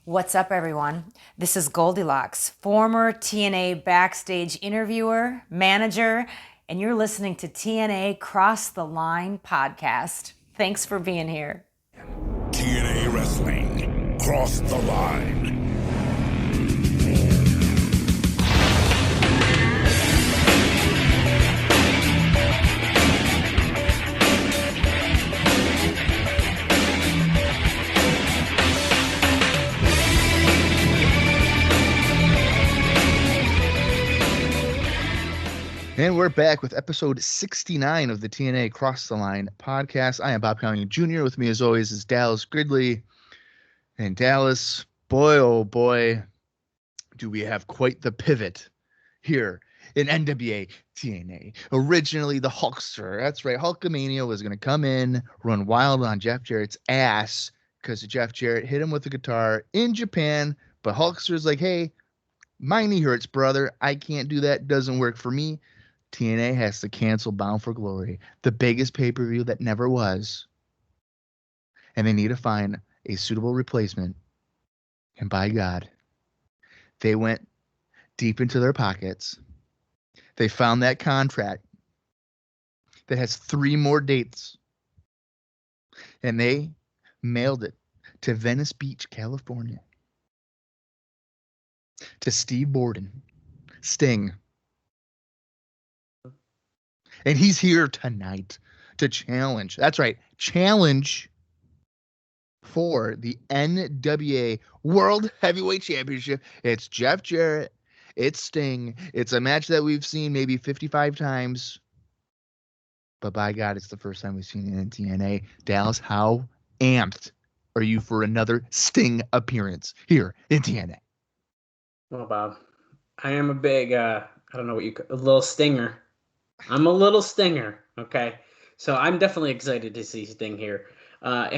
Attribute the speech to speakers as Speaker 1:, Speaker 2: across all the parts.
Speaker 1: What's up, everyone? This is Goldilocks, former TNA backstage interviewer, manager, and you're listening to TNA Cross the Line podcast. Thanks for being here.
Speaker 2: TNA Wrestling, Cross the Line.
Speaker 3: And we're back with episode 69 of the TNA Cross the Line podcast. I am Bob Colling Jr. With me, as always, is Dallas Gridley. And Dallas, boy, oh boy, do we have quite the pivot here in NWA-TNA. Originally, the Hulkster. That's right, Hulkamania was going to come in, run wild on Jeff Jarrett's ass because Jeff Jarrett hit him with a guitar in Japan. But Hulkster's like, hey, my knee hurts, brother. I can't do that. Doesn't work for me. TNA has to cancel Bound for Glory, the biggest pay-per-view that never was. And they need to find a suitable replacement. And by God, they went deep into their pockets. They found that contract that has 3 more dates. And they mailed it to Venice Beach, California. To Steve Borden, Sting. And he's here tonight to challenge. That's right. Challenge for the NWA World Heavyweight Championship. It's Jeff Jarrett. It's Sting. It's a match that we've seen maybe 55 times. But by God, it's the first time we've seen it in TNA. Dallas, how amped are you for another Sting appearance here in TNA?
Speaker 4: Well, Bob, I am a big, I don't know what you call a little stinger. I'm a little stinger, okay? So I'm definitely excited to see Sting here. I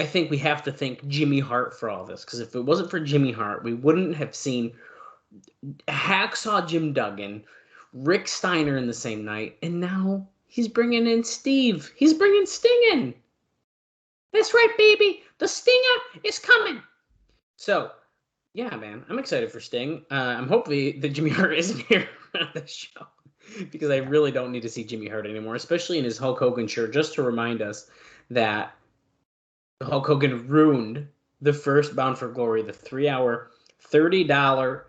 Speaker 4: think we have to thank Jimmy Hart for all this, because if it wasn't for Jimmy Hart, we wouldn't have seen Hacksaw Jim Duggan, Rick Steiner in the same night, and now he's bringing in Steve. He's bringing Sting in. That's right, baby. The Stinger is coming. So, yeah, man, I'm excited for Sting. I'm hoping that Jimmy Hart isn't here on this show, because I really don't need to see Jimmy Hart anymore, especially in his Hulk Hogan shirt, just to remind us that Hulk Hogan ruined the first Bound for Glory, the 3-hour, $30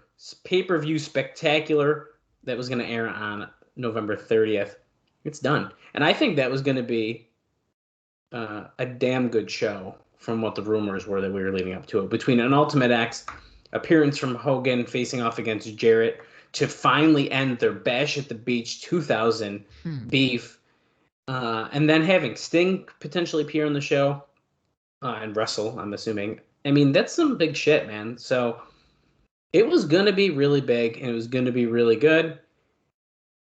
Speaker 4: pay-per-view spectacular that was going to air on November 30th. It's done. And I think that was going to be a damn good show from what the rumors were that we were leading up to it. Between an Ultimate X appearance from Hogan facing off against Jarrett to finally end their Bash at the Beach 2000 beef, and then having Sting potentially appear on the show and wrestle, I'm assuming. I mean, that's some big shit, man. So it was going to be really big, and it was going to be really good.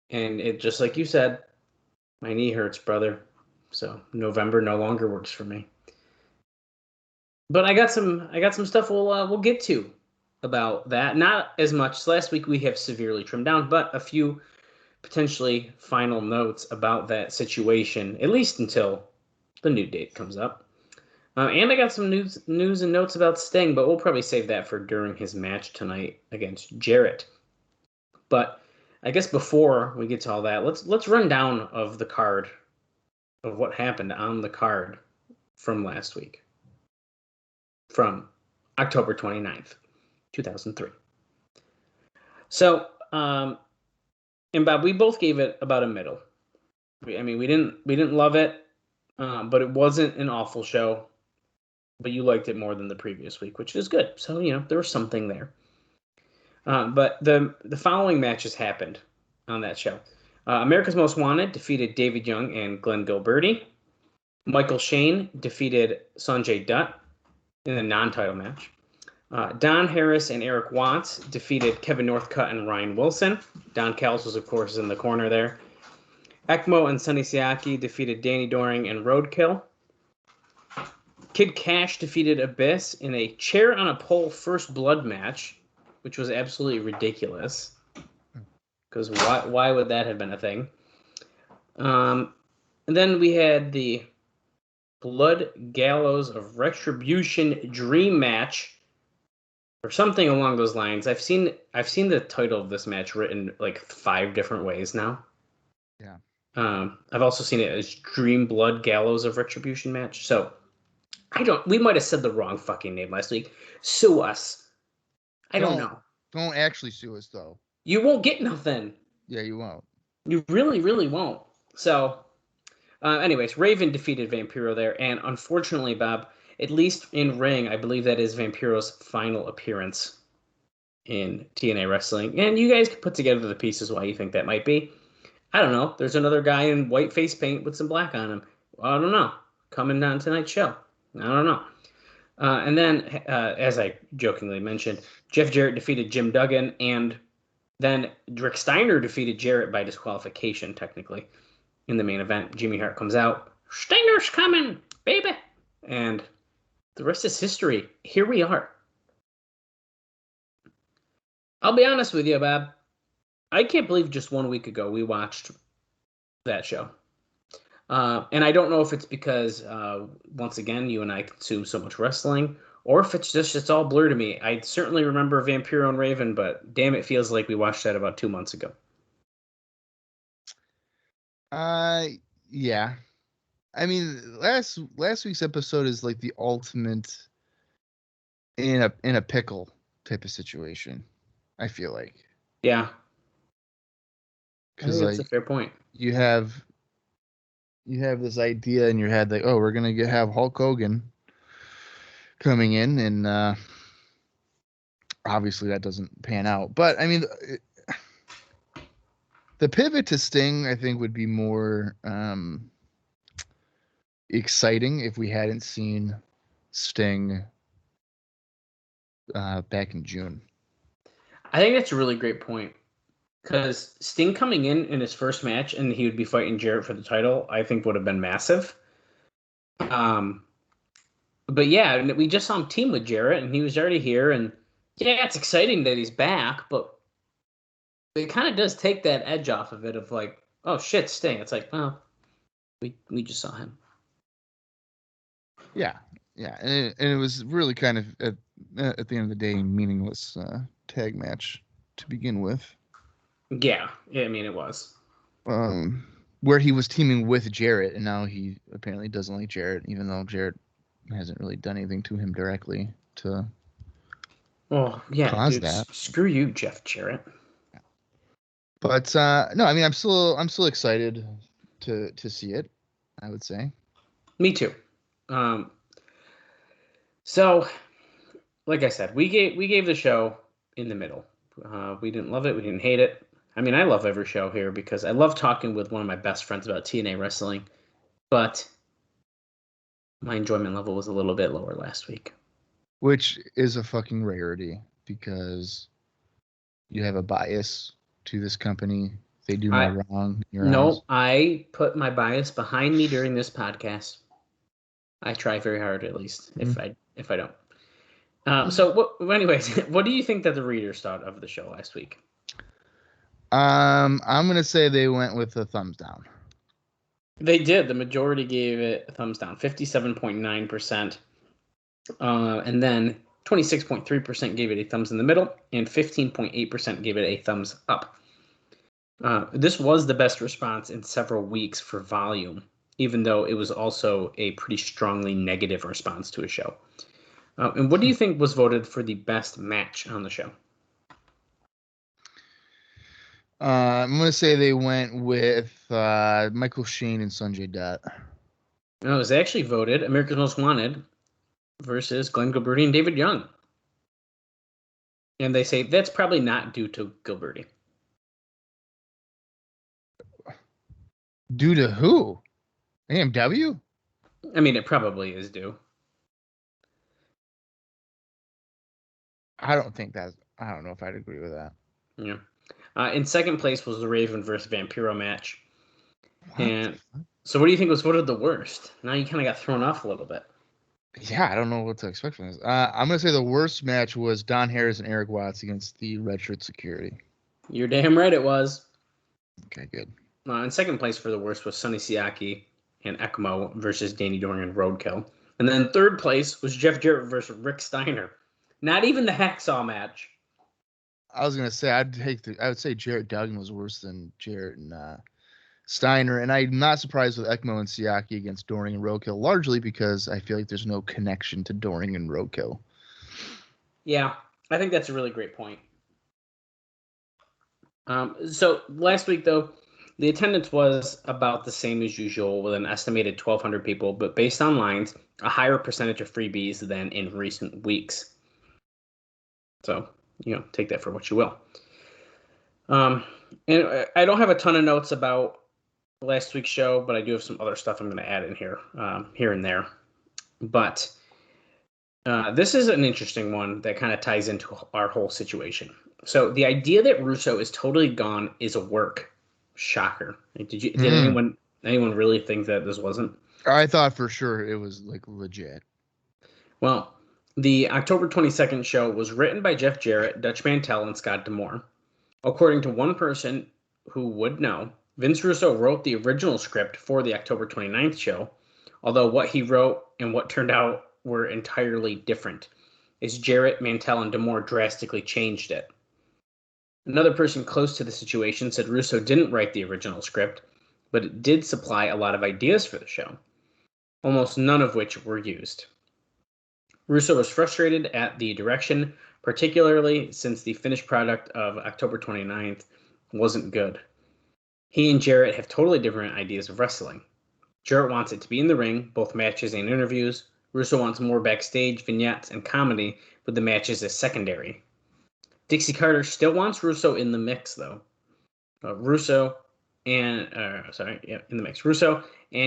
Speaker 4: And it, just like you said, my knee hurts, brother. So November no longer works for me. But I got some stuff we'll get to about that. Not as much. Last week we have severely trimmed down, but a few potentially final notes about that situation, at least until the new date comes up. And I got some news and notes about Sting, but we'll probably save that for during his match tonight against Jarrett. But I guess before we get to all that, let's run down of the card of what happened on the card from last week, from October 29th. 2003. So, and Bob, we both gave it about a middle. We didn't love it, but it wasn't an awful show. But you liked it more than the previous week, which is good. So, there was something there. But the following matches happened on that show. America's Most Wanted defeated David Young and Glenn Gilberti. Michael Shane defeated Sanjay Dutt in a non-title match. Don Harris and Eric Watts defeated Kevin Northcutt and Ryan Wilson. Don Callis was, of course, in the corner there. Ekmo and Sonny Siaki defeated Danny Doring and Roadkill. Kid Kash defeated Abyss in a chair on a pole first blood match, which was absolutely ridiculous. Because why would that have been a thing? And then we had the Blood Gallows of Retribution Dream match or something along those lines. I've seen the title of this match written like 5 different ways now.
Speaker 3: Yeah.
Speaker 4: I've also seen it as Dream Blood Gallows of Retribution match. So we might have said the wrong fucking name last week. Sue us. I don't know.
Speaker 3: Don't actually sue us though.
Speaker 4: You won't get nothing.
Speaker 3: Yeah, you won't.
Speaker 4: You really, really won't. So, anyways, Raven defeated Vampiro there, and unfortunately, Bob, at least in ring, I believe that is Vampiro's final appearance in TNA Wrestling. And you guys can put together the pieces why you think that might be. I don't know. There's another guy in white face paint with some black on him. I don't know. Coming on tonight's show. I don't know. And then, as I jokingly mentioned, Jeff Jarrett defeated Jim Duggan, and then Rick Steiner defeated Jarrett by disqualification, technically, in the main event. Jimmy Hart comes out. Stinger's coming, baby. And the rest is history. Here we are. I'll be honest with you, Bob. I can't believe just 1 week ago we watched that show. And I don't know if it's because, once again, you and I consume so much wrestling, or if it's all blur to me. I certainly remember Vampiro and Raven, but damn, it feels like we watched that about 2 months ago.
Speaker 3: Yeah. I mean, last week's episode is like the ultimate in a pickle type of situation. I feel like.
Speaker 4: Yeah.
Speaker 3: Because
Speaker 4: that's a fair point.
Speaker 3: You have this idea in your head like, oh, we're gonna have Hulk Hogan coming in, and obviously that doesn't pan out. But I mean, the pivot to Sting, I think, would be more exciting if we hadn't seen Sting back in June.
Speaker 4: I think that's a really great point, because Sting coming in his first match and he would be fighting Jarrett for the title, I think would have been massive. But yeah, we just saw him team with Jarrett, and he was already here, and yeah, it's exciting that he's back, but it kind of does take that edge off of it of like, oh shit, Sting. It's like, well, we just saw him.
Speaker 3: Yeah, and it was really kind of at the end of the day meaningless tag match to begin with.
Speaker 4: Yeah, I mean it was.
Speaker 3: Where he was teaming with Jarrett, and now he apparently doesn't like Jarrett, even though Jarrett hasn't really done anything to him directly to cause that.
Speaker 4: Screw you, Jeff Jarrett.
Speaker 3: But no, I mean I'm still excited to see it, I would say.
Speaker 4: Me too. So, like I said, we gave the show in the middle. We didn't love it. We didn't hate it. I mean, I love every show here because I love talking with one of my best friends about TNA wrestling, but my enjoyment level was a little bit lower last week.
Speaker 3: Which is a fucking rarity because you have a bias to this company. They do no wrong.
Speaker 4: No, I put my bias behind me during this podcast. I try very hard, at least, if I don't. So, anyways, what do you think that the readers thought of the show last week?
Speaker 3: I'm gonna say they went with a thumbs down.
Speaker 4: They did. The majority gave it a thumbs down, 57.9%, and then 26.3% gave it a thumbs in the middle, and 15.8% gave it a thumbs up. This was the best response in several weeks for volume, even though it was also a pretty strongly negative response to a show. And what do you think was voted for the best match on the show?
Speaker 3: I'm going to say they went with Michael Shane and Sanjay Dutt.
Speaker 4: No, it was actually voted America's Most Wanted versus Glenn Gilberti and David Young. And they say that's probably not due to Gilberti.
Speaker 3: Due to who? AMW?
Speaker 4: I mean, it probably is due.
Speaker 3: I don't know if I'd agree with that.
Speaker 4: Yeah. In second place was the Raven versus Vampiro match.
Speaker 3: What?
Speaker 4: And so what do you think was voted the worst? Now you kind of got thrown off a little bit.
Speaker 3: Yeah, I don't know what to expect from this. I'm going to say the worst match was Don Harris and Eric Watts against the Red Shirt Security.
Speaker 4: You're damn right it was.
Speaker 3: Okay, good.
Speaker 4: In second place for the worst was Sonny Siaki and ECMO versus Danny Doring and Roadkill. And then third place was Jeff Jarrett versus Rick Steiner. Not even the hacksaw match.
Speaker 3: I was gonna say I would say Jarrett Duggan was worse than Jarrett and Steiner, and I'm not surprised with Ekmo and Siaki against Doring and Roadkill, largely because I feel like there's no connection to Doring and Roadkill.
Speaker 4: Yeah, I think that's a really great point. So last week, though, the attendance was about the same as usual, with an estimated 1,200 people, but based on lines, a higher percentage of freebies than in recent weeks. So, take that for what you will. And I don't have a ton of notes about last week's show, but I do have some other stuff I'm going to add in here, here and there. But this is an interesting one that kind of ties into our whole situation. So the idea that Russo is totally gone is a work. Shocker. Did anyone really think that this wasn't?
Speaker 3: I thought for sure it was like legit.
Speaker 4: Well, the October 22nd show was written by Jeff Jarrett, Dutch Mantel, and Scott D'Amore. According to one person who would know, Vince Russo wrote the original script for the October 29th show, although what he wrote and what turned out were entirely different, as Jarrett, Mantel, and D'Amore drastically changed it. Another person close to the situation said Russo didn't write the original script, but it did supply a lot of ideas for the show, almost none of which were used. Russo was frustrated at the direction, particularly since the finished product of October 29th wasn't good. He and Jarrett have totally different ideas of wrestling. Jarrett wants it to be in the ring, both matches and interviews. Russo wants more backstage, vignettes, and comedy, with the matches as secondary. Dixie Carter still wants Russo in the mix, though. Russo, and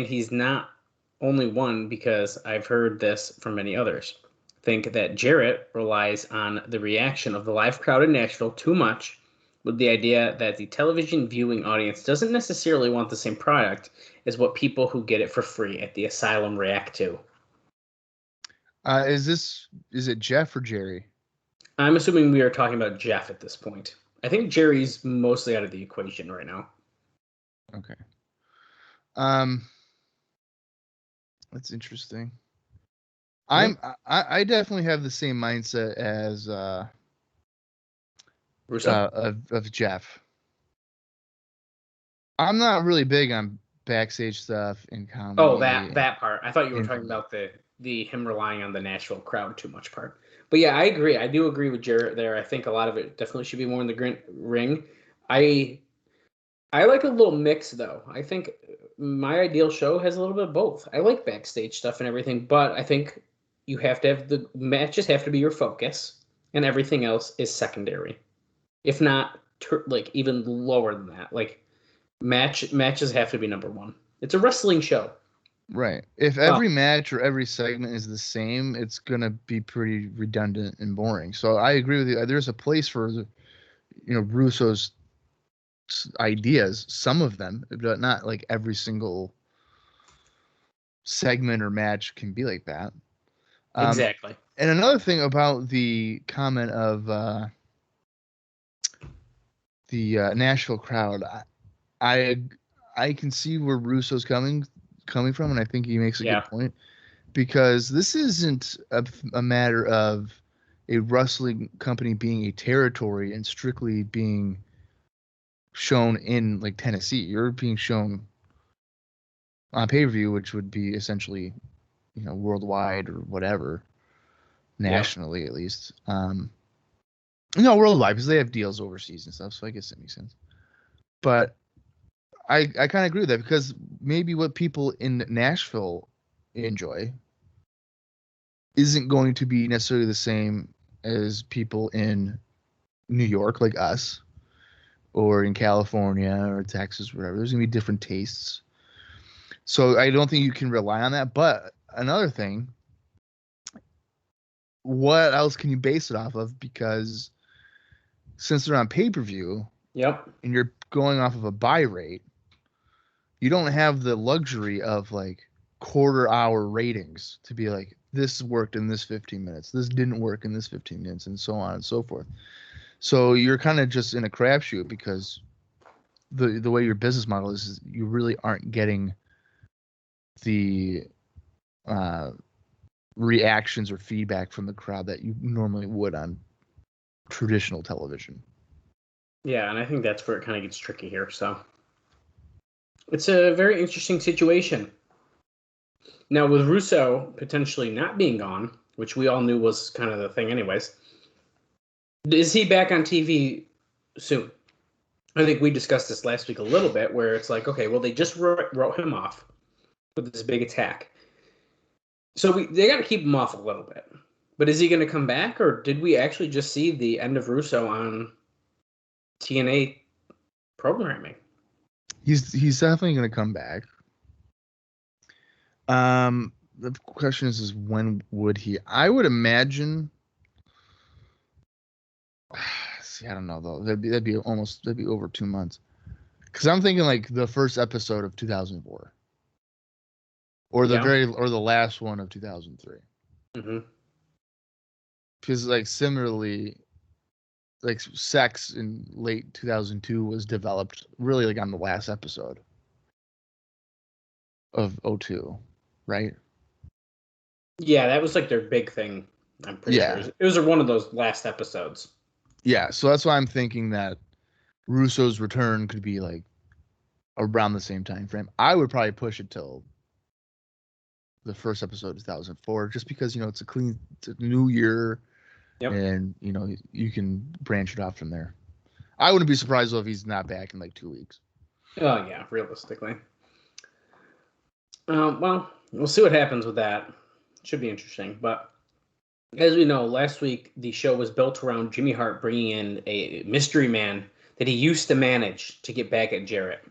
Speaker 4: he's not only one, because I've heard this from many others. Think that Jarrett relies on the reaction of the live crowd in Nashville too much, with the idea that the television viewing audience doesn't necessarily want the same product as what people who get it for free at the Asylum react to.
Speaker 3: Is it Jeff or Jerry?
Speaker 4: I'm assuming we are talking about Jeff at this point. I think Jerry's mostly out of the equation right now.
Speaker 3: Okay. That's interesting. I definitely have the same mindset as
Speaker 4: Russo?
Speaker 3: of Jeff. I'm not really big on backstage stuff in comedy.
Speaker 4: Oh, that part. I thought you were talking about the him relying on the Nashville crowd too much part. But yeah, I agree. I do agree with Jarrett there. I think a lot of it definitely should be more in the ring. I like a little mix, though. I think my ideal show has a little bit of both. I like backstage stuff and everything, but I think you have to have the matches have to be your focus, and everything else is secondary. If not, like even lower than that. Like matches have to be number one. It's a wrestling show.
Speaker 3: Right. If every match or every segment is the same, it's going to be pretty redundant and boring. So I agree with you. There's a place for, Russo's ideas, some of them, but not like every single segment or match can be like that.
Speaker 4: Exactly.
Speaker 3: And another thing about the comment of the Nashville crowd, I can see where Russo's coming from, and I think he makes a good point, because this isn't a matter of a wrestling company being a territory and strictly being shown in like Tennessee. You're being shown on pay-per-view, which would be essentially, worldwide or whatever, nationally at least. No, worldwide, because they have deals overseas and stuff, so I guess that makes sense. But I kind of agree with that, because maybe what people in Nashville enjoy isn't going to be necessarily the same as people in New York, like us, or in California or Texas, or whatever. There's going to be different tastes. So I don't think you can rely on that. But another thing, what else can you base it off of? Because since they're on pay-per-view, and you're going off of a buy rate, you don't have the luxury of like quarter-hour ratings to be like, this worked in this 15 minutes, this didn't work in this 15 minutes, and so on and so forth. So you're kind of just in a crapshoot, because the way your business model is you really aren't getting the reactions or feedback from the crowd that you normally would on traditional television.
Speaker 4: Yeah, and I think that's where it kind of gets tricky here. So it's a very interesting situation. Now, with Russo potentially not being gone, which we all knew was kind of the thing anyways, is he back on TV soon? I think we discussed this last week a little bit, where it's like, okay, well, they just wrote him off with this big attack. So they got to keep him off a little bit. But is he going to come back, or did we actually just see the end of Russo on TNA programming?
Speaker 3: He's definitely going to come back. The question is when would he? I would imagine. See, I don't know though. That'd be over 2 months. Because I'm thinking like the first episode of 2004, or the last one of 2003.
Speaker 4: Mm-hmm.
Speaker 3: Because like similarly, like sex in late 2002 was developed really like on the last episode of 02, right?
Speaker 4: Yeah, that was like their big thing. I'm pretty sure it was one of those last episodes.
Speaker 3: Yeah, so that's why I'm thinking that Russo's return could be like around the same time frame. I would probably push it till the first episode of 2004, just because it's a new year, and you can branch it off from there. I wouldn't be surprised though if he's not back in like 2 weeks.
Speaker 4: Oh yeah, realistically. Well, we'll see what happens with that. Should be interesting. But as we know, last week the show was built around Jimmy Hart bringing in a mystery man that he used to manage to get back at Jarrett.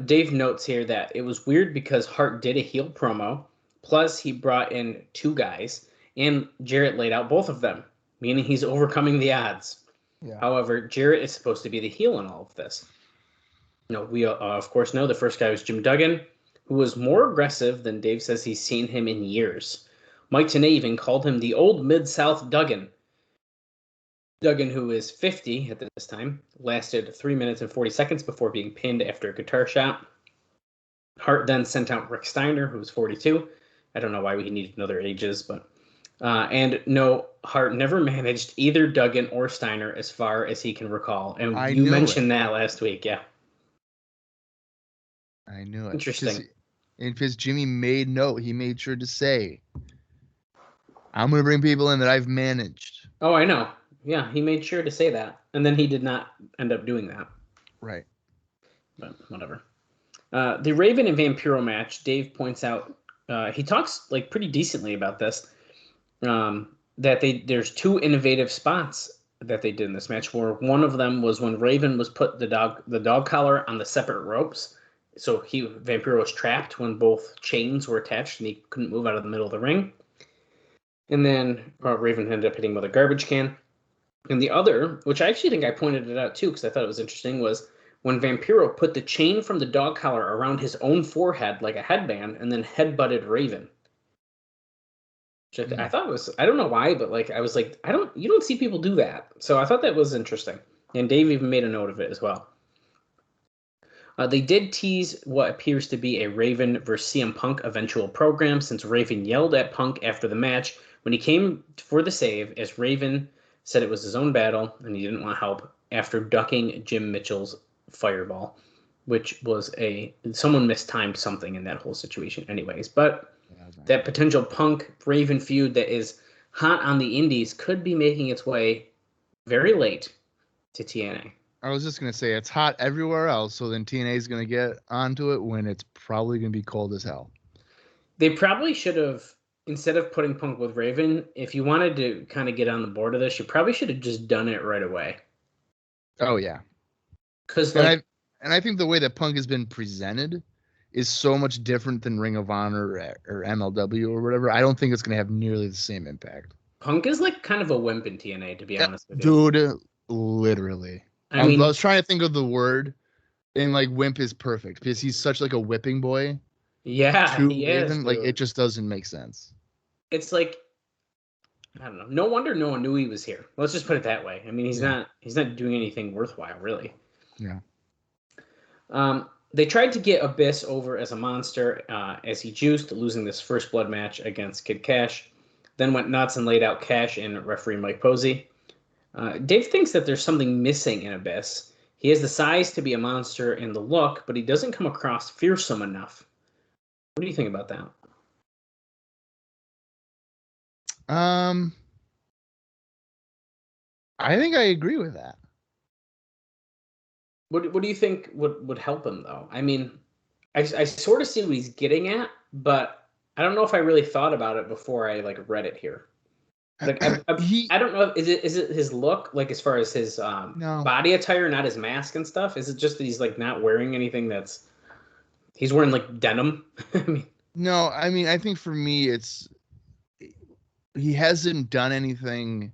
Speaker 4: Dave notes here that it was weird because Hart did a heel promo, plus he brought in two guys, and Jarrett laid out both of them, meaning he's overcoming the odds. Yeah. However, Jarrett is supposed to be the heel in all of this. We of course know the first guy was Jim Duggan, who was more aggressive than Dave says he's seen him in years. Mike Tenay even called him the old Mid-South Duggan. Duggan, who is 50 at this time, lasted 3 minutes and 40 seconds before being pinned after a guitar shot. Hart then sent out Rick Steiner, who was 42. I don't know why we needed another ages, but... and no, Hart never managed either Duggan or Steiner as far as he can recall. And you mentioned that last week, yeah.
Speaker 3: I knew it.
Speaker 4: Interesting.
Speaker 3: Because Jimmy made note. He made sure to say, I'm going to bring people in that I've managed.
Speaker 4: Oh, I know. Yeah, he made sure to say that. And then he did not end up doing that.
Speaker 3: Right.
Speaker 4: But whatever. The Raven and Vampiro match, Dave points out, he talks like pretty decently about this, that there's two innovative spots that they did in this match, where one of them was when Raven was put the dog collar on the separate ropes. So Vampiro was trapped when both chains were attached and he couldn't move out of the middle of the ring. And then Raven ended up hitting with a garbage can. And the other, which I actually think I pointed it out too because I thought it was interesting, was when Vampiro put the chain from the dog collar around his own forehead like a headband and then headbutted Raven. Which I thought was, I don't know why, but like I was like, you don't see people do that. So I thought that was interesting. And Dave even made a note of it as well. They did tease what appears to be a Raven versus CM Punk eventual program, since Raven yelled at Punk after the match when he came for the save, as Raven said it was his own battle and he didn't want help after ducking Jim Mitchell's fireball, which was someone mistimed something in that whole situation anyways. But that potential Punk-Raven feud that is hot on the indies could be making its way very late to TNA.
Speaker 3: I was just going to say, it's hot everywhere else, so then TNA is going to get onto it when it's probably going to be cold as hell.
Speaker 4: They probably should have, instead of putting Punk with Raven, if you wanted to kind of get on the board of this, you probably should have just done it right away.
Speaker 3: Oh, yeah. And I think the way that Punk has been presented is so much different than Ring of Honor or MLW or whatever. I don't think it's going to have nearly the same impact.
Speaker 4: Punk is like kind of a wimp in TNA, to be honest with you.
Speaker 3: Dude, literally. I was trying to think of the word, and like wimp is perfect because he's such like a whipping boy.
Speaker 4: Yeah, he is.
Speaker 3: Like it just doesn't make sense.
Speaker 4: It's like, I don't know. No wonder no one knew he was here. Let's just put it that way. I mean, he's not doing anything worthwhile, really.
Speaker 3: Yeah.
Speaker 4: they tried to get Abyss over as a monster as he juiced, losing this first blood match against Kid Kash. Then went nuts and laid out Kash and referee Mike Posey. Dave thinks that there's something missing in Abyss. He has the size to be a monster and the look, but he doesn't come across fearsome enough. What do you think about that?
Speaker 3: I think I agree with that.
Speaker 4: What do you think would help him, though? I mean, I sort of see what he's getting at, but I don't know if I really thought about it before I read it here. Like I don't know. Is it his look, like as far as his
Speaker 3: No.
Speaker 4: body attire, not his mask and stuff? Is it just that he's not wearing anything he's wearing denim? I mean,
Speaker 3: No, I mean, I think for me, he hasn't done anything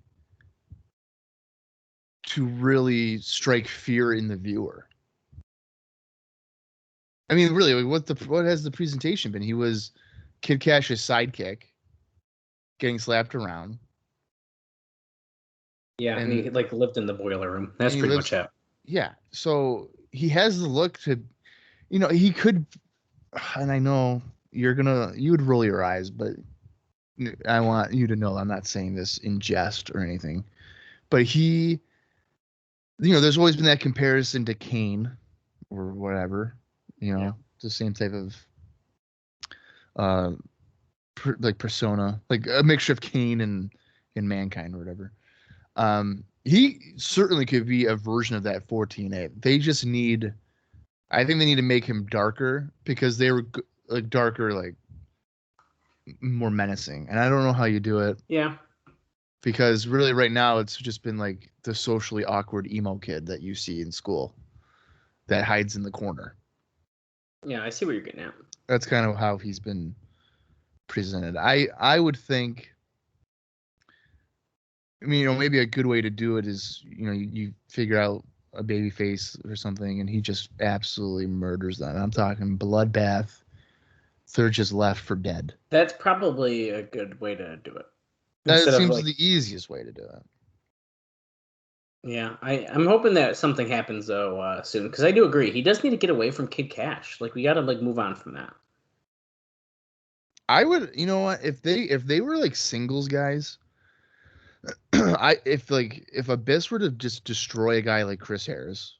Speaker 3: to really strike fear in the viewer. I mean, really, what has the presentation been? He was Kid Kash's sidekick, getting slapped around.
Speaker 4: Yeah, and he lived in the boiler room. That's pretty much it.
Speaker 3: Yeah, so he has the look to, he could, and I know you would roll your eyes, but I want you to know I'm not saying this in jest or anything, but there's always been that comparison to Kane or whatever,
Speaker 4: Yeah.
Speaker 3: the same type of persona, like a mixture of Kane and Mankind or whatever. He certainly could be a version of that for TNA. I think they need to make him darker because they were darker, more menacing. And I don't know how you do it.
Speaker 4: Yeah.
Speaker 3: Because really right now it's just been the socially awkward emo kid that you see in school that hides in the corner.
Speaker 4: Yeah, I see what you're getting at.
Speaker 3: That's kind of how he's been presented. I would think, maybe a good way to do it is, you figure out a baby face or something and he just absolutely murders them. I'm talking bloodbath. They're just left for dead.
Speaker 4: That's probably a good way to do it.
Speaker 3: That seems the easiest way to do it.
Speaker 4: Yeah, I'm hoping that something happens though soon, because I do agree he does need to get away from Kid Kash. We got to move on from that.
Speaker 3: I would, if they were singles guys, if Abyss were to just destroy a guy like Chris Harris,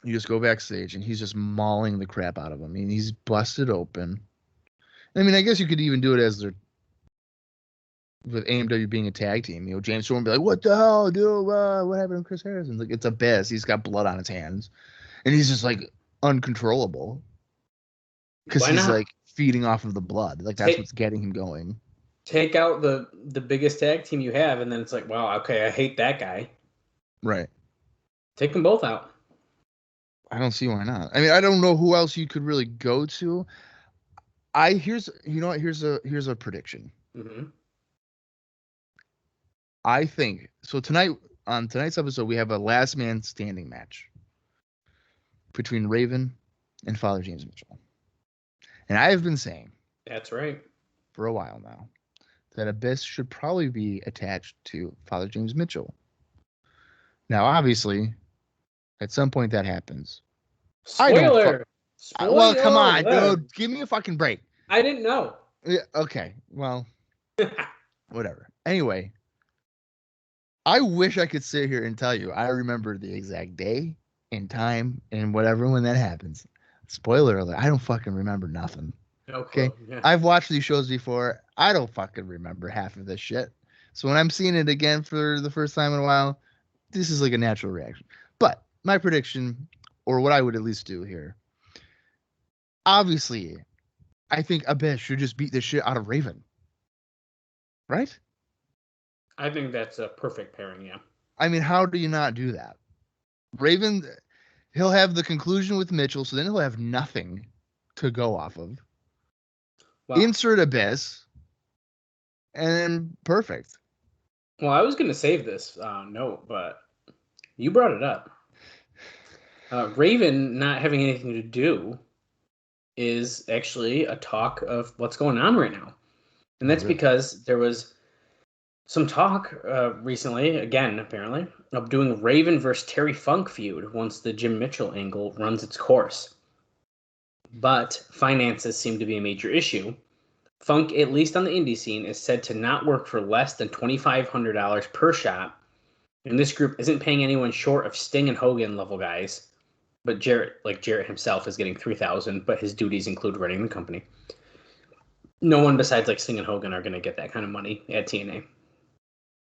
Speaker 3: you just go backstage and he's just mauling the crap out of him. I mean, he's busted open. I mean, I guess you could even do it with AMW being a tag team. James Storm would be like, "What the hell, dude? What happened to Chris Harris?" And it's Abyss. He's got blood on his hands, and he's just uncontrollable because he's feeding off of the blood. That's what's getting him going.
Speaker 4: Take out the biggest tag team you have, and then it's wow, okay, I hate that guy. Right. Take them both out.
Speaker 3: I don't see why not. I mean, I don't know who else you could really go to. Here's a prediction.
Speaker 4: Mm-hmm.
Speaker 3: I think so. On tonight's episode, we have a last man standing match between Raven and Father James Mitchell. And I have been saying,
Speaker 4: that's right,
Speaker 3: for a while now, that Abyss should probably be attached to Father James Mitchell. Now, obviously, at some point that happens.
Speaker 4: Spoiler!
Speaker 3: Well, come on, dude. Give me a fucking break.
Speaker 4: I didn't know.
Speaker 3: Yeah, okay. Well, whatever. Anyway, I wish I could sit here and tell you I remember the exact day and time and whatever when that happens. Spoiler alert, I don't fucking remember nothing. Okay?
Speaker 4: Yeah.
Speaker 3: I've watched these shows before. I don't fucking remember half of this shit. So when I'm seeing it again for the first time in a while, this is a natural reaction. But my prediction, or what I would at least do here, obviously, I think Abyss should just beat the shit out of Raven. Right?
Speaker 4: I think that's a perfect pairing, yeah.
Speaker 3: I mean, how do you not do that? Raven, he'll have the conclusion with Mitchell, so then he'll have nothing to go off of. Wow. Insert Abyss, and then perfect.
Speaker 4: Well, I was going to save this note, but you brought it up. Raven not having anything to do is actually a talk of what's going on right now. And that's because there was some talk recently, again, apparently, of doing Raven versus Terry Funk feud once the Jim Mitchell angle runs its course. but finances seem to be a major issue. Funk, at least on the indie scene, is said to not work for less than $2,500 per shot, and this group isn't paying anyone short of Sting and Hogan level guys. But Jarrett himself, is getting $3,000, but his duties include running the company. No one besides like Sting and Hogan are going to get that kind of money at TNA.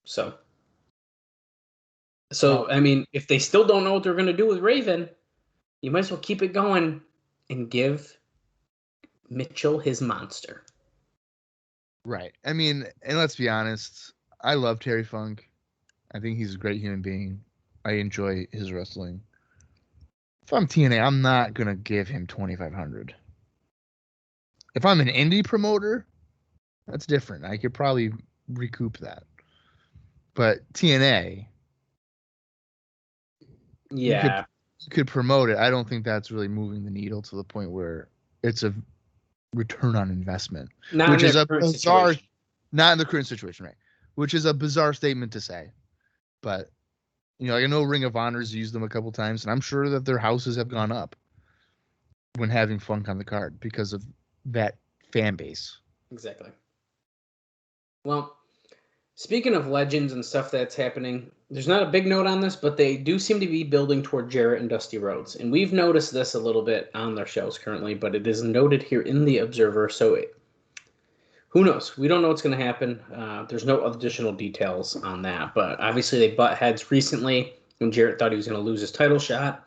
Speaker 4: So I mean, if they still don't know what they're going to do with Raven, you might as well keep it going and give Mitchell his monster.
Speaker 3: Right. I mean, and let's be honest, I love Terry Funk. I think he's a great human being. I enjoy his wrestling. If I'm TNA, I'm not going to give him $2,500. If I'm an indie promoter, that's different. I could probably recoup that. But TNA,
Speaker 4: yeah,
Speaker 3: you could promote it. I don't think that's really moving the needle to the point where it's a return on investment, which is a bizarre, not in the current situation, right? Which is a bizarre statement to say. But I know Ring of Honor's used them a couple times, and I'm sure that their houses have gone up when having Funk on the card because of that fan base.
Speaker 4: Exactly. Well, speaking of legends and stuff that's happening, there's not a big note on this, but they do seem to be building toward Jarrett and Dusty Rhodes. And we've noticed this a little bit on their shows currently, but it is noted here in the Observer. So who knows? We don't know what's going to happen. There's no additional details on that. But obviously they butt heads recently when Jarrett thought he was going to lose his title shot.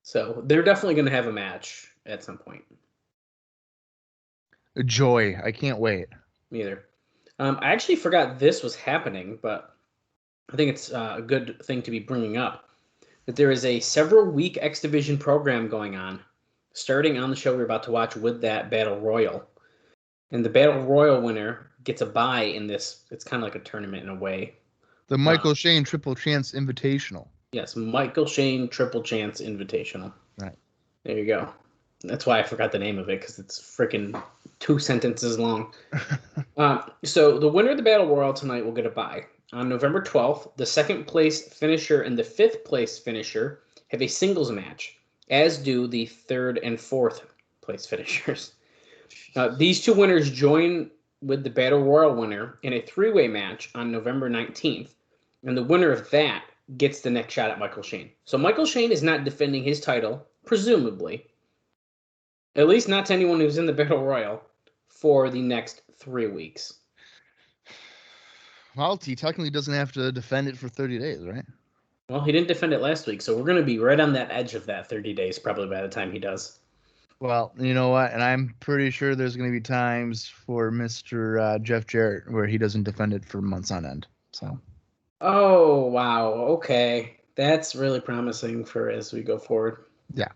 Speaker 4: So they're definitely going to have a match at some point.
Speaker 3: Joy. I can't wait.
Speaker 4: Me either. I actually forgot this was happening, but I think it's a good thing to be bringing up. That there is a several-week X Division program going on, starting on the show we're about to watch with that Battle Royal. And the Battle Royal winner gets a bye in this. It's kind of like a tournament in a way.
Speaker 3: The Michael Shane Triple Chance Invitational.
Speaker 4: Yes, Michael Shane Triple Chance Invitational.
Speaker 3: Right.
Speaker 4: There you go. That's why I forgot the name of it, because it's freaking 2 sentences long. So the winner of the Battle Royal tonight will get a bye. On November 12th, the second place finisher and the fifth place finisher have a singles match, as do the third and fourth place finishers. These two winners join with the Battle Royal winner in a three-way match on November 19th, and the winner of that gets the next shot at Michael Shane. So Michael Shane is not defending his title, presumably, at least not to anyone who's in the Battle Royal, for the next 3 weeks.
Speaker 3: Well, he technically doesn't have to defend it for 30 days, right?
Speaker 4: Well, he didn't defend it last week, so we're going to be right on that edge of that 30 days probably by the time he does.
Speaker 3: Well, you know what? And I'm pretty sure there's going to be times for Mr. Jeff Jarrett where he doesn't defend it for months on end. So.
Speaker 4: Oh, wow. Okay. That's really promising for as we go forward.
Speaker 3: Yeah.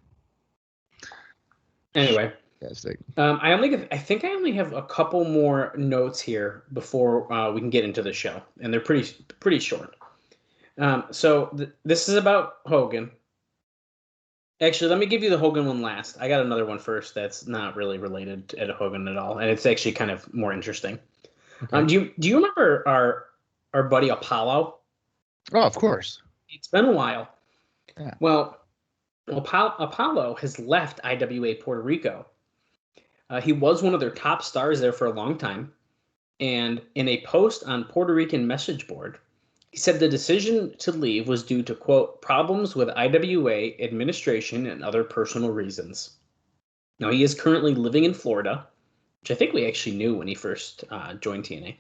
Speaker 4: Anyway.
Speaker 3: Fantastic.
Speaker 4: I think I only have a couple more notes here before we can get into the show, and they're pretty short. This is about Hogan. Actually, let me give you the Hogan one last. I got another one first that's not really related to Hogan at all, and it's actually kind of more interesting. Okay. Do you remember our buddy Apollo?
Speaker 3: Oh, of course.
Speaker 4: It's been a while.
Speaker 3: Yeah.
Speaker 4: Well, Apollo has left IWA Puerto Rico. He was one of their top stars there for a long time, and in a post on Puerto Rican message board, he said the decision to leave was due to, quote, problems with IWA administration and other personal reasons. Now, he is currently living in Florida, which I think we actually knew when he first joined TNA.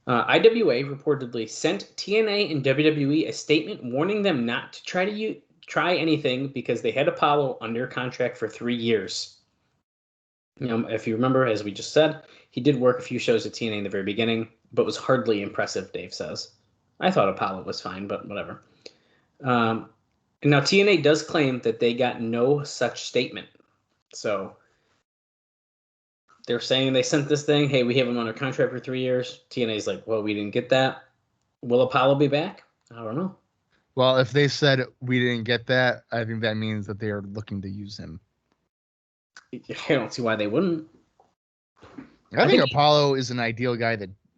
Speaker 4: IWA reportedly sent TNA and WWE a statement warning them not to try anything because they had Apollo under contract for 3 years. If you remember, as we just said, he did work a few shows at TNA in the very beginning, but was hardly impressive, Dave says. I thought Apollo was fine, but whatever. Now, TNA does claim that they got no such statement. So they're saying they sent this thing, hey, we have him under contract for 3 years. TNA's like, well, we didn't get that. Will Apollo be back? I don't know.
Speaker 3: Well, if they said we didn't get that, I think that means that they are looking to use him.
Speaker 4: I don't see why they wouldn't.
Speaker 3: I think Apollo is an ideal guy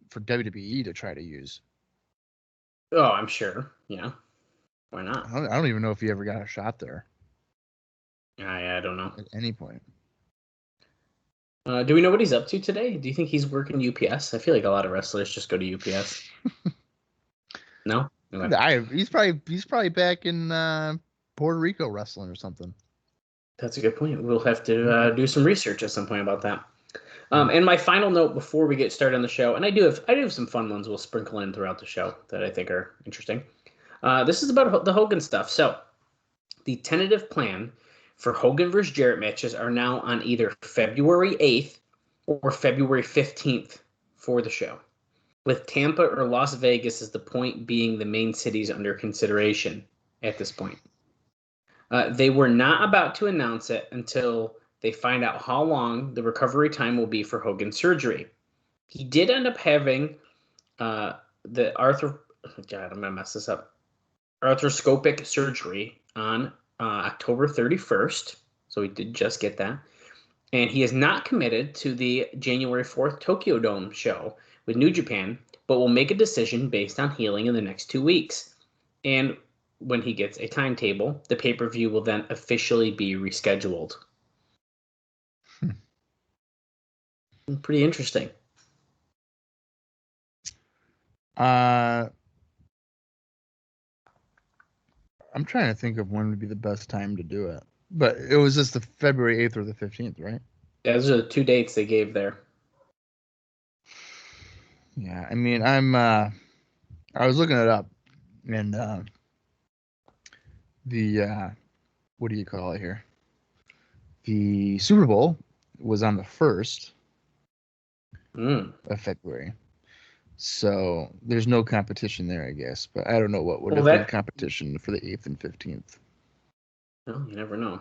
Speaker 3: for WWE to try to use.
Speaker 4: Oh, I'm sure. Yeah. Why not?
Speaker 3: I don't even know if he ever got a shot there.
Speaker 4: I don't know.
Speaker 3: at any point.
Speaker 4: Do we know what he's up to today? Do you think he's working UPS? I feel like a lot of wrestlers just go to UPS. No? Okay.
Speaker 3: He's probably back in Puerto Rico wrestling or something.
Speaker 4: That's a good point. We'll have to do some research at some point about that. And my final note before we get started on the show, and I do have some fun ones we'll sprinkle in throughout the show that I think are interesting. This is about the Hogan stuff. So the tentative plan for Hogan versus Jarrett matches are now on either February 8th or February 15th for the show, with Tampa or Las Vegas as the point being the main cities under consideration at this point. They were not about to announce it until they find out how long the recovery time will be for Hogan's surgery. He did end up having I'm going to mess this up. Arthroscopic surgery on October 31st. So he did just get that. And he is not committed to the January 4th Tokyo Dome show with New Japan, but will make a decision based on healing in the next 2 weeks. And when he gets a timetable, the pay-per-view will then officially be rescheduled. Pretty interesting.
Speaker 3: I'm trying to think of when would be the best time to do it. But it was just the February 8th or the 15th, right?
Speaker 4: Yeah, those are the 2 dates they gave there.
Speaker 3: Yeah, I mean, I was looking it up, and what do you call it here? The Super Bowl was on the 1st of February. So there's no competition there, I guess. But I don't know what would have been competition for the 8th and 15th.
Speaker 4: Well, you never know.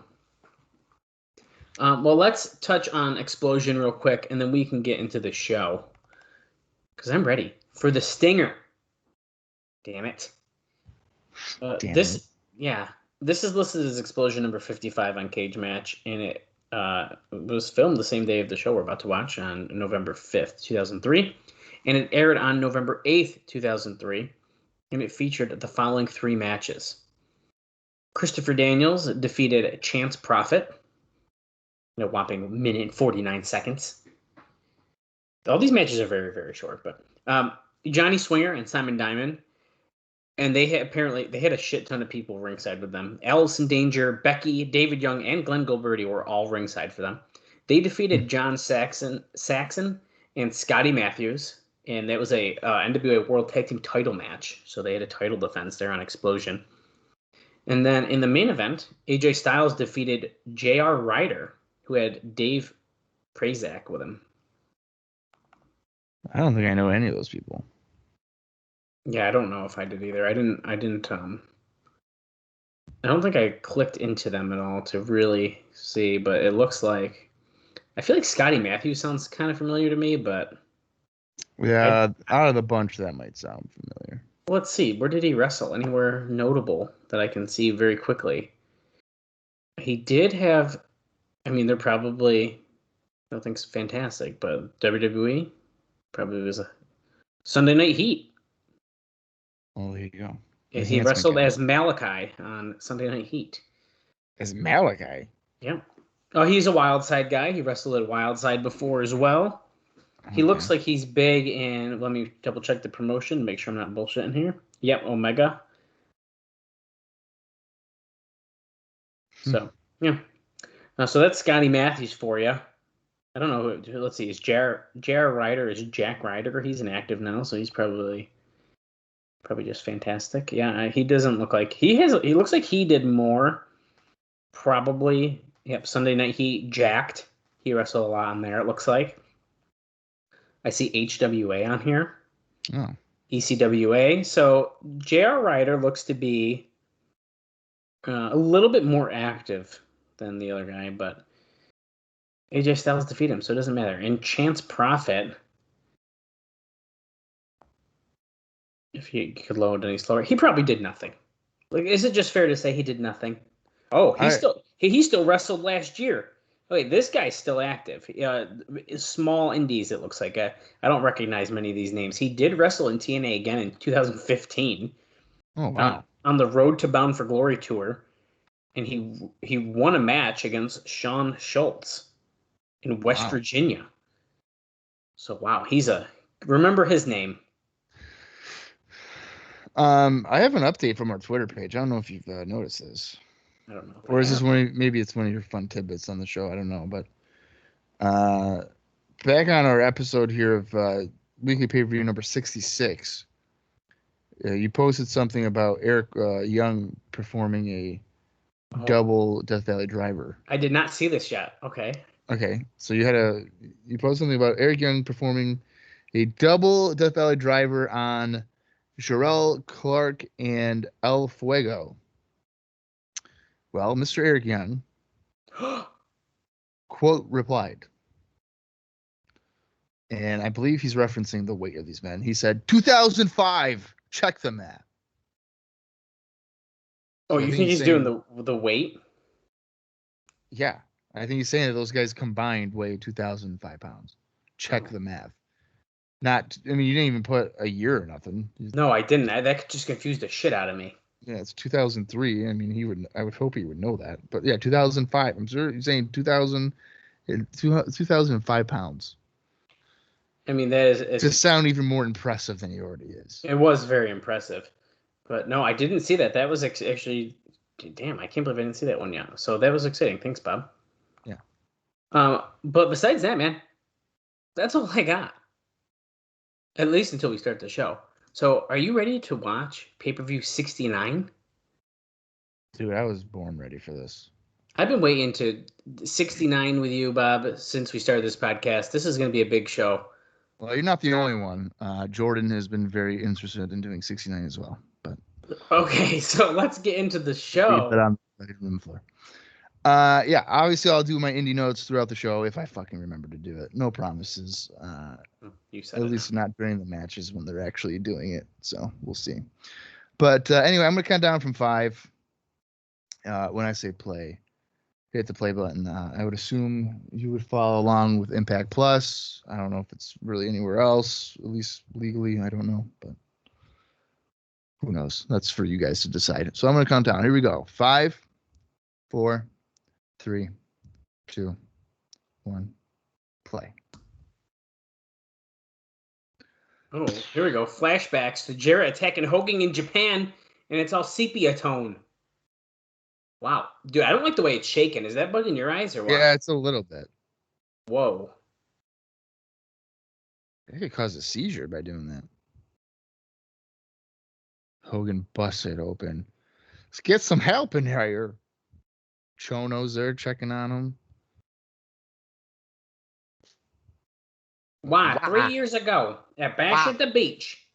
Speaker 4: Well, let's touch on Explosion real quick, and then we can get into the show. Because I'm ready for the Stinger. Damn it. This is listed as Explosion number 55 on Cage Match, and it was filmed the same day of the show we're about to watch on November 5th, 2003. And it aired on November 8th, 2003, and it featured the following 3 matches. Christopher Daniels defeated Chance Prophet in a whopping minute and 49 seconds. All these matches are very, very short, but Johnny Swinger and Simon Diamond, and they had a shit ton of people ringside with them. Allison Danger, Becky, David Young, and Glenn Gilberti were all ringside for them. They defeated John Saxon and Scotty Matthews. And that was a NWA World Tag Team title match. So they had a title defense there on Explosion. And then in the main event, AJ Styles defeated J.R. Ryder, who had Dave Prazak with him.
Speaker 3: I don't think I know any of those people.
Speaker 4: Yeah, I don't know if I did either. I don't think I clicked into them at all to really see, but it looks like I feel like Scotty Matthews sounds kind of familiar to me, but
Speaker 3: yeah, out of the bunch, that might sound familiar.
Speaker 4: Let's see. Where did he wrestle? Anywhere notable that I can see very quickly? He did have, they're probably, nothing's fantastic, but WWE probably was a Sunday Night Heat.
Speaker 3: Oh, there you go.
Speaker 4: He wrestled as Malachi on Sunday Night Heat.
Speaker 3: As Malachi?
Speaker 4: Yeah. Oh, he's a Wildside guy. He wrestled at Wildside before as well. He looks like he's big in, let me double check the promotion, make sure I'm not bullshitting here. Yep, Omega. So, yeah. So that's Scotty Matthews for you. I don't know. Let's see. Is Jarrett Ryder? Is Jack Ryder? He's inactive now, so he's probably just fantastic. Yeah, he doesn't look like he looks like he did more. Probably. Yep. Sunday Night Heat, jacked. He wrestled a lot on there. It looks like. I see HWA on here.
Speaker 3: Oh.
Speaker 4: ECWA. So J.R. Ryder looks to be a little bit more active than the other guy, but AJ Styles defeated him, so it doesn't matter. And Chance Prophet, if he could load any slower, he probably did nothing. Like, is it just fair to say he did nothing? Oh, he still wrestled last year. Wait, this guy's still active. Small indies, it looks like. I don't recognize many of these names. He did wrestle in TNA again in 2015.
Speaker 3: Oh, wow.
Speaker 4: On the Road to Bound for Glory tour. and he won a match against Sean Schultz in West
Speaker 3: Wow.
Speaker 4: Virginia. So wow, remember his name.
Speaker 3: I have an update from our Twitter page. I don't know if you've noticed this,
Speaker 4: I don't know.
Speaker 3: or is this maybe it's one of your fun tidbits on the show? I don't know, but back on our episode here of weekly pay-per-view number 66, you posted something about Eric Young performing a double Death Valley driver.
Speaker 4: I did not see this yet. Okay.
Speaker 3: Okay, so you posted something about Eric Young performing a double Death Valley driver on Jarrell, Clark, and El Fuego. Well, Mr. Eric Young, quote, replied, and I believe he's referencing the weight of these men. He said, 2005, check the map.
Speaker 4: Oh,
Speaker 3: So
Speaker 4: you think he's doing the weight?
Speaker 3: Yeah, I think he's saying that those guys combined weigh 2,005 pounds. Check the math. You didn't even put a year or nothing.
Speaker 4: No, I didn't. That just confused the shit out of me.
Speaker 3: Yeah, it's 2003. I mean, I would hope he would know that. But yeah, 2005. I'm sure he's saying 2005 pounds.
Speaker 4: I mean, that is
Speaker 3: to sound even more impressive than he already is.
Speaker 4: It was very impressive. But no, I didn't see that. That was actually, damn, I can't believe I didn't see that one yet. So that was exciting. Thanks, Bob.
Speaker 3: Yeah.
Speaker 4: But besides that, man, that's all I got. At least until we start the show. So are you ready to watch pay-per-view 69?
Speaker 3: Dude, I was born ready for this.
Speaker 4: I've been waiting to 69 with you, Bob, since we started this podcast. This is going to be a big show.
Speaker 3: Well, you're not the only one. Jordan has been very interested in doing 69 as well. But
Speaker 4: okay, so let's get into the show.
Speaker 3: But I'm ready to the floor. Yeah, obviously I'll do my indie notes throughout the show if I fucking remember to do it. No promises.
Speaker 4: You said
Speaker 3: at least not during the matches when they're actually doing it. So we'll see. But anyway, I'm gonna count down from 5. When I say play, hit the play button. I would assume you would follow along with Impact Plus. I don't know if it's really anywhere else, at least legally. I don't know, but who knows? That's for you guys to decide. So I'm gonna count down. Here we go. 5, 4, 3, 2, 1, play.
Speaker 4: Oh, here we go. Flashbacks to Jarrett attacking Hogan in Japan, and it's all sepia tone. Wow. Dude, I don't like the way it's shaking. Is that bugging your eyes or what?
Speaker 3: Yeah, it's a little bit.
Speaker 4: Whoa.
Speaker 3: It could cause a seizure by doing that. Hogan busts it open. Let's get some help in here. Chono's there checking on him.
Speaker 4: Why? 3 years ago at Bash at the Beach.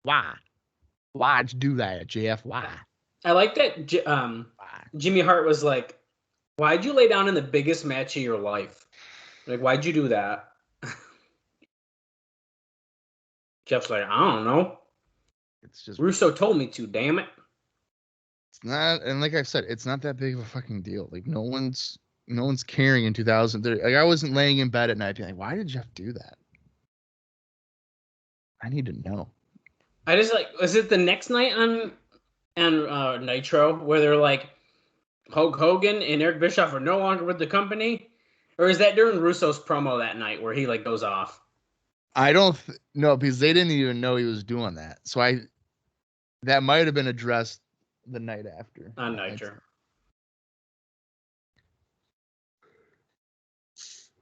Speaker 3: Why? Why'd you do that, Jeff? Why?
Speaker 4: I like that Jimmy Hart was like, why'd you lay down in the biggest match of your life? Like, why'd you do that? Jeff's like, I don't know.
Speaker 3: It's just
Speaker 4: Russo told me to, damn it.
Speaker 3: It's not, and like I said, it's not that big of a fucking deal. Like no one's caring in 2000. Like I wasn't laying in bed at night being like, why did Jeff do that? I need to know.
Speaker 4: I just like, was it the next night on Nitro where they're like, Hulk Hogan and Eric Bischoff are no longer with the company? Or is that during Russo's promo that night where he like goes off?
Speaker 3: I don't know because they didn't even know he was doing that. So that might have been addressed the night after
Speaker 4: on Nitro.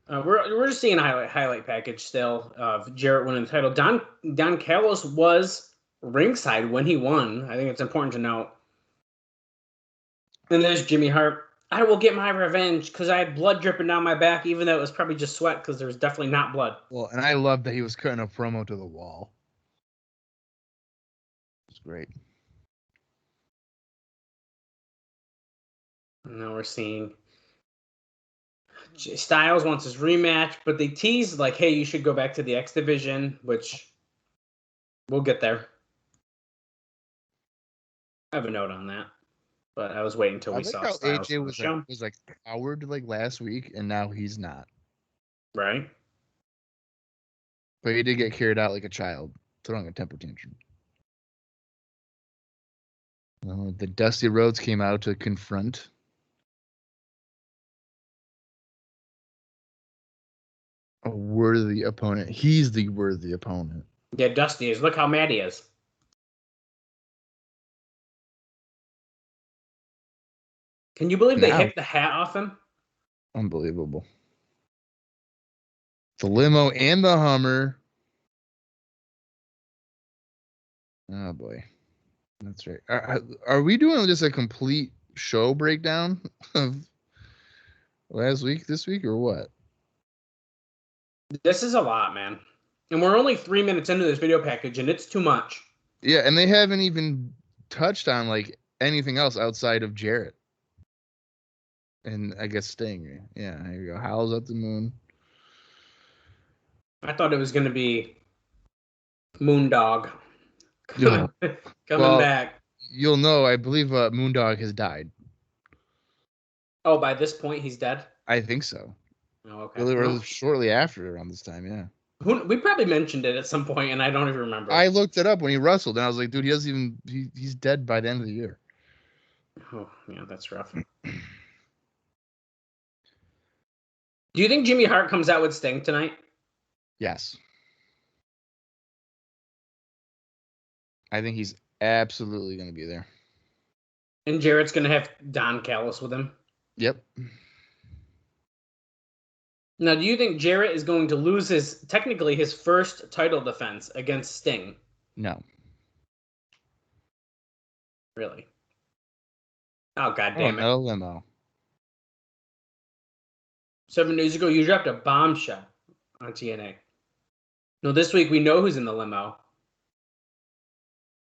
Speaker 4: We're just seeing a highlight package still of Jarrett winning the title. Don Callis was ringside when he won. I think it's important to note. And there's Jimmy Hart. I will get my revenge because I had blood dripping down my back, even though it was probably just sweat because there was definitely not blood.
Speaker 3: Well, and I love that he was cutting a promo to the wall. It's great.
Speaker 4: Now we're seeing Styles wants his rematch, but they tease like, hey, you should go back to the X Division, which we'll get there. I have a note on that, but I was waiting until we saw Styles.
Speaker 3: AJ was like coward like last week, and now he's not.
Speaker 4: Right.
Speaker 3: But he did get carried out like a child, throwing a temper tantrum. The Dusty Rhodes came out to confront. A worthy opponent. He's the worthy opponent.
Speaker 4: Yeah, Dusty is. Look how mad he is. Can you believe they hit the hat off him?
Speaker 3: Unbelievable. The limo and the Hummer. Oh, boy. That's right. Are we doing just a complete show breakdown of this week, or what?
Speaker 4: This is a lot, man. And we're only 3 minutes into this video package, and it's too much.
Speaker 3: Yeah, and they haven't even touched on, like, anything else outside of Jarrett. And I guess Sting. Yeah, there you go. Howl's at the moon.
Speaker 4: I thought it was going to be Moondog
Speaker 3: Yeah.
Speaker 4: coming back.
Speaker 3: You'll know, I believe Moondog has died.
Speaker 4: Oh, by this point, he's dead?
Speaker 3: I think so.
Speaker 4: Oh, okay.
Speaker 3: Or shortly after, around this time, yeah.
Speaker 4: We probably mentioned it at some point, and I don't even remember.
Speaker 3: I looked it up when he wrestled, and I was like, dude, he's dead by the end of the year.
Speaker 4: Oh, yeah, that's rough. Do you think Jimmy Hart comes out with Sting tonight?
Speaker 3: Yes. I think he's absolutely going to be there.
Speaker 4: And Jarrett's going to have Don Callis with him?
Speaker 3: Yep.
Speaker 4: Now, do you think Jarrett is going to lose technically his first title defense against Sting?
Speaker 3: No.
Speaker 4: Really? Oh, goddamn it.
Speaker 3: No limo.
Speaker 4: 7 days ago, you dropped a bombshell on TNA. No, this week we know who's in the limo.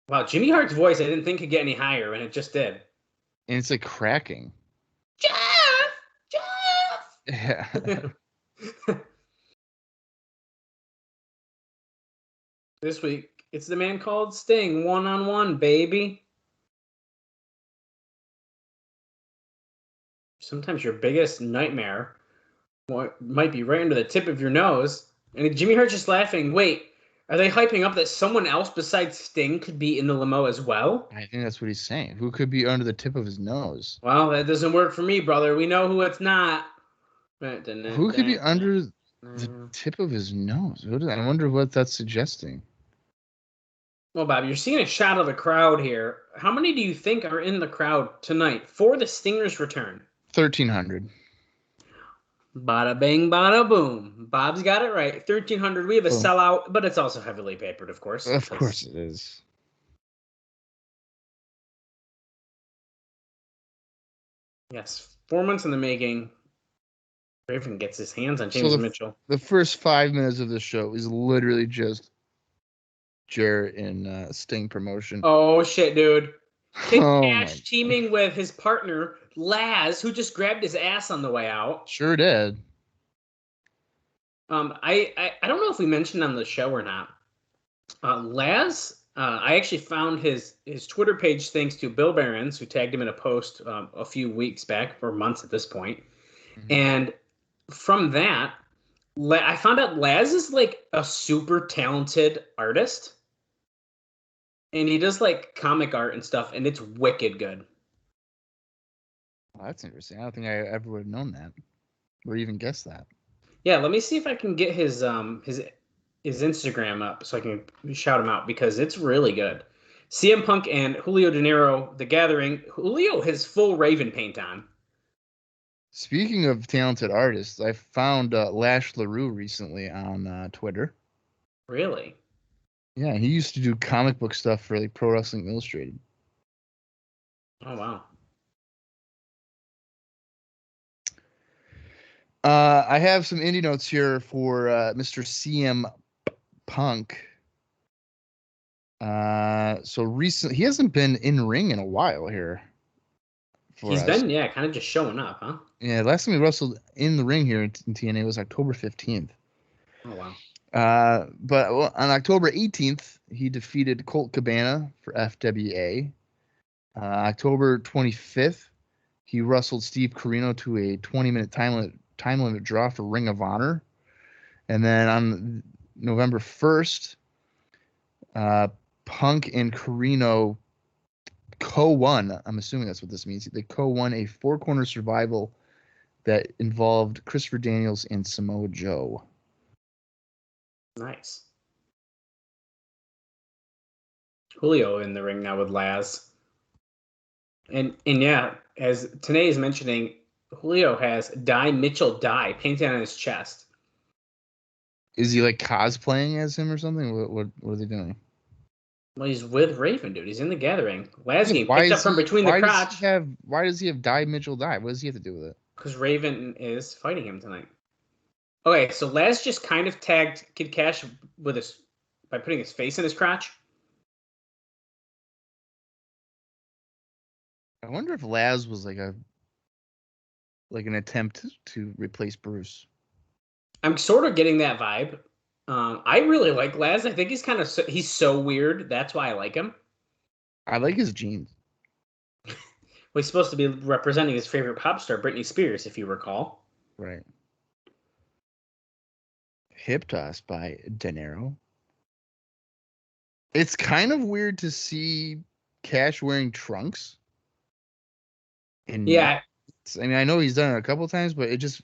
Speaker 4: Wow, Jimmy Hart's voice, I didn't think could get any higher, and it just did.
Speaker 3: And it's like cracking.
Speaker 4: Jeff!
Speaker 3: Yeah.
Speaker 4: This week, it's the man called Sting, 1-on-1, baby. Sometimes your biggest nightmare might be right under the tip of your nose. And Jimmy Hart's just laughing. Wait, are they hyping up that someone else besides Sting could be in the limo as well?
Speaker 3: I think that's what he's saying. Who could be under the tip of his nose?
Speaker 4: Well, that doesn't work for me, brother. We know who it's not.
Speaker 3: Who could be under the tip of his nose? I wonder what that's suggesting.
Speaker 4: Well, Bob, you're seeing a shot of the crowd here. How many do you think are in the crowd tonight for the Stinger's return?
Speaker 3: 1,300.
Speaker 4: Bada bang, bada boom. Bob's got it right. 1,300. We have a sellout, but it's also heavily papered, of course.
Speaker 3: Of course it is.
Speaker 4: Yes, 4 months in the making. Raven gets his hands on James Mitchell.
Speaker 3: The first 5 minutes of the show is literally just Jarrett and Sting promotion.
Speaker 4: Oh, shit, dude. Kash teaming with his partner, Laz, who just grabbed his ass on the way out.
Speaker 3: Sure did.
Speaker 4: I don't know if we mentioned on the show or not. Laz, I actually found his Twitter page thanks to Bill Behrens, who tagged him in a post a few weeks back, or months at this point. Mm-hmm. And from that, I found out Laz is like a super talented artist. And he does like comic art and stuff, and it's wicked good.
Speaker 3: Well, that's interesting. I don't think I ever would have known that, or even guessed that.
Speaker 4: Yeah, let me see if I can get his Instagram up so I can shout him out, because it's really good. CM Punk and Julio De Niro, The Gathering. Julio has full Raven paint on.
Speaker 3: Speaking of talented artists, I found Lash LaRue recently on Twitter.
Speaker 4: Really?
Speaker 3: Yeah, he used to do comic book stuff for like Pro Wrestling Illustrated.
Speaker 4: Oh, wow.
Speaker 3: I have some indie notes here for Mr. CM Punk. So recently, he hasn't been in ring in a while here.
Speaker 4: He's been, kind of just showing up, huh?
Speaker 3: Yeah, last time he wrestled in the ring here in TNA was October 15th.
Speaker 4: Oh, wow.
Speaker 3: But on October 18th, he defeated Colt Cabana for FWA. October 25th, he wrestled Steve Corino to a 20-minute time limit draw for Ring of Honor. And then on November 1st, Punk and Corino co-won. I'm assuming that's what this means. They co-won a 4-corner survival that involved Christopher Daniels and Samoa Joe.
Speaker 4: Nice. Julio in the ring now with Laz. And yeah, as Tanae is mentioning, Julio has Mitchell painted on his chest.
Speaker 3: Is he like cosplaying as him or something? What are they doing?
Speaker 4: Well, he's with Raven, dude. He's in the gathering. Laz getting picked up from between the crotch.
Speaker 3: Why does he have Mitchell die? What does he have to do with it?
Speaker 4: Because Raven is fighting him tonight. Okay, so Laz just kind of tagged Kid Kash by putting his face in his crotch.
Speaker 3: I wonder if Laz was like an attempt to replace Bruce.
Speaker 4: I'm sort of getting that vibe. I really like Laz. I think he's so weird. That's why I like him.
Speaker 3: I like his jeans.
Speaker 4: Well, he's supposed to be representing his favorite pop star, Britney Spears, if you recall.
Speaker 3: Right. Hip toss by Dinero. It's kind of weird to see Kash wearing trunks.
Speaker 4: Yeah.
Speaker 3: I mean, I know he's done it a couple times, but it just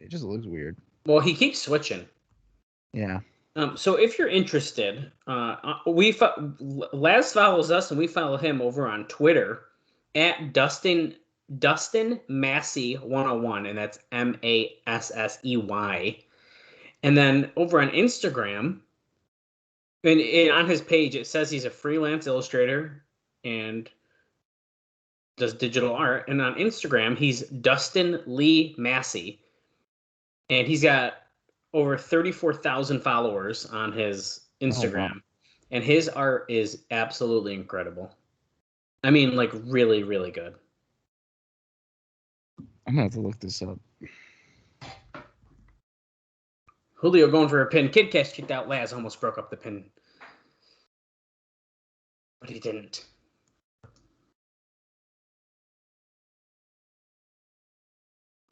Speaker 3: looks weird.
Speaker 4: Well, he keeps switching.
Speaker 3: Yeah.
Speaker 4: So if you're interested, Laz follows us and we follow him over on Twitter at Dustin Massey 101, and that's Massey. And then over on Instagram, and on his page it says he's a freelance illustrator and does digital art. And on Instagram he's Dustin Lee Massey, and he's got over 34,000 followers on his Instagram. Oh, wow. And his art is absolutely incredible. I mean, like, really, really good.
Speaker 3: I'm going to have to look this up.
Speaker 4: Julio going for a pin. Kid Kash kicked out. Laz almost broke up the pin. But he didn't.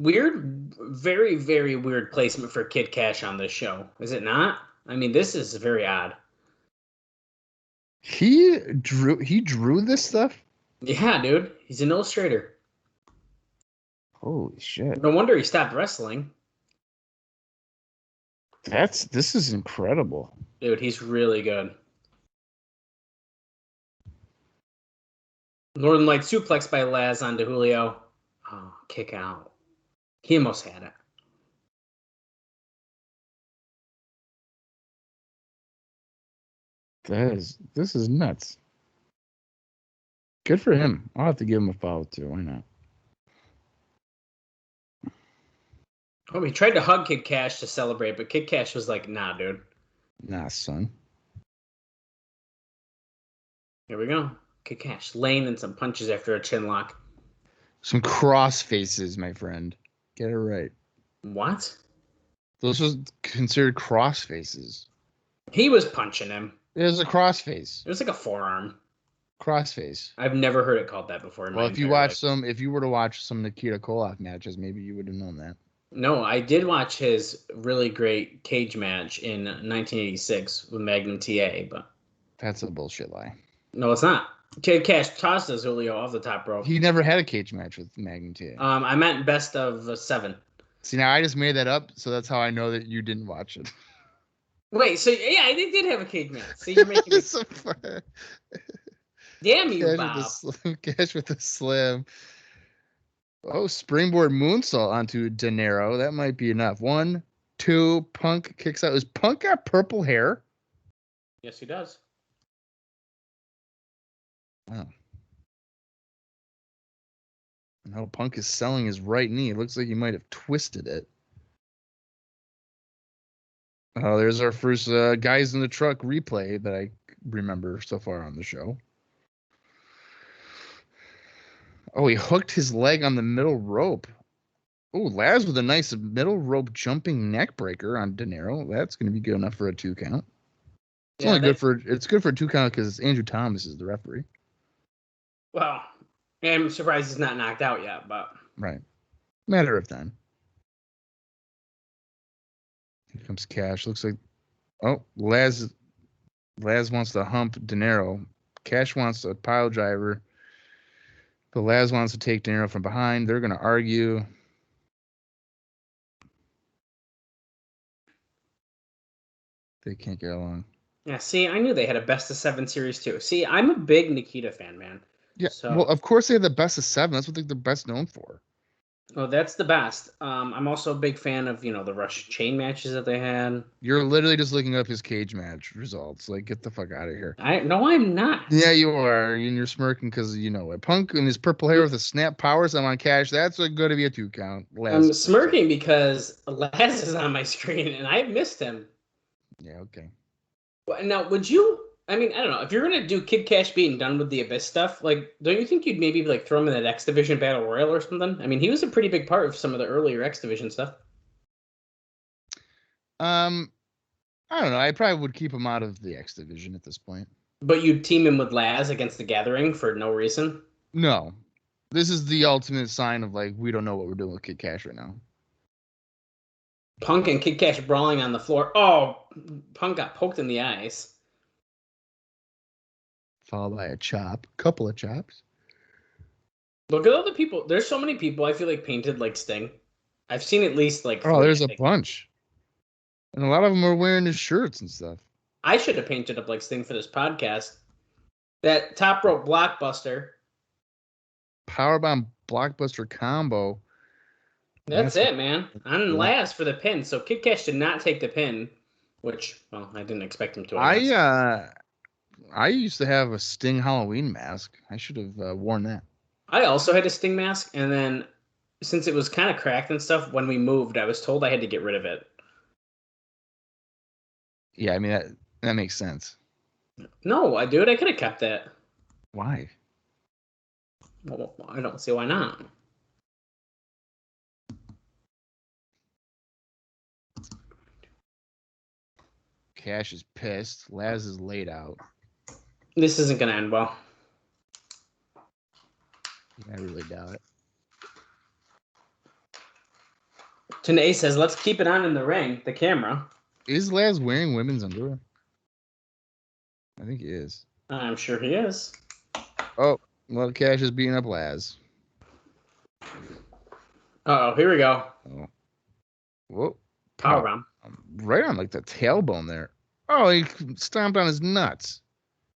Speaker 4: Weird, very, very weird placement for Kid Kash on this show. Is it not? I mean, this is very odd.
Speaker 3: He drew this stuff?
Speaker 4: Yeah, dude. He's an illustrator.
Speaker 3: Holy shit.
Speaker 4: No wonder he stopped wrestling.
Speaker 3: This is incredible.
Speaker 4: Dude, he's really good. Northern Light suplex by Laz onto Julio. Oh, kick out. He almost had it.
Speaker 3: This is nuts. Good for him. I'll have to give him a follow too. Why not?
Speaker 4: Oh, he tried to hug Kid Kash to celebrate, but Kid Kash was like, nah, dude.
Speaker 3: Nah, son.
Speaker 4: Here we go. Kid Kash laying in some punches after a chin lock.
Speaker 3: Some cross faces, my friend. Get it right.
Speaker 4: What?
Speaker 3: Those was considered cross faces.
Speaker 4: He was punching him.
Speaker 3: It was a cross face.
Speaker 4: It was like a forearm.
Speaker 3: Cross face.
Speaker 4: I've never heard it called that before.
Speaker 3: If you were to watch some Nikita Koloff matches, maybe you would have known that.
Speaker 4: No, I did watch his really great cage match in 1986 with Magnum TA, but
Speaker 3: that's a bullshit lie.
Speaker 4: No, it's not. Kid Kash tossed Julio off the top rope.
Speaker 3: He never had a cage match with Magnum TA.
Speaker 4: I meant best of 7.
Speaker 3: See, now I just made that up, so that's how I know that you didn't watch it.
Speaker 4: Wait, so yeah, they did have a cage match. So you're making it. Damn you, Bob.
Speaker 3: Kash with the slam. Oh, springboard moonsault onto Dinero. That might be enough. 1, 2, Punk kicks out. Is Punk got purple hair?
Speaker 4: Yes, he does.
Speaker 3: Wow. Now Punk is selling his right knee. It looks like he might have twisted it. Oh, there's our first Guys in the Truck replay that I remember so far on the show. Oh, he hooked his leg on the middle rope. Oh, Laz with a nice middle rope jumping neck breaker on Dinero. That's going to be good enough for a 2 count. It's good for a 2 count because Andrew Thomas is the referee.
Speaker 4: Well, I'm surprised he's not knocked out yet, but
Speaker 3: right. Matter of time. Here comes Kash. Looks like Laz wants to hump Dinero. Kash wants a pile driver. But Laz wants to take De Niro from behind. They're going to argue. They can't get along.
Speaker 4: Yeah, see, I knew they had a best of 7 series too. See, I'm a big Nikita fan, man.
Speaker 3: Yeah,
Speaker 4: So,
Speaker 3: well, of course they have the best of 7. That's what they're best known for.
Speaker 4: oh, that's the best. I'm also a big fan of, the Russian chain matches that they had.
Speaker 3: You're literally just looking up his cage match results. Like, get the fuck out of here.
Speaker 4: No, I'm not.
Speaker 3: Yeah, you are. And you're smirking because you know it. Punk and his purple hair with a snap powers. I'm on Kash. That's going to be a 2 count.
Speaker 4: I'm smirking because Laz is on my screen and I missed him.
Speaker 3: Yeah, okay.
Speaker 4: Now, would you? I mean, I don't know. If you're gonna do Kid Kash being done with the Abyss stuff, like, don't you think you'd maybe like throw him in that X Division Battle Royal or something? I mean, he was a pretty big part of some of the earlier X Division stuff.
Speaker 3: I don't know. I probably would keep him out of the X Division at this point.
Speaker 4: But you'd team him with Laz against the Gathering for no reason?
Speaker 3: No. This is the ultimate sign of, like, we don't know what we're doing with Kid Kash right now.
Speaker 4: Punk and Kid Kash brawling on the floor. Oh, Punk got poked in the eyes.
Speaker 3: Followed by a chop. Couple of chops.
Speaker 4: Look at all the people. There's so many people I feel like painted like Sting. I've seen at least like.
Speaker 3: Oh, there's a bunch. And a lot of them are wearing his shirts and stuff.
Speaker 4: I should have painted up like Sting for this podcast. That top rope blockbuster.
Speaker 3: Powerbomb blockbuster combo.
Speaker 4: That's it, man. On last for the pin. So Kid Kash did not take the pin, which, well, I didn't expect him to.
Speaker 3: I used to have a Sting Halloween mask. I should have worn that.
Speaker 4: I also had a Sting mask, and then since it was kind of cracked and stuff, when we moved, I was told I had to get rid of it.
Speaker 3: Yeah, I mean, that makes sense.
Speaker 4: No, I could have kept that.
Speaker 3: Why?
Speaker 4: Well, I don't see why not.
Speaker 3: Kash is pissed. Laz is laid out.
Speaker 4: This isn't going to end well.
Speaker 3: I really doubt it.
Speaker 4: TNA says, let's keep it on in the ring, the camera.
Speaker 3: Is Laz wearing women's underwear? I think he is.
Speaker 4: I'm sure he is.
Speaker 3: Oh, well, Kash is beating up Laz.
Speaker 4: Uh-oh, here we go.
Speaker 3: Oh. Whoa.
Speaker 4: Powerbomb.
Speaker 3: Right on, like, the tailbone there. Oh, he stomped on his nuts.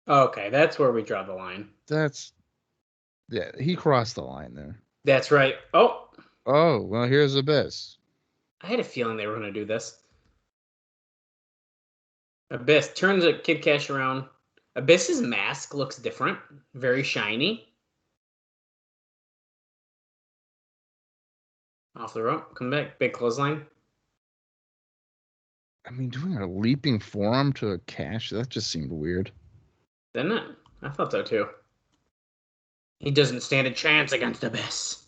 Speaker 4: Okay, that's where we draw the line.
Speaker 3: Yeah, he crossed the line there.
Speaker 4: That's right. Oh,
Speaker 3: well, here's Abyss.
Speaker 4: I had a feeling they were going to do this. Abyss turns a Kid Kash around. Abyss's mask looks different. Very shiny. Off the rope. Come back. Big clothesline.
Speaker 3: I mean, doing a leaping forearm to a Kash, that just seemed weird.
Speaker 4: Didn't it? I thought so too. He doesn't stand a chance against Abyss.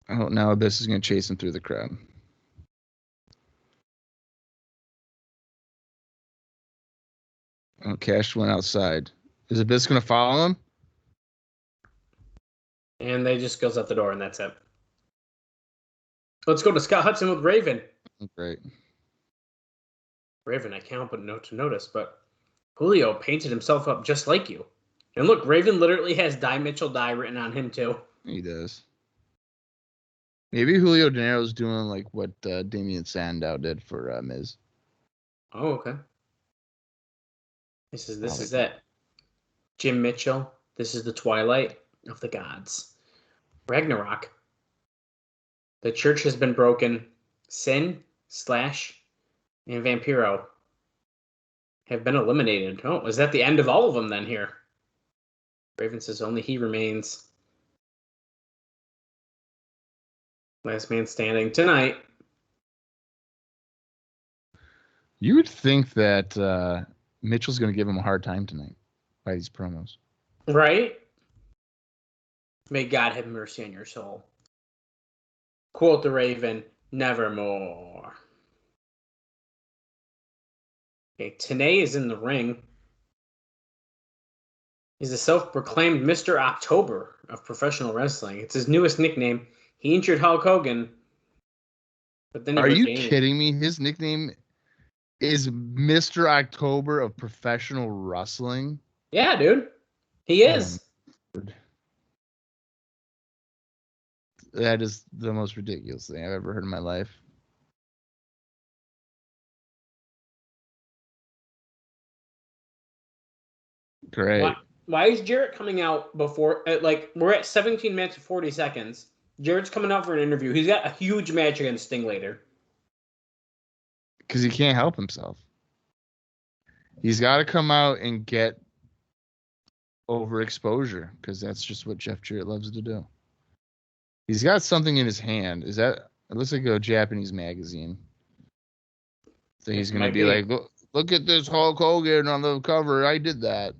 Speaker 3: Oh, now Abyss is going to chase him through the crowd. Oh, Kash went outside. Is Abyss going to follow him?
Speaker 4: And they just goes out the door, and that's it. Let's go to Scott Hudson with Raven.
Speaker 3: Great.
Speaker 4: Raven, I can't help but notice, but Julio painted himself up just like you. And look, Raven literally has Die Mitchell Die written on him, too.
Speaker 3: He does. Maybe Julio De Niro's doing like what Damian Sandow did for Miz.
Speaker 4: Oh, okay. This is it. Jim Mitchell. This is the twilight of the gods. Ragnarok. The church has been broken. Sin, Slash, and Vampiro have been eliminated. Oh, is that the end of all of them then here? Raven says only he remains. Last man standing tonight.
Speaker 3: You would think that Mitchell's going to give him a hard time tonight by these promos.
Speaker 4: Right? May God have mercy on your soul. Quote the Raven, nevermore. Okay, TNA is in the ring. He's a self-proclaimed Mr. October of professional wrestling. It's his newest nickname. He injured Hulk Hogan. But then
Speaker 3: Are you kidding me? His nickname is Mr. October of professional wrestling?
Speaker 4: Yeah, dude. He is.
Speaker 3: That is the most ridiculous thing I've ever heard in my life. Great.
Speaker 4: Why is Jarrett coming out before, we're at 17 minutes and 40 seconds. Jarrett's coming out for an interview. He's got a huge match against Sting later.
Speaker 3: Because he can't help himself. He's got to come out and get overexposure, because that's just what Jeff Jarrett loves to do. He's got something in his hand. It looks like a Japanese magazine. So he's going to be like, look at this Hulk Hogan on the cover. I did that.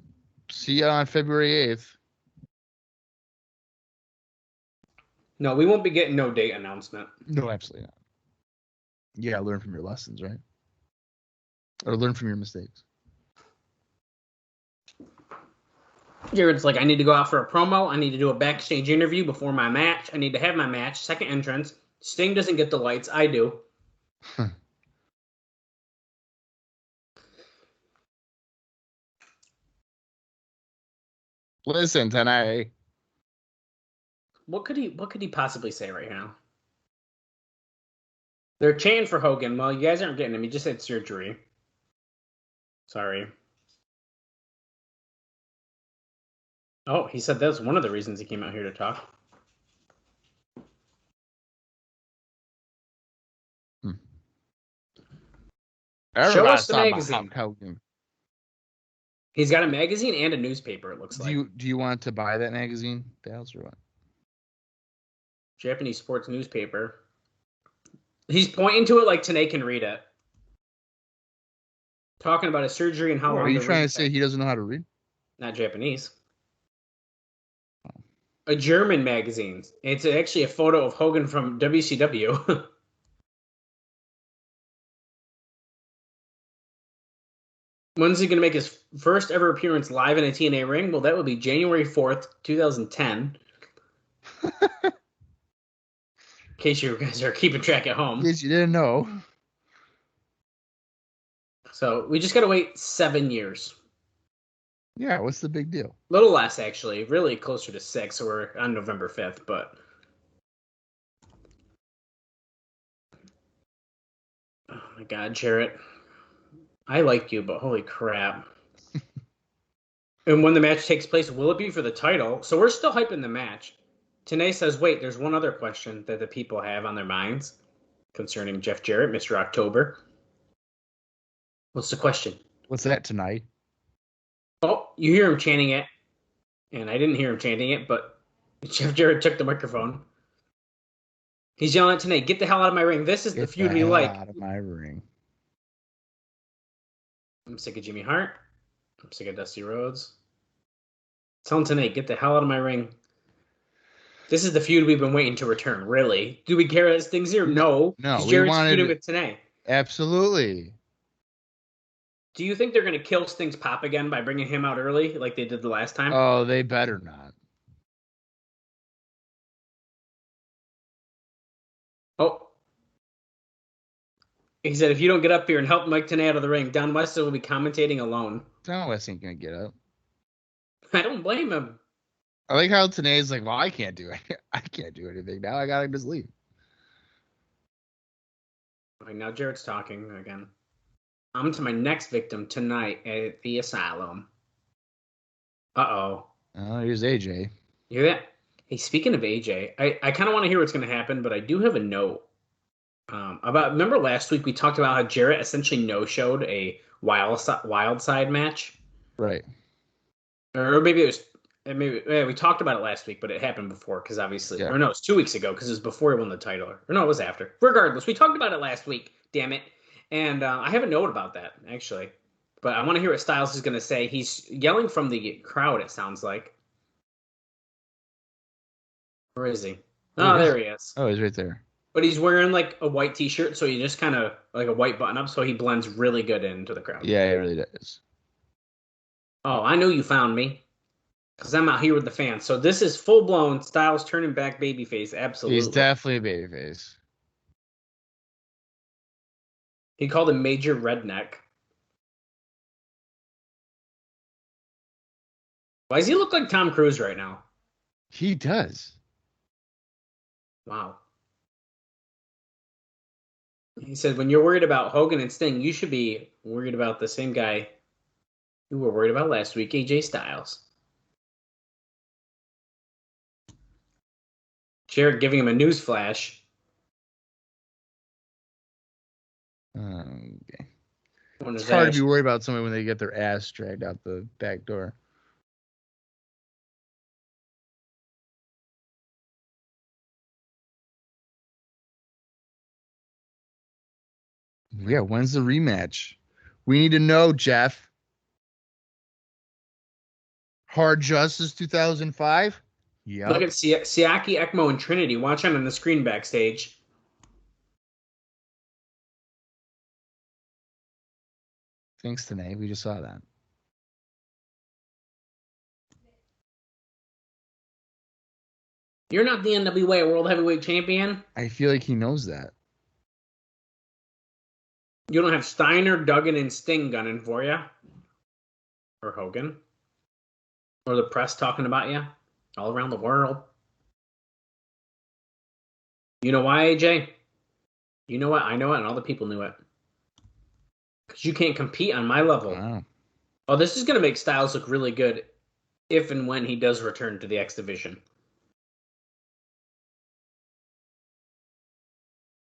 Speaker 3: See you on February 8th.
Speaker 4: No, we won't be getting no date announcement.
Speaker 3: No, absolutely not. Yeah, learn from your lessons, right? Or learn from your mistakes.
Speaker 4: Jarrett's like, I need to go out for a promo. I need to do a backstage interview before my match. I need to have my match. Second entrance. Sting doesn't get the lights. I do.
Speaker 3: Listen, tonight.
Speaker 4: What could he possibly say right now? They're chanting for Hogan. Well, you guys aren't getting him. He just had surgery. Sorry. Oh, he said that's one of the reasons he came out here to talk. Show us the magazine. He's got a magazine and a newspaper, it looks like.
Speaker 3: Do you want to buy that magazine, Dales, or what?
Speaker 4: Japanese sports newspaper. He's pointing to it like TNA can read it. Talking about his surgery and how long.
Speaker 3: Are you trying to say he doesn't know how to read?
Speaker 4: Not Japanese. Oh. A German magazine. It's actually a photo of Hogan from WCW. When's he going to make his first ever appearance live in a TNA ring? Well, that would be January 4th, 2010. In case you guys are keeping track at home.
Speaker 3: In case you didn't know.
Speaker 4: So we just got to wait 7 years.
Speaker 3: Yeah, what's the big deal?
Speaker 4: A little less, actually. Really closer to 6. So we're on November 5th, but... Oh, my God, Jarrett. I like you, but holy crap. And when the match takes place, will it be for the title? So we're still hyping the match. TNA says, wait, there's one other question that the people have on their minds concerning Jeff Jarrett, Mr. October. What's the question?
Speaker 3: What's that tonight?
Speaker 4: Oh, you hear him chanting it. And I didn't hear him chanting it, but Jeff Jarrett took the microphone. He's yelling at TNA, get the hell out of my ring. This is the feud we like.
Speaker 3: Get out of my ring.
Speaker 4: I'm sick of Jimmy Hart. I'm sick of Dusty Rhodes. Telling TNA, get the hell out of my ring. This is the feud we've been waiting to return, really. Do we care as things here? No.
Speaker 3: No,
Speaker 4: Jarrett's feuding with TNA.
Speaker 3: Absolutely.
Speaker 4: Do you think they're going to kill Sting's pop again by bringing him out early like they did the last time?
Speaker 3: Oh, they better not.
Speaker 4: Oh. He said, if you don't get up here and help Mike TNA out of the ring, Don West will be commentating alone.
Speaker 3: Don West ain't going to get up.
Speaker 4: I don't blame him.
Speaker 3: I like how TNA's like, well, I can't do it. I can't do anything now. I got to just leave.
Speaker 4: Okay, now Jarrett's talking again. I'm to my next victim tonight at the Asylum. Uh-oh.
Speaker 3: Oh, here's AJ.
Speaker 4: You hear that? Hey, speaking of AJ, I kind of want to hear what's going to happen, but I do have a note. Remember last week we talked about how Jarrett essentially no-showed a wild side match?
Speaker 3: Right.
Speaker 4: Or maybe we talked about it last week, but it happened before because obviously, yeah. Or no, it was 2 weeks ago because it was before he won the title. Or no, it was after. Regardless, we talked about it last week. Damn it! And I have a note about that actually, but I want to hear what Styles is going to say. He's yelling from the crowd. It sounds like. Where is he? Oh, there he is.
Speaker 3: Oh, he's right there.
Speaker 4: But he's wearing like a white T-shirt, so he just kind of like a white button-up, so he blends really good into the crowd.
Speaker 3: Yeah, he really does.
Speaker 4: Oh, I knew you found me. Because I'm out here with the fans. So this is full-blown Styles turning back babyface. Absolutely.
Speaker 3: He's definitely a babyface.
Speaker 4: He called him Major Redneck. Why does he look like Tom Cruise right now?
Speaker 3: He does.
Speaker 4: Wow. He said, when you're worried about Hogan and Sting, you should be worried about the same guy you were worried about last week, AJ Styles. Jarrett giving him a news flash.
Speaker 3: Okay.
Speaker 4: When
Speaker 3: It's hard to be worried about somebody when they get their ass dragged out the back door. Yeah, when's the rematch? We need to know, Jeff. Hard Justice 2005? Yep.
Speaker 4: Look at Siaki, ECMO, and Trinity. Watch on the screen backstage.
Speaker 3: Thanks, Tanae. We just saw that.
Speaker 4: You're not the NWA World Heavyweight Champion.
Speaker 3: I feel like he knows that.
Speaker 4: You don't have Steiner, Duggan, and Sting gunning for you. Or Hogan. Or the press talking about you all around the world. You know why, AJ? You know what? I know it, and all the people knew it. Because you can't compete on my level.
Speaker 3: Wow.
Speaker 4: Oh, this is going to make Styles look really good if and when he does return to the X Division.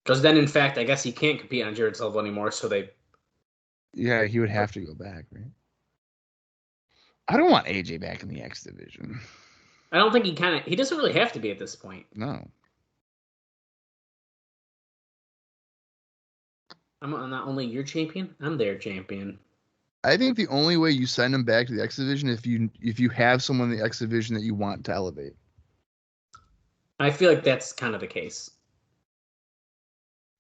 Speaker 4: Because then, in fact, I guess he can't compete on Jarrett's level anymore, so they...
Speaker 3: Yeah, he would have to go back, right? I don't want AJ back in the X Division.
Speaker 4: I don't think he doesn't really have to be at this point.
Speaker 3: No.
Speaker 4: I'm not only your champion, I'm their champion.
Speaker 3: I think the only way you send him back to the X Division if you have someone in the X Division that you want to elevate.
Speaker 4: I feel like that's kind of the case.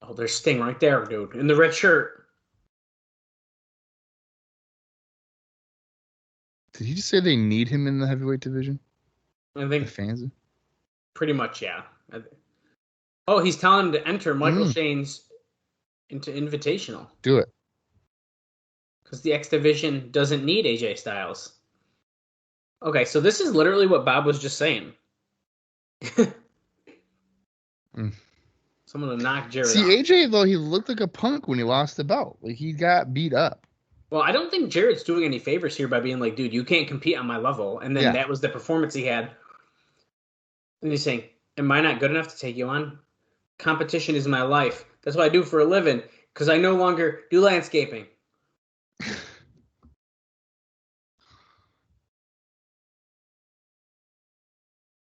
Speaker 4: Oh, there's Sting right there, dude, in the red shirt.
Speaker 3: Did he just say they need him in the heavyweight division?
Speaker 4: I think
Speaker 3: The fans?
Speaker 4: pretty much, yeah. Oh, he's telling him to enter Michael Shane's into Invitational.
Speaker 3: Do it.
Speaker 4: Because the X Division doesn't need AJ Styles. Okay, so this is literally what Bob was just saying. Someone to knock Jarrett
Speaker 3: See,
Speaker 4: off.
Speaker 3: AJ, though, he looked like a punk when he lost the belt. Like, he got beat up.
Speaker 4: Well, I don't think Jarrett's doing any favors here by being like, dude, you can't compete on my level. And then that was the performance he had. And he's saying, am I not good enough to take you on? Competition is my life. That's what I do for a living. Because I no longer do landscaping.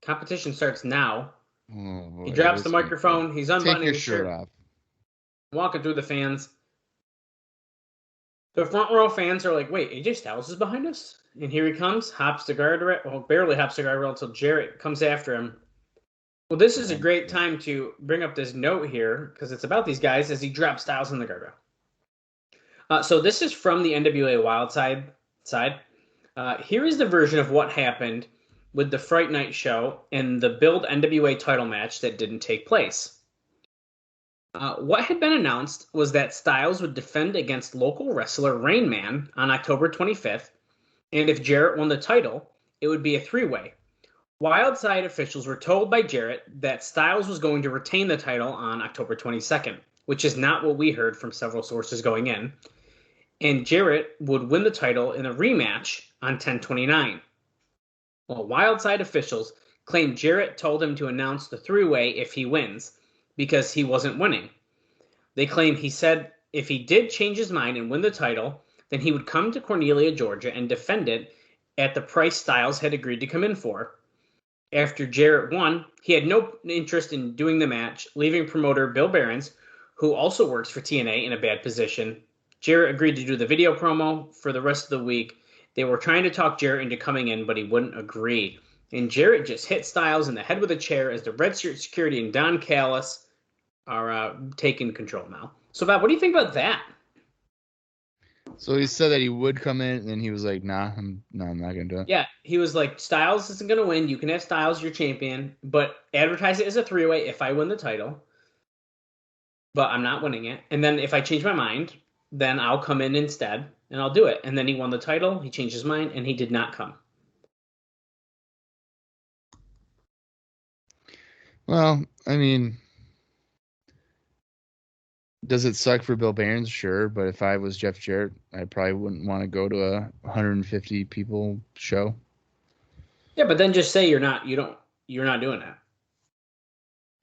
Speaker 4: Competition starts now.
Speaker 3: Oh, boy,
Speaker 4: He drops the microphone. He's unbuttoning
Speaker 3: Take your
Speaker 4: his
Speaker 3: shirt off.
Speaker 4: Walking through the fans. The front row fans are like, wait, AJ Styles is behind us? And here he comes, hops the guardrail. Well, barely hops the guardrail until Jarrett comes after him. Well, this is a great time to bring up this note here, because it's about these guys as he drops Styles in the guardrail. So this is from the NWA Wild side. Here is the version of what happened with the Fright Night show and the Build NWA title match that didn't take place. What had been announced was that Styles would defend against local wrestler Rain Man on October 25th, and if Jarrett won the title, it would be a three-way. Wildside officials were told by Jarrett that Styles was going to retain the title on October 22nd, which is not what we heard from several sources going in, and Jarrett would win the title in a rematch on 10/29. Well, Wildside officials claim Jarrett told him to announce the three-way if he wins, because he wasn't winning. They claim he said if he did change his mind and win the title, then he would come to Cornelia, Georgia, and defend it at the price Styles had agreed to come in for. After Jarrett won, he had no interest in doing the match, leaving promoter Bill Behrens, who also works for TNA, in a bad position. Jarrett agreed to do the video promo for the rest of the week. They were trying to talk Jarrett into coming in, but he wouldn't agree. And Jarrett just hit Styles in the head with a chair as the Red Shirt Security and Don Callis are taking control now. So, Bob, what do you think about that?
Speaker 3: So he said that he would come in, and then he was like, nah, I'm not going to do it.
Speaker 4: Yeah, he was like, Styles isn't going to win. You can have Styles, your champion, but advertise it as a three-way if I win the title. But I'm not winning it. And then if I change my mind, then I'll come in instead, and I'll do it. And then he won the title, he changed his mind, and he did not come.
Speaker 3: Well, I mean, does it suck for Bill Barons? Sure, but if I was Jeff Jarrett, I probably wouldn't want to go to a 150 people show.
Speaker 4: Yeah, but then just say you're not doing that.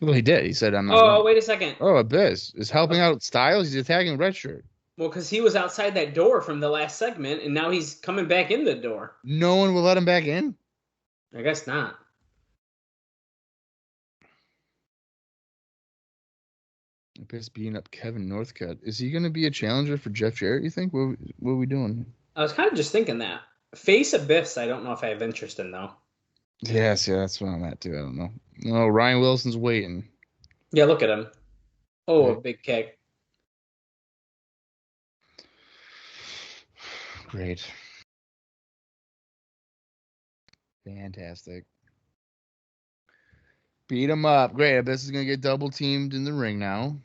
Speaker 3: Well, he did. He said, "I'm not
Speaker 4: Oh,
Speaker 3: going."
Speaker 4: wait a second.
Speaker 3: Oh, Abyss is helping out Styles. He's attacking Red Shirt.
Speaker 4: Well, because he was outside that door from the last segment, and now he's coming back in the door.
Speaker 3: No one will let him back in.
Speaker 4: I guess not.
Speaker 3: Abyss beating up Kevin Northcutt. Is he going to be a challenger for Jeff Jarrett? You think? What are we doing?
Speaker 4: I was kind of just thinking that. Face Abyss, I don't know if I have interest in, though.
Speaker 3: Yes, yeah, that's what I'm at too. I don't know. No, Ryan Wilson's waiting.
Speaker 4: Yeah, look at him. Oh,
Speaker 3: Right.
Speaker 4: a big kick.
Speaker 3: Great. Fantastic. Beat him up. Great. Abyss is going to get double teamed in the ring now.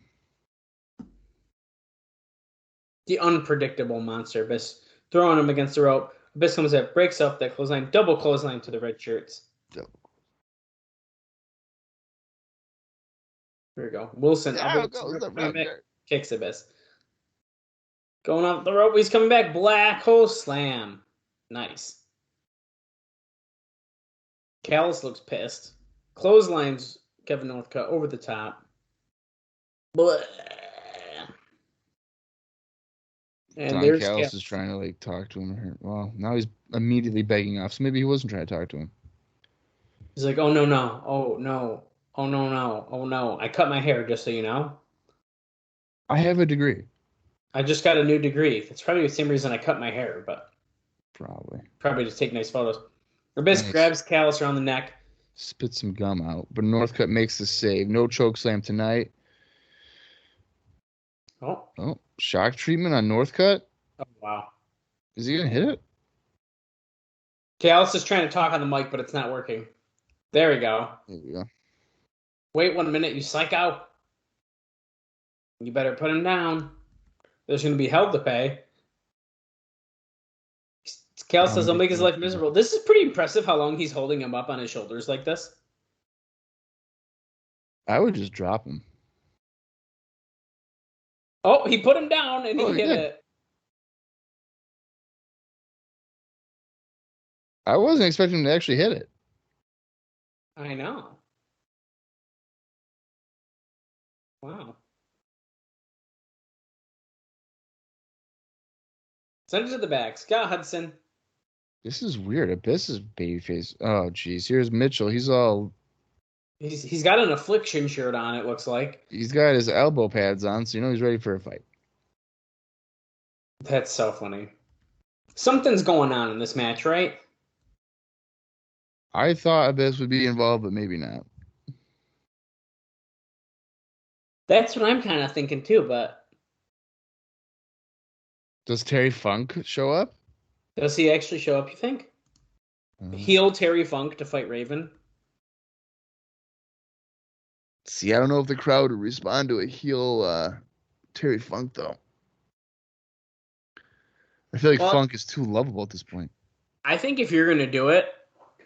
Speaker 4: The unpredictable monster Abyss throwing him against the rope. Abyss comes up, breaks up that clothesline, double clothesline to the red shirts.
Speaker 3: Double.
Speaker 4: Here we go. Wilson
Speaker 3: There goes the red shirt.
Speaker 4: kicks Abyss. Going off the rope, he's coming back. Black hole slam. Nice. Callis looks pissed. Clotheslines Kevin Northcutt over the top. Blah. And
Speaker 3: Don
Speaker 4: there's
Speaker 3: Callis is trying to talk to him. Well, now he's immediately begging off. So maybe he wasn't trying to talk to him.
Speaker 4: He's like, oh, no. Oh, no. Oh, no. Oh, no. I cut my hair, just so you know.
Speaker 3: I have a degree.
Speaker 4: I just got a new degree. It's probably the same reason I cut my hair, but probably to take nice photos. Abyss grabs Callis around the neck.
Speaker 3: Spit some gum out. But Northcutt makes the save. No choke slam tonight. Oh, shock treatment on Northcutt?
Speaker 4: Oh, wow.
Speaker 3: Is he going to hit it?
Speaker 4: Callis is trying to talk on the mic, but it's not working. There we go.
Speaker 3: There we go.
Speaker 4: Wait 1 minute, you psycho. You better put him down. There's going to be hell to pay. Callis says, I'll make his life miserable. This is pretty impressive how long he's holding him up on his shoulders like this.
Speaker 3: I would just drop him.
Speaker 4: Oh, he put him down and he hit it.
Speaker 3: I wasn't expecting him to actually hit it.
Speaker 4: I know. Wow. Send it to the back. Scott Hudson.
Speaker 3: This is weird. Abyss is babyface. Oh, jeez. Here's Mitchell. He's
Speaker 4: got an affliction shirt on, it looks like.
Speaker 3: He's got his elbow pads on, so you know he's ready for a fight.
Speaker 4: That's so funny. Something's going on in this match, right?
Speaker 3: I thought Abyss would be involved, but maybe not.
Speaker 4: That's what I'm kind of thinking too, but...
Speaker 3: Does Terry Funk show up?
Speaker 4: Does he actually show up, you think? Heel Terry Funk to fight Raven?
Speaker 3: See, I don't know if the crowd would respond to a heel Terry Funk, though. I feel like Funk is too lovable at this point. I
Speaker 4: think if you're going to do it,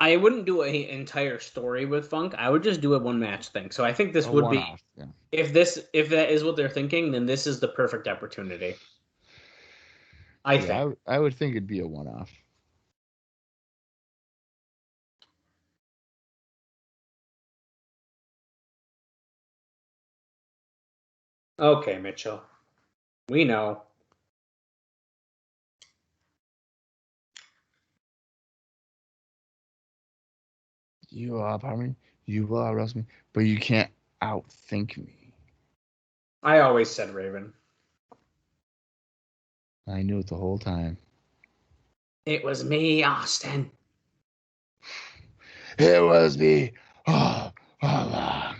Speaker 4: I wouldn't do an entire story with Funk. I would just do a one-match thing. So I think this would be... Yeah. If that is what they're thinking, then this is the perfect opportunity. I think.
Speaker 3: I would think it'd be a one-off.
Speaker 4: Okay, Mitchell. We know.
Speaker 3: You will outpower me. You will outrust me. But you can't outthink me.
Speaker 4: I always said Raven.
Speaker 3: I knew it the whole time.
Speaker 4: It was me, Austin.
Speaker 3: It was me all along.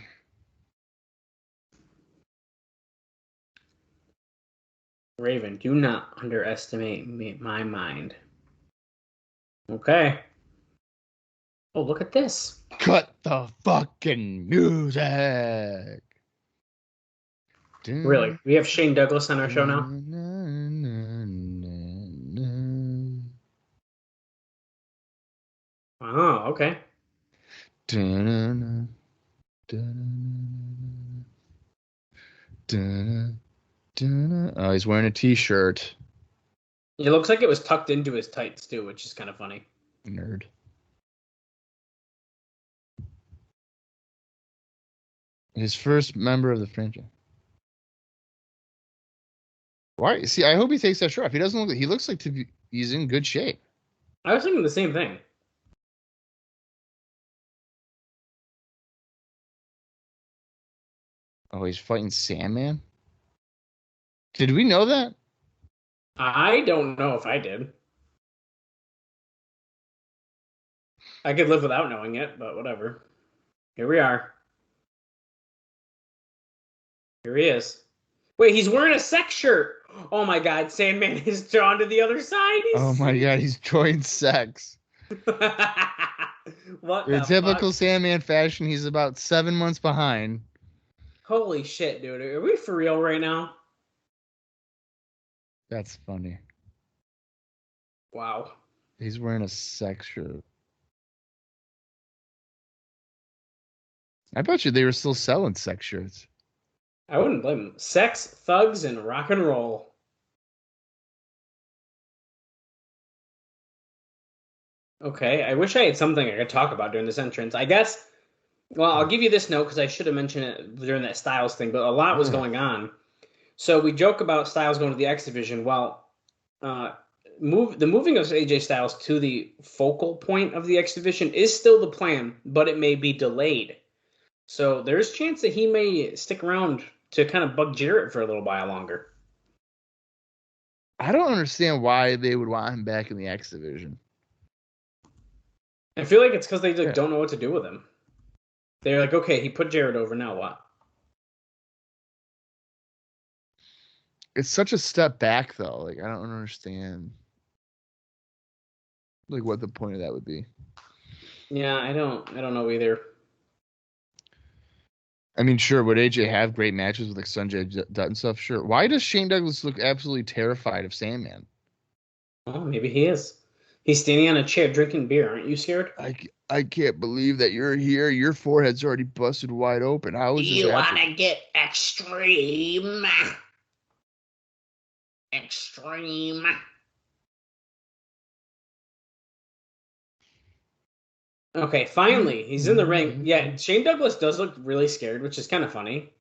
Speaker 4: Raven, do not underestimate my mind. Okay. Oh, look at this.
Speaker 3: Cut the fucking music.
Speaker 4: Really? We have Shane Douglas on our show now? Oh, okay.
Speaker 3: Oh, he's wearing a t-shirt.
Speaker 4: It looks like it was tucked into his tights too, which is kind of funny.
Speaker 3: Nerd. His first member of the franchise. Why? See, I hope he takes that shirt off. He doesn't look. He looks like he's in good shape.
Speaker 4: I was thinking the same thing.
Speaker 3: Oh, he's fighting Sandman? Did we know that?
Speaker 4: I don't know if I did. I could live without knowing it, but whatever. Here we are. Here he is. Wait, he's wearing a sex shirt. Oh my God, Sandman is drawn to the other side.
Speaker 3: Oh my God, he's joined sex.
Speaker 4: What
Speaker 3: In
Speaker 4: the
Speaker 3: typical
Speaker 4: fuck?
Speaker 3: Sandman fashion, he's about 7 months behind.
Speaker 4: Holy shit, dude. Are we for real right now?
Speaker 3: That's funny.
Speaker 4: Wow.
Speaker 3: He's wearing a sex shirt. I bet you they were still selling sex shirts.
Speaker 4: I wouldn't blame him. Sex, thugs, and rock and roll. Okay, I wish I had something I could talk about during this entrance. I guess, well, I'll give you this note because I should have mentioned it during that Styles thing, but a lot was going on. So we joke about Styles going to the X Division. Well, the moving of AJ Styles to the focal point of the X Division is still the plan, but it may be delayed. So there's a chance that he may stick around to kind of bug Jarrett for a little while longer.
Speaker 3: I don't understand why they would want him back in the X Division.
Speaker 4: I feel like it's because they don't know what to do with him. They're like, okay, he put Jarrett over, now what?
Speaker 3: It's such a step back, though. Like, I don't understand, like, what the point of that would be.
Speaker 4: Yeah, I don't know either.
Speaker 3: I mean, sure, would AJ have great matches with like Sanjay Dutt and stuff? Sure. Why does Shane Douglas look absolutely terrified of Sandman?
Speaker 4: Oh, maybe he is. He's standing on a chair drinking beer. Aren't you scared?
Speaker 3: I can't believe that you're here. Your forehead's already busted wide open. How is this
Speaker 4: You want
Speaker 3: happening?
Speaker 4: to get extreme? Extreme. Okay, finally, he's in the ring. Yeah, Shane Douglas does look really scared, which is kind of funny.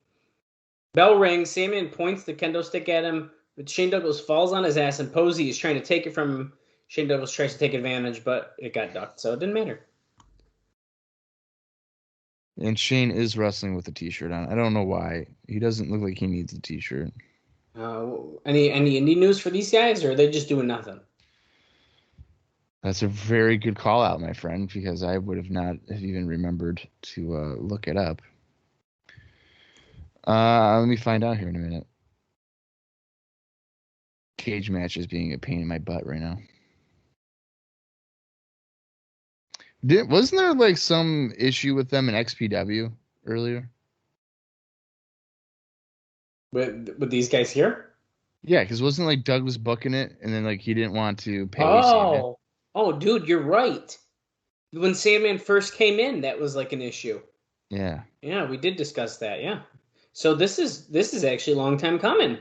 Speaker 4: Bell rings. Sandman points the kendo stick at him, but Shane Douglas falls on his ass, and Posey is trying to take it from him. Shane Douglas tries to take advantage, but it got ducked, so it didn't matter.
Speaker 3: And Shane is wrestling with a t-shirt on. I don't know why. He doesn't look like he needs a t-shirt.
Speaker 4: Any indie news for these guys, or are they just doing nothing?
Speaker 3: That's a very good call out, my friend, because I would have not have even remembered to look it up. Let me find out here in a minute. Cage match is being a pain in my butt right now. Wasn't there like some issue with them in XPW earlier?
Speaker 4: With these guys here?
Speaker 3: Yeah, because wasn't like Doug was booking it, and then like he didn't want to pay Sandman.
Speaker 4: Oh, dude, you're right. When Sandman first came in, that was like an issue.
Speaker 3: Yeah.
Speaker 4: Yeah, we did discuss that. Yeah. So this is actually a long time coming.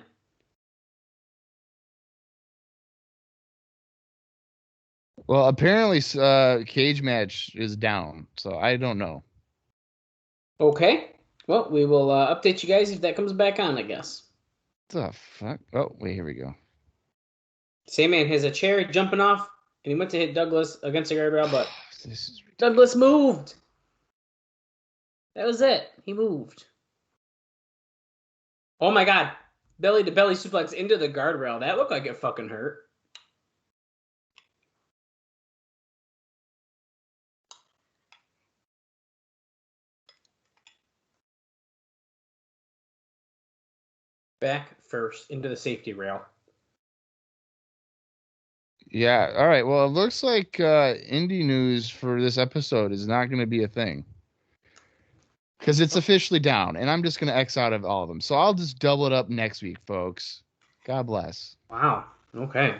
Speaker 3: Well, apparently, cage match is down, so I don't know.
Speaker 4: Okay. Well, we will update you guys if that comes back on, I guess.
Speaker 3: What the fuck? Oh, wait, here we go.
Speaker 4: Sandman has a chair jumping off, and he went to hit Douglas against the guardrail, but Douglas moved. That was it. He moved. Oh my God. Belly to belly suplex into the guardrail. That looked like it fucking hurt. Back first into the safety rail.
Speaker 3: Yeah, all right. Well, it looks like indie news for this episode is not going to be a thing. Because it's officially down, and I'm just going to X out of all of them. So I'll just double it up next week, folks. God bless.
Speaker 4: Wow. Okay.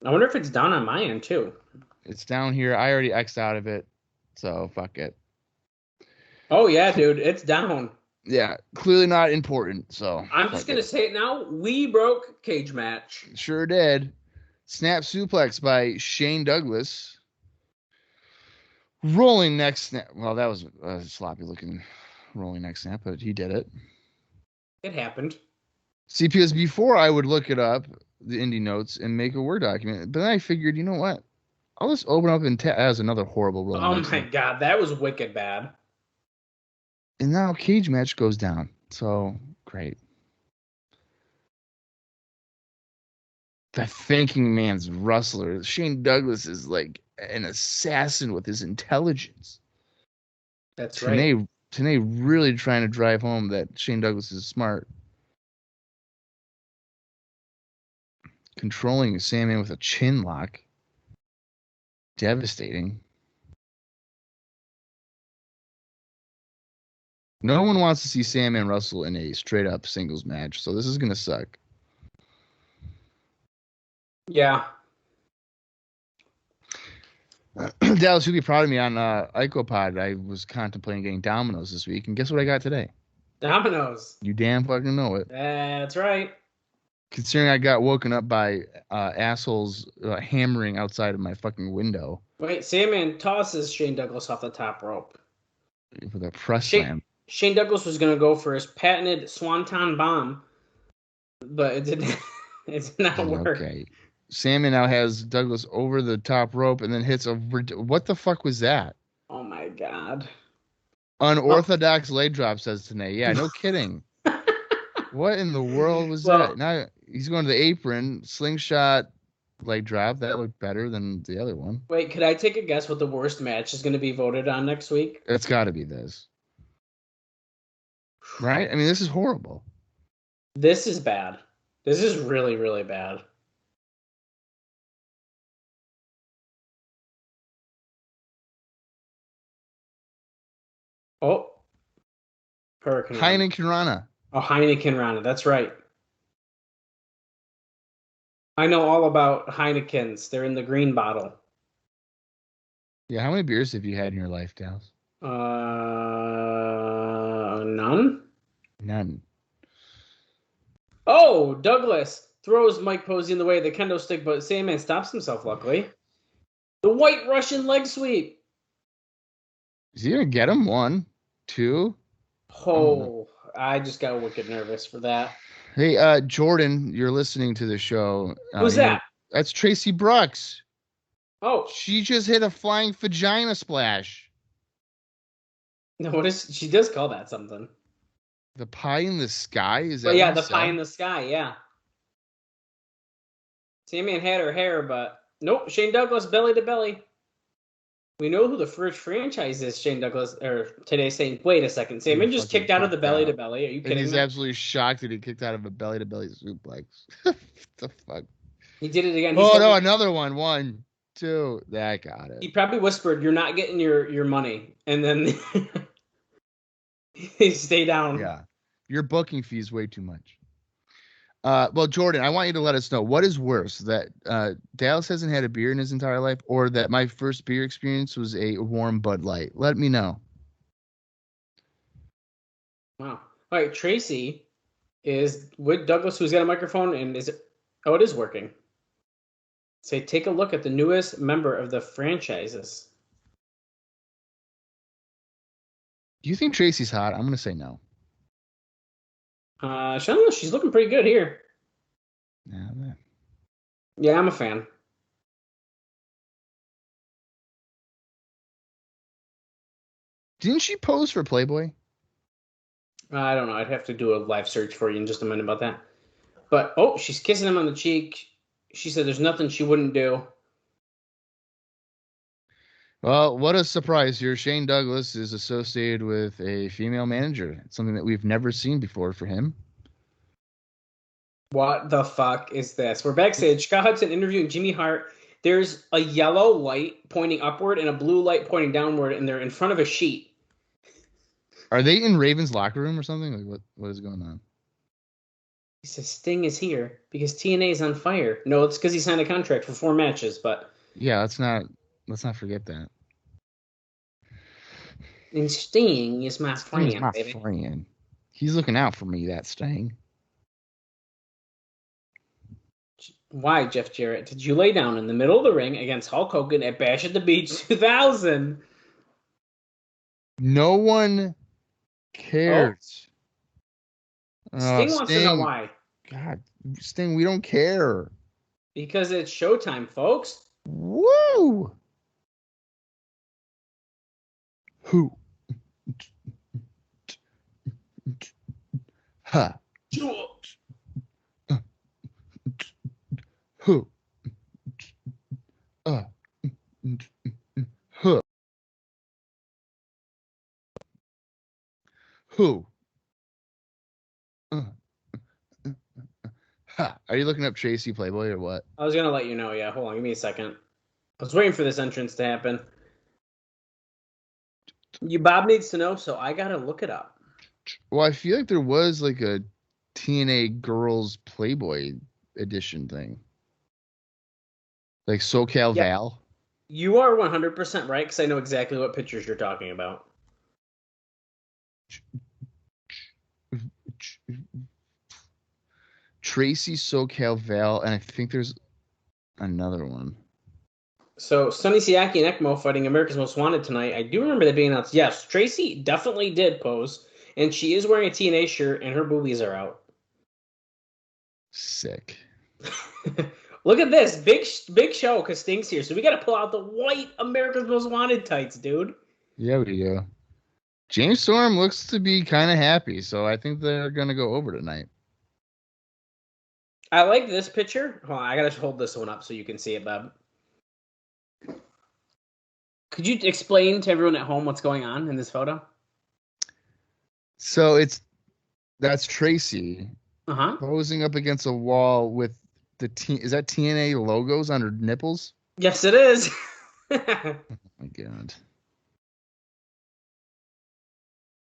Speaker 4: I wonder if it's down on my end, too.
Speaker 3: It's down here. I already X'd out of it, so fuck it.
Speaker 4: Oh yeah, dude, it's down.
Speaker 3: Yeah, clearly not important. So
Speaker 4: I'm just gonna say it now. We broke cage match.
Speaker 3: Sure did. Snap suplex by Shane Douglas. Rolling neck snap. Well, that was a sloppy looking rolling neck snap, but he did it.
Speaker 4: It happened.
Speaker 3: See, because before I would look it up, the indie notes, and make a Word document, but then I figured, you know what? I'll just open up and that was another horrible rolling
Speaker 4: Oh
Speaker 3: neck
Speaker 4: my
Speaker 3: snap.
Speaker 4: god, that was wicked bad.
Speaker 3: And now cage match goes down. So great. The thinking man's wrestler. Shane Douglas is like an assassin with his intelligence.
Speaker 4: That's right.
Speaker 3: Today really trying to drive home that Shane Douglas is smart. Controlling Sandman with a chin lock. Devastating. No one wants to see Sandman wrestle in a straight up singles match, so this is going to suck.
Speaker 4: Yeah.
Speaker 3: Dallas, you'll be proud of me on IcoPod. I was contemplating getting Domino's this week, and guess what I got today?
Speaker 4: Domino's.
Speaker 3: You damn fucking know it.
Speaker 4: That's right.
Speaker 3: Considering I got woken up by assholes hammering outside of my fucking window.
Speaker 4: Wait, Sandman tosses Shane Douglas off the top rope.
Speaker 3: With a press slam.
Speaker 4: Shane Douglas was going to go for his patented Swanton bomb, but it didn't. It did not work.
Speaker 3: Okay. Sandman now has Douglas over the top rope and then hits a... What the fuck was that?
Speaker 4: Oh, my God.
Speaker 3: Unorthodox leg drop, says Tanae. Yeah, no kidding. What in the world was that? Now he's going to the apron, slingshot leg drop. That looked better than the other one.
Speaker 4: Wait, could I take a guess what the worst match is going to be voted on next week?
Speaker 3: It's got to be this. Right? I mean, this is horrible.
Speaker 4: This is bad. This is really, really bad. Oh. Hurricane
Speaker 3: Heineken Rana.
Speaker 4: Oh, Heineken Rana. That's right. I know all about Heinekens. They're in the green bottle.
Speaker 3: Yeah, how many beers have you had in your life, Dallas?
Speaker 4: None?
Speaker 3: None.
Speaker 4: Oh, Douglas throws Mike Posey in the way of the kendo stick, but Sandman stops himself, luckily. The White Russian leg sweep.
Speaker 3: Is he going to get him? 1, 2?
Speaker 4: Oh, I just got wicked nervous for that.
Speaker 3: Hey, Jordan, you're listening to the show.
Speaker 4: Who's that?
Speaker 3: That's Tracy Brooks.
Speaker 4: Oh.
Speaker 3: She just hit a flying vagina splash.
Speaker 4: No, what is she does call that something.
Speaker 3: The pie in the sky? Is that?
Speaker 4: Oh yeah, the pie in the sky, yeah. Sandman had her hair, but nope, Shane Douglas belly to belly. We know who the first franchise is, Shane Douglas, or today saying, wait a second, Sandman just kicked out of the belly to belly. Are you kidding me?
Speaker 3: He's absolutely shocked that he kicked out of a belly to belly suplex. What the fuck?
Speaker 4: He did it again.
Speaker 3: Another one. 1, 2. That got it.
Speaker 4: He probably whispered, "You're not getting your money," and then he stay down.
Speaker 3: Yeah, your booking fee is way too much. Well, Jordan, I want you to let us know what is worse, that Dallas hasn't had a beer in his entire life, or that my first beer experience was a warm Bud Light. Let me know.
Speaker 4: Wow. All right, Tracy is with Douglas, who's got a microphone, and it is working. Say, take a look at the newest member of the franchises.
Speaker 3: Do you think Tracy's hot? I'm gonna say no.
Speaker 4: She's looking pretty good here.
Speaker 3: Yeah, man.
Speaker 4: Yeah, I'm a fan.
Speaker 3: Didn't she pose for Playboy?
Speaker 4: I don't know. I'd have to do a live search for you in just a minute about that. But, she's kissing him on the cheek. She said there's nothing she wouldn't do.
Speaker 3: Well, what a surprise here. Shane Douglas is associated with a female manager. It's something that we've never seen before for him.
Speaker 4: What the fuck is this? We're backstage. Scott Hudson interviewing Jimmy Hart. There's a yellow light pointing upward and a blue light pointing downward, and they're in front of a sheet.
Speaker 3: Are they in Raven's locker room or something? Like what is going on?
Speaker 4: He says Sting is here because TNA is on fire. No, it's because he signed a contract for 4 matches, but
Speaker 3: yeah, let's not forget that.
Speaker 4: And Sting is my
Speaker 3: Sting is
Speaker 4: friend,
Speaker 3: my
Speaker 4: baby.
Speaker 3: friend. He's looking out for me, that Sting.
Speaker 4: Why, Jeff Jarrett, did you lay down in the middle of the ring against Hulk Hogan at Bash at the Beach 2000?
Speaker 3: No one
Speaker 4: Oh,
Speaker 3: cares.
Speaker 4: Sting wants to know
Speaker 3: Sting.
Speaker 4: why.
Speaker 3: God, Sting, we don't care.
Speaker 4: Because it's Showtime, folks.
Speaker 3: Woo! Who? Ha. Who? Huh. Who? Ha. Are you looking up Tracy Playboy or what?
Speaker 4: I was going to let you know, yeah. Hold on, give me a second. I was waiting for this entrance to happen. Bob needs to know, so I got to look it up.
Speaker 3: Well, I feel like there was like a TNA Girls Playboy edition thing. Like SoCal
Speaker 4: Yep.
Speaker 3: Val.
Speaker 4: You are 100% right, because I know exactly what pictures you're talking about.
Speaker 3: Tracy SoCal Val, and I think there's another one.
Speaker 4: So, Sonny Siaki and Ekmo fighting America's Most Wanted tonight. I do remember that being announced. Yes, Tracy definitely did pose, and she is wearing a TNA shirt, and her boobies are out.
Speaker 3: Sick.
Speaker 4: Look at this. Big show because Sting's here. So we got to pull out the white America's Most Wanted tights, dude.
Speaker 3: Yeah, we go. James Storm looks to be kind of happy, so I think they're going to go over tonight.
Speaker 4: I like this picture. Hold on, I got to hold this one up so you can see it, Bob. Could you explain to everyone at home what's going on in this photo?
Speaker 3: So that's Tracy
Speaker 4: Uh-huh.
Speaker 3: posing up against a wall with is that TNA logos on her nipples?
Speaker 4: Yes, it is.
Speaker 3: Oh my God.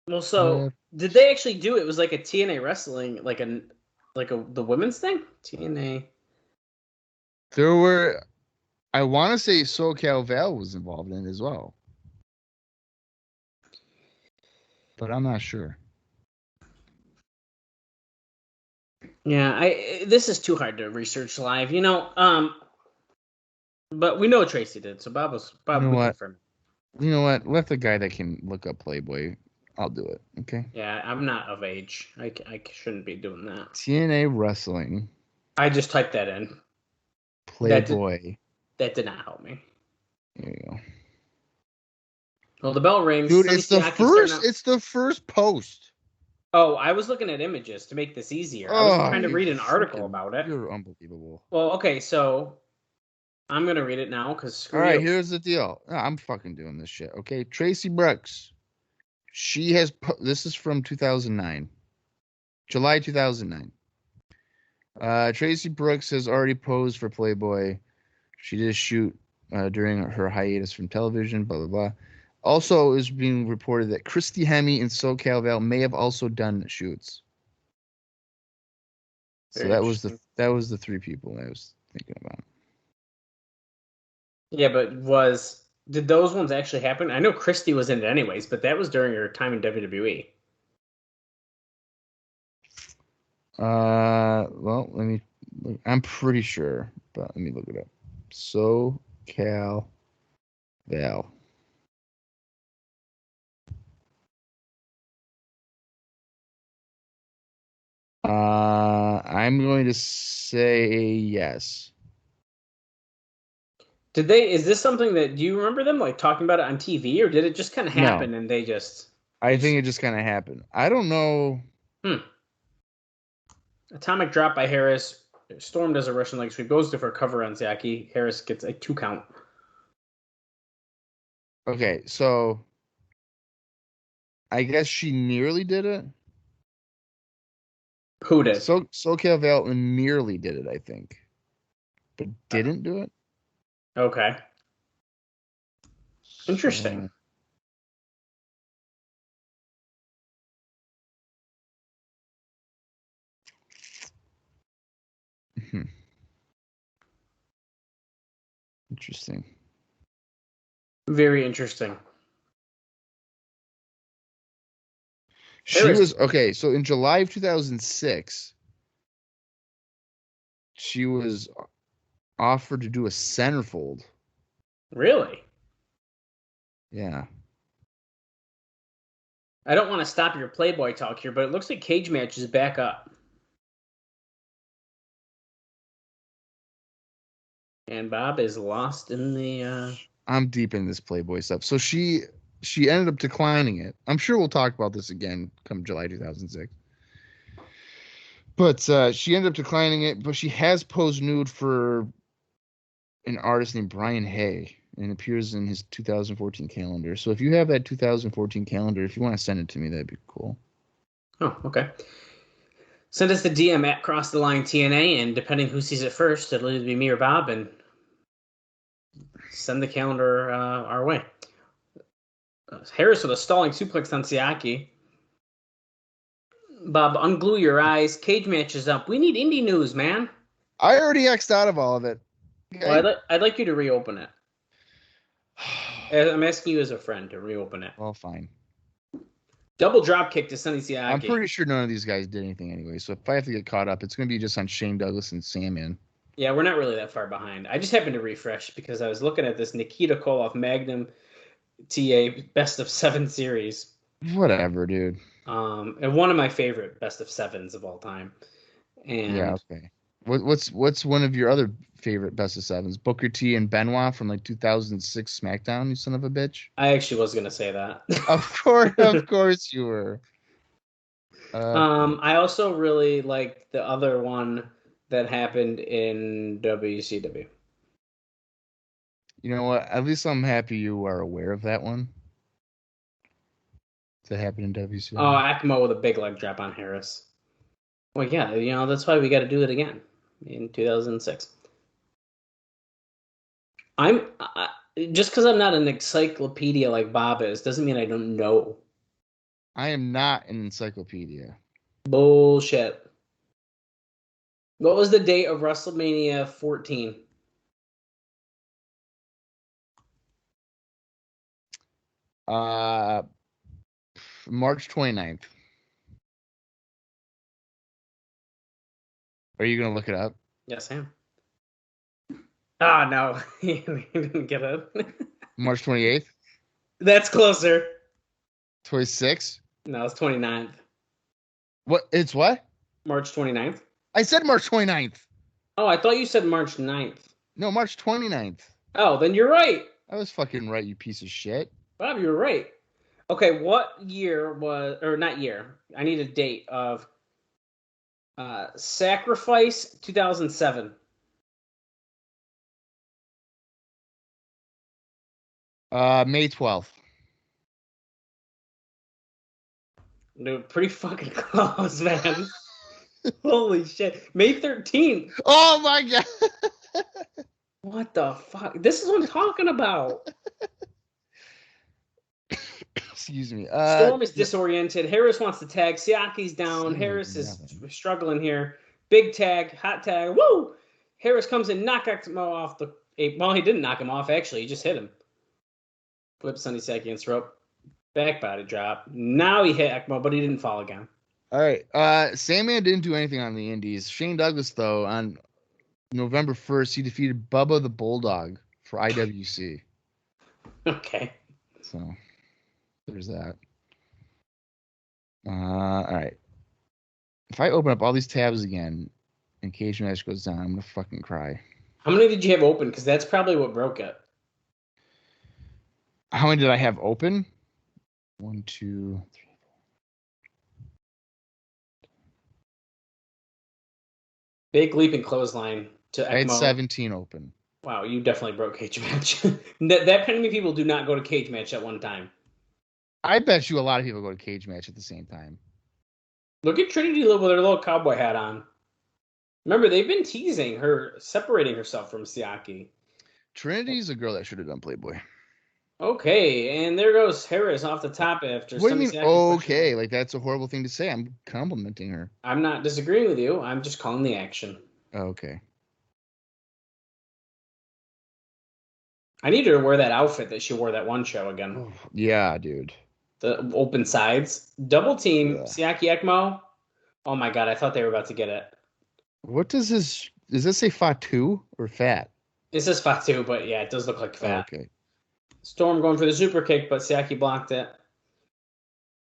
Speaker 4: Well, so did they actually do it? It was like a TNA wrestling, like the women's thing? TNA.
Speaker 3: There were, I want to say SoCal Val was involved in it as well, but I'm not sure.
Speaker 4: Yeah, this is too hard to research live, but we know Tracy did, so Bob
Speaker 3: You know what?
Speaker 4: confirmed.
Speaker 3: You know what? Let the guy that can look up Playboy. I'll do it. Okay.
Speaker 4: Yeah, I'm not of age. I shouldn't be doing that.
Speaker 3: TNA Wrestling.
Speaker 4: I just typed that in.
Speaker 3: Playboy.
Speaker 4: That did not help me.
Speaker 3: There you go.
Speaker 4: Well, the bell rings.
Speaker 3: Dude, it's the first. It's the first post.
Speaker 4: Oh, I was looking at images to make this easier. I was trying to read an article about it.
Speaker 3: You're unbelievable.
Speaker 4: Well, okay, so I'm gonna read it now because
Speaker 3: all right, here's the deal. I'm fucking doing this shit. Okay, Tracy Brooks. She has. This is from 2009, July 2009. Tracy Brooks has already posed for Playboy. She did a shoot during her hiatus from television. Blah blah blah. Also, is being reported that Christy Hemme and SoCal Val may have also done shoots. So that was the three people I was thinking about.
Speaker 4: Yeah, but did those ones actually happen? I know Christy was in it anyways, but that was during her time in WWE.
Speaker 3: Well, let me. I'm pretty sure, but let me look it up. SoCal Val. I'm going to say yes.
Speaker 4: Did they? Is this something that do you remember them like talking about it on TV, or did it just kind of happen and they just?
Speaker 3: I think it just kind of happened. I don't know.
Speaker 4: Atomic drop by Harris. Storm does a Russian leg sweep. Goes to for cover on Siaki. Harris gets a 2 count.
Speaker 3: Okay, so I guess she nearly did it.
Speaker 4: Who did?
Speaker 3: SoCal Val nearly did it, I think, but didn't do it.
Speaker 4: Okay. Interesting.
Speaker 3: Interesting.
Speaker 4: Very interesting.
Speaker 3: She was okay. So in July of 2006, she was offered to do a centerfold.
Speaker 4: Really?
Speaker 3: Yeah.
Speaker 4: I don't want to stop your Playboy talk here, but it looks like Cage Match is back up. And Bob is lost in the...
Speaker 3: I'm deep in this Playboy stuff. So she ended up declining it. I'm sure we'll talk about this again come July 2006. But she ended up declining it, but she has posed nude for an artist named Brian Hay, and it appears in his 2014 calendar. So if you have that 2014 calendar, if you want to send it to me, that'd be cool.
Speaker 4: Oh, okay. Send us the DM at Cross the Line TNA, and depending who sees it first, it'll either be me or Bob, and send the calendar our way. Harris with a stalling suplex on Siaki. Bob, unglue your eyes. Cage Match is up. We need indie news, man.
Speaker 3: I already X'd out of all of it. Okay.
Speaker 4: Well, I'd like you to reopen it. I'm asking you as a friend to reopen it.
Speaker 3: Well, fine.
Speaker 4: Double drop kick to Sonny Siaki.
Speaker 3: I'm pretty sure none of these guys did anything anyway. So if I have to get caught up, it's going to be just on Shane Douglas and Saban.
Speaker 4: Yeah, we're not really that far behind. I just happened to refresh because I was looking at this Nikita Koloff Magnum TA Best of 7 series.
Speaker 3: Whatever, dude.
Speaker 4: And one of my favorite Best of 7s of all time. And
Speaker 3: yeah, okay. What's one of your other favorite Best of 7s? Booker T and Benoit from like 2006 SmackDown, you son of a bitch.
Speaker 4: I actually was gonna say that.
Speaker 3: Of course you were.
Speaker 4: I also really like the other one that happened in WCW.
Speaker 3: You know what? At least I'm happy you are aware of that one. That happened in WCW.
Speaker 4: Oh, Acmo with a big leg drop on Harris. Well, yeah, that's why we got to do it again in 2006. Just because I'm not an encyclopedia like Bob is, doesn't mean I don't know.
Speaker 3: I am not an encyclopedia.
Speaker 4: Bullshit. What was the date of WrestleMania 14?
Speaker 3: March 29th. Are you going to look it up?
Speaker 4: Yes, I am. Ah, no. We didn't get it.
Speaker 3: March 28th?
Speaker 4: That's closer.
Speaker 3: 26th?
Speaker 4: No, it's 29th.
Speaker 3: What? It's what?
Speaker 4: March 29th?
Speaker 3: I said March 29th.
Speaker 4: Oh, I thought you said March 9th.
Speaker 3: No, March 29th.
Speaker 4: Oh, then you're right.
Speaker 3: I was fucking right, you piece of shit.
Speaker 4: Bob, you're right. Okay, what year was, or not year, I need a date of Sacrifice 2007.
Speaker 3: May 12th.
Speaker 4: Dude, pretty fucking close, man. Holy shit. May 13th.
Speaker 3: Oh my god.
Speaker 4: What the fuck? This is what I'm talking about.
Speaker 3: Excuse me.
Speaker 4: Storm is disoriented. Harris wants to tag. Siaki's down. Harris is struggling here. Big tag, hot tag. Woo! Harris comes in, knocks him off the... Well, he didn't knock him off, actually. He just hit him. Flip Sonny Siaki against rope. Back body drop. Now he hit ECMO, but he didn't fall again.
Speaker 3: All right. Sandman didn't do anything on the indies. Shane Douglas, though, on November 1st, he defeated Bubba the Bulldog for IWC.
Speaker 4: Okay.
Speaker 3: So, there's that. All right. If I open up all these tabs again and Cage Match goes down, I'm going to fucking cry.
Speaker 4: How many did you have open? Because that's probably what broke it.
Speaker 3: How many did I have open? 1, 2, 3.
Speaker 4: Big leaping clothesline to ECMO.
Speaker 3: I had 17 open.
Speaker 4: Wow, you definitely broke Cage Match. that many people do not go to Cage Match at one time.
Speaker 3: I bet you a lot of people go to Cage Match at the same time.
Speaker 4: Look at Trinity with her little cowboy hat on. Remember, they've been teasing her separating herself from Siaki.
Speaker 3: Trinity's a girl that should have done Playboy.
Speaker 4: Okay, and there goes Harris off the top after.
Speaker 3: What do you mean, okay? Like, that's a horrible thing to say. I'm complimenting her.
Speaker 4: I'm not disagreeing with you. I'm just calling the action.
Speaker 3: Oh, okay.
Speaker 4: I need her to wear that outfit that she wore that one show again.
Speaker 3: Yeah, dude.
Speaker 4: the open sides. Double team
Speaker 3: Yeah.
Speaker 4: Siaki ECMO. Oh my god, I thought they were about to get it.
Speaker 3: What does this say Fatu or Fat?
Speaker 4: This is Fatu, but yeah, it does look like Fat.
Speaker 3: Oh, okay.
Speaker 4: Storm going for the super kick, but Siaki blocked it.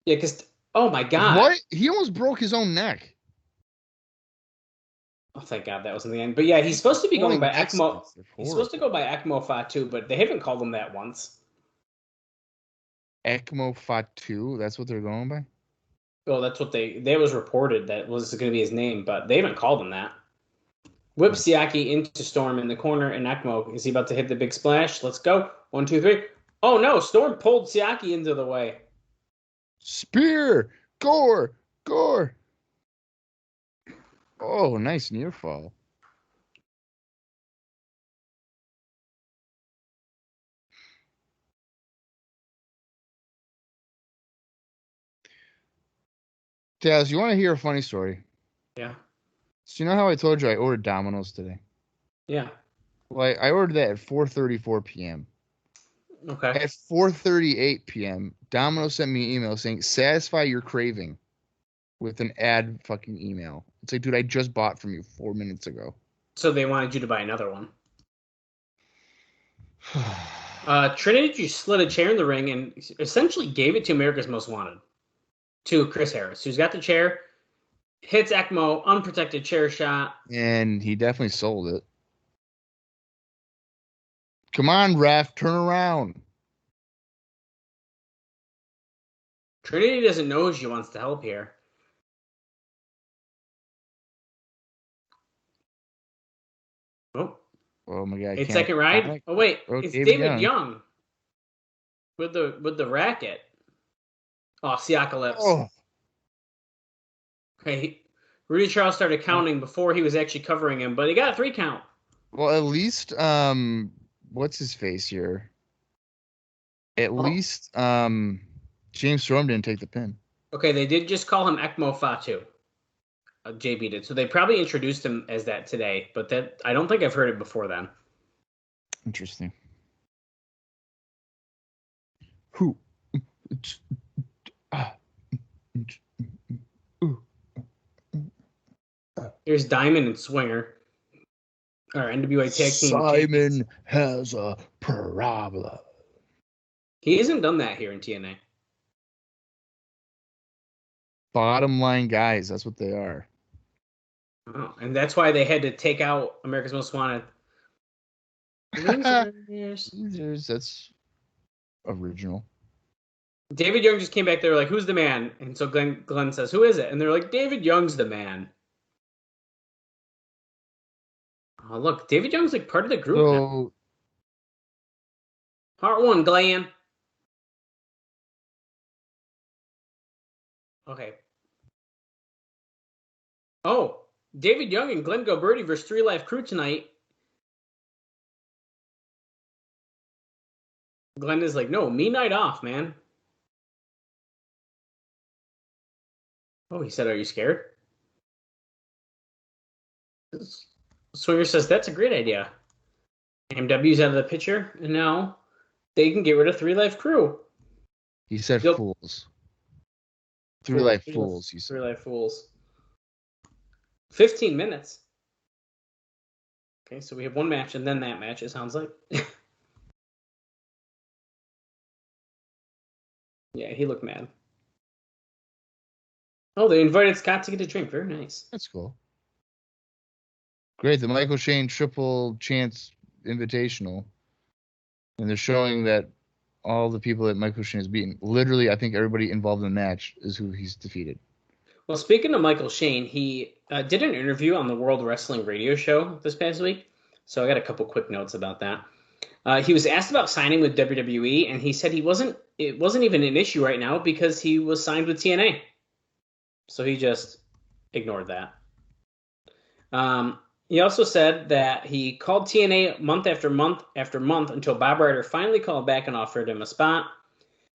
Speaker 4: Yeah, because, oh my god.
Speaker 3: What? He almost broke his own neck.
Speaker 4: Oh, thank God that wasn't the end. But yeah, he's supposed to be going by ECMO.
Speaker 3: Accidents, they're
Speaker 4: He's supposed to go by ECMO Fatu, but they haven't called him that once.
Speaker 3: ECMO Fatu, that's what they're going by?
Speaker 4: Oh, that's what they was reported that was going to be his name, but they haven't called him that. Whip Siaki into Storm in the corner, and ECMO, is he about to hit the big splash? Let's go. 1, 2, 3. Oh no, Storm pulled Siaki into the way.
Speaker 3: Spear! Gore! Oh, nice near fall. Daz, you want to hear a funny story?
Speaker 4: Yeah.
Speaker 3: So you know how I told you I ordered Domino's today?
Speaker 4: Yeah.
Speaker 3: Well, I ordered that at 4:34 p.m.
Speaker 4: Okay.
Speaker 3: At 4:38 p.m., Domino's sent me an email saying, satisfy your craving with an ad fucking email. It's like, dude, I just bought from you 4 minutes ago.
Speaker 4: So they wanted you to buy another one. Trinity just slid a chair in the ring and essentially gave it to America's Most Wanted, to Chris Harris, who's got the chair, hits ECMO, unprotected chair shot.
Speaker 3: And he definitely sold it. Come on, ref, turn around.
Speaker 4: Trinity doesn't know she wants to help here.
Speaker 3: Oh my god!
Speaker 4: 8-second ride. Oh wait, it's David Young with the racket. Oh, Siaka.
Speaker 3: Oh.
Speaker 4: Okay, Rudy Charles started counting before he was actually covering him, but he got a 3 count.
Speaker 3: Well, at least what's his face here? At least James Storm didn't take the pin.
Speaker 4: Okay, they did just call him ECMO Fatu. JB did. So they probably introduced him as that today, but that I don't think I've heard it before then.
Speaker 3: Interesting. Who?
Speaker 4: Here's Diamond and Swinger. Our NWA tag team.
Speaker 3: Simon has a problem.
Speaker 4: He hasn't done that here in TNA.
Speaker 3: Bottom line guys, that's what they are.
Speaker 4: Oh, and that's why they had to take out America's Most Wanted.
Speaker 3: That's original.
Speaker 4: David Young just came back there like, who's the man? And so Glenn says, who is it? And they're like, David Young's the man. Oh, look, David Young's like part of the group now. Part 1, Glenn. Okay. Oh, David Young and Glenn Gilberti versus 3 Live Crew tonight. Glenn is like, no, me night off, man. Oh, he said, are you scared? Swinger says, that's a great idea. MW's out of the picture, and now they can get rid of 3 Live Crew.
Speaker 3: He said fools. 3 Live Fools, he said.
Speaker 4: 3 Live Fools. 15 minutes. Okay, so we have one match and then that match, it sounds like. Yeah, he looked mad. Oh, they invited Scott to get a drink. Very nice.
Speaker 3: That's cool. Great. The Michael Shane Triple Chance Invitational. And they're showing that all the people that Michael Shane has beaten, literally, I think everybody involved in the match is who he's defeated.
Speaker 4: Well, speaking of Michael Shane, he did an interview on the World Wrestling Radio Show this past week. So I got a couple quick notes about that. He was asked about signing with WWE, and he said it wasn't even an issue right now because he was signed with TNA. So he just ignored that. He also said that he called TNA month after month after month until Bob Ryder finally called back and offered him a spot.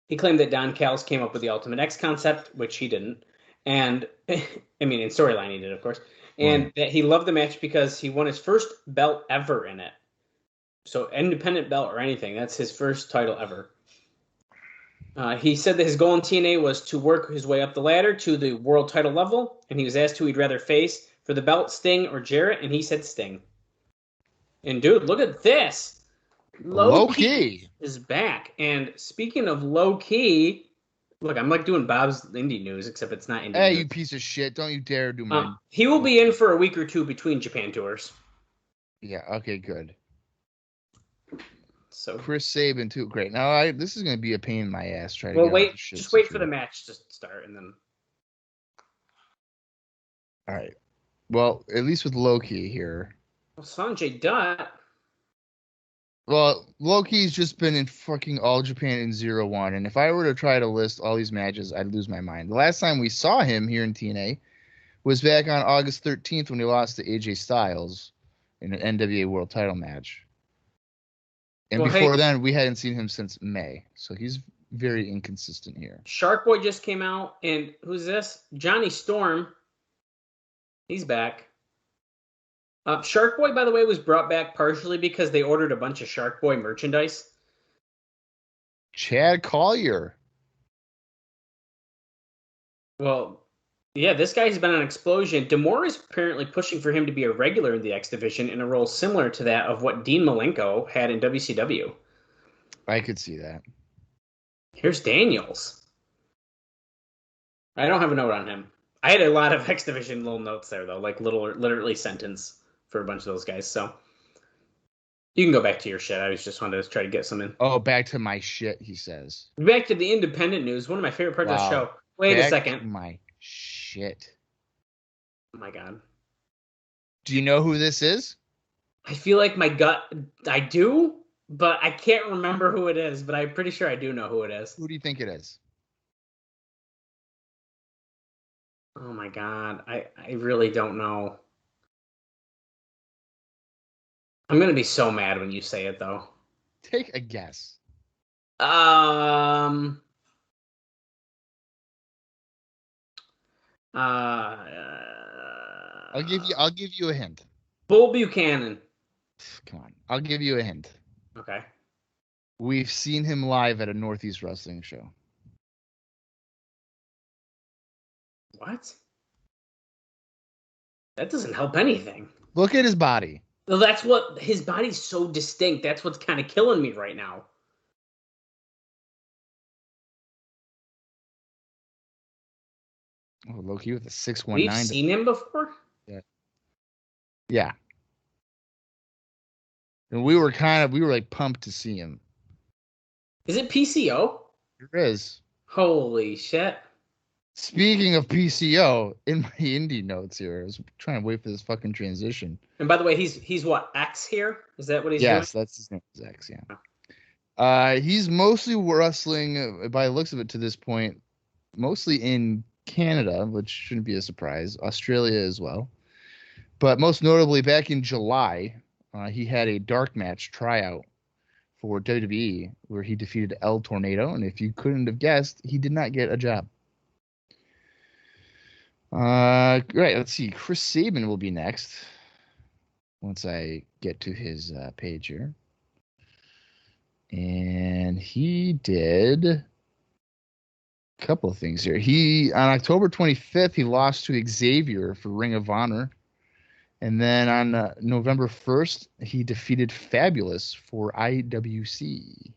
Speaker 4: He claimed that Don Callis came up with the Ultimate X concept, which he didn't. And, I mean, in storyline he did, of course. And that he loved the match because he won his first belt ever in it. So independent belt or anything, that's his first title ever. He said that his goal in TNA was to work his way up the ladder to the world title level, and he was asked who he'd rather face for the belt, Sting or Jarrett, and he said Sting. And dude, look at this. Low Key is back. And speaking of low key, look, I'm like doing Bob's indie news, except it's not indie news.
Speaker 3: Hey, you piece of shit. Don't you dare do mine.
Speaker 4: He will be in for a week or two between Japan tours.
Speaker 3: Yeah, okay, good.
Speaker 4: So
Speaker 3: Chris Saban, too. Great. Now, this is going to be a pain in my ass trying to
Speaker 4: well,
Speaker 3: get
Speaker 4: wait,
Speaker 3: the shit
Speaker 4: just wait for the match to start, and then...
Speaker 3: All right. Well, at least with Loki here.
Speaker 4: Well, Sanjay Dutt...
Speaker 3: Well, Loki's just been in fucking All Japan in 0-1, and if I were to try to list all these matches, I'd lose my mind. The last time we saw him here in TNA was back on August 13th when he lost to AJ Styles in an NWA World Title match. And before then, we hadn't seen him since May, so he's very inconsistent here.
Speaker 4: Shark Boy just came out, and who's this? Johnny Storm. He's back. Shark Boy, by the way, was brought back partially because they ordered a bunch of Shark Boy merchandise.
Speaker 3: Chad Collier.
Speaker 4: Well, yeah, this guy's been an explosion. D'Amore is apparently pushing for him to be a regular in the X Division in a role similar to that of what Dean Malenko had in WCW.
Speaker 3: I could see that.
Speaker 4: Here's Daniels. I don't have a note on him. I had a lot of X Division little notes there, though, like literally sentence for a bunch of those guys. So you can go back to your shit. I was just wanted to try to get some in.
Speaker 3: Oh, back to my shit, he says.
Speaker 4: Back to the independent news. One of my favorite parts of the show. Wait a second.
Speaker 3: My shit.
Speaker 4: Oh my god.
Speaker 3: Do you know who this is?
Speaker 4: I feel like my gut. I do, but I can't remember who it is. But I'm pretty sure I do know who it is.
Speaker 3: Who do you think it is?
Speaker 4: Oh my god. I really don't know. I'm going to be so mad when you say it, though.
Speaker 3: Take a guess.
Speaker 4: I'll
Speaker 3: give you a hint.
Speaker 4: Bull Buchanan.
Speaker 3: Come on. I'll give you a hint.
Speaker 4: Okay.
Speaker 3: We've seen him live at a Northeast Wrestling show.
Speaker 4: What? That doesn't help anything.
Speaker 3: Look at his body.
Speaker 4: Well, that's what his body's so distinct. That's what's kind of killing me right now.
Speaker 3: Oh, Loki with a 619.
Speaker 4: We've seen him before?
Speaker 3: Yeah. And we were like pumped to see him.
Speaker 4: Is it PCO?
Speaker 3: There is.
Speaker 4: Holy shit.
Speaker 3: Speaking of PCO, in my indie notes here, I was trying to wait for this fucking transition.
Speaker 4: And by the way, he's what, X here? Is that what he's doing?
Speaker 3: Yes, that's his name, is X, yeah. He's mostly wrestling, by the looks of it to this point, mostly in Canada, which shouldn't be a surprise, Australia as well. But most notably, back in July, he had a dark match tryout for WWE where he defeated El Tornado, and if you couldn't have guessed, he did not get a job. Right, let's see. Chris Saban will be next once I get to his page here. And he did a couple of things here. On October 25th, he lost to Xavier for Ring of Honor. And then on November 1st, he defeated Fabulous for IWC.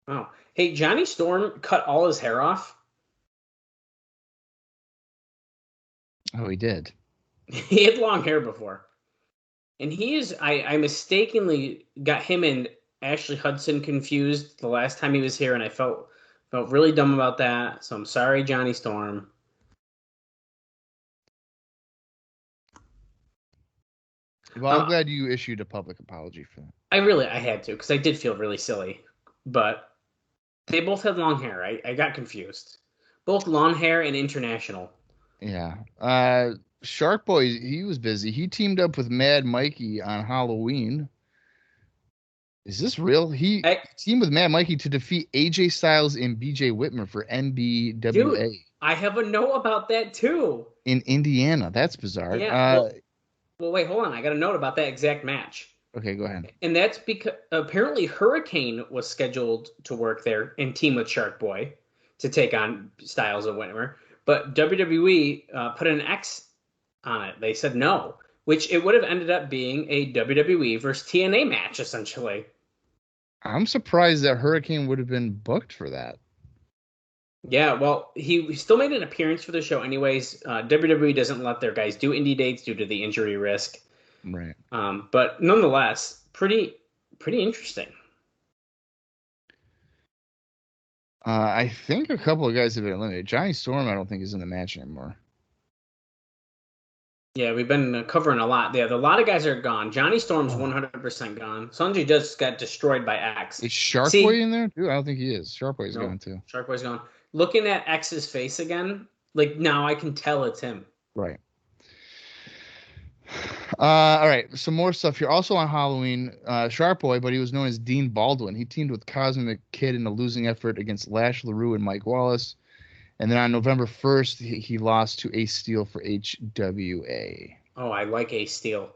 Speaker 4: Oh, hey, Johnny Storm cut all his hair off.
Speaker 3: Oh, he did.
Speaker 4: He had long hair before. And I mistakenly got him and Ashley Hudson confused the last time he was here, and I felt really dumb about that. So I'm sorry, Johnny Storm.
Speaker 3: Well, I'm glad you issued a public apology for that.
Speaker 4: I had to, because I did feel really silly. But they both had long hair. I got confused. Both long hair and international.
Speaker 3: Yeah. Shark Boy, he was busy. He teamed up with Mad Mikey on Halloween. Is this real? He teamed with Mad Mikey to defeat AJ Styles and BJ Whitmer for NBWA.
Speaker 4: Dude, I have a note about that too.
Speaker 3: In Indiana. That's bizarre.
Speaker 4: Yeah. Well, wait, hold on. I got a note about that exact match.
Speaker 3: Okay, go ahead.
Speaker 4: And that's because apparently Hurricane was scheduled to work there and team with Shark Boy to take on Styles and Whitmer. But WWE put an X on it. They said no, which it would have ended up being a WWE versus TNA match, essentially.
Speaker 3: I'm surprised that Hurricane would have been booked for that.
Speaker 4: Yeah, well, he still made an appearance for the show anyways. WWE doesn't let their guys do indie dates due to the injury risk.
Speaker 3: Right.
Speaker 4: But nonetheless, pretty interesting.
Speaker 3: I think a couple of guys have been eliminated. Johnny Storm, I don't think, is in the match anymore.
Speaker 4: Yeah, we've been covering a lot there. A lot of guys are gone. Johnny Storm's 100% gone. Sanjay just got destroyed by X.
Speaker 3: Is Sharkboy in there? Dude, I don't think he is. Sharkboy's gone too.
Speaker 4: Sharkboy's gone. Looking at X's face again, like now I can tell it's him.
Speaker 3: Right. All right, some more stuff here. Also on Halloween, Sharkboy, but he was known as Dean Baldwin. He teamed with Cosmic Kid in a losing effort against Lash LaRue and Mike Wallace. And then on November 1st, he lost to Ace Steel for HWA.
Speaker 4: Oh, I like Ace Steel.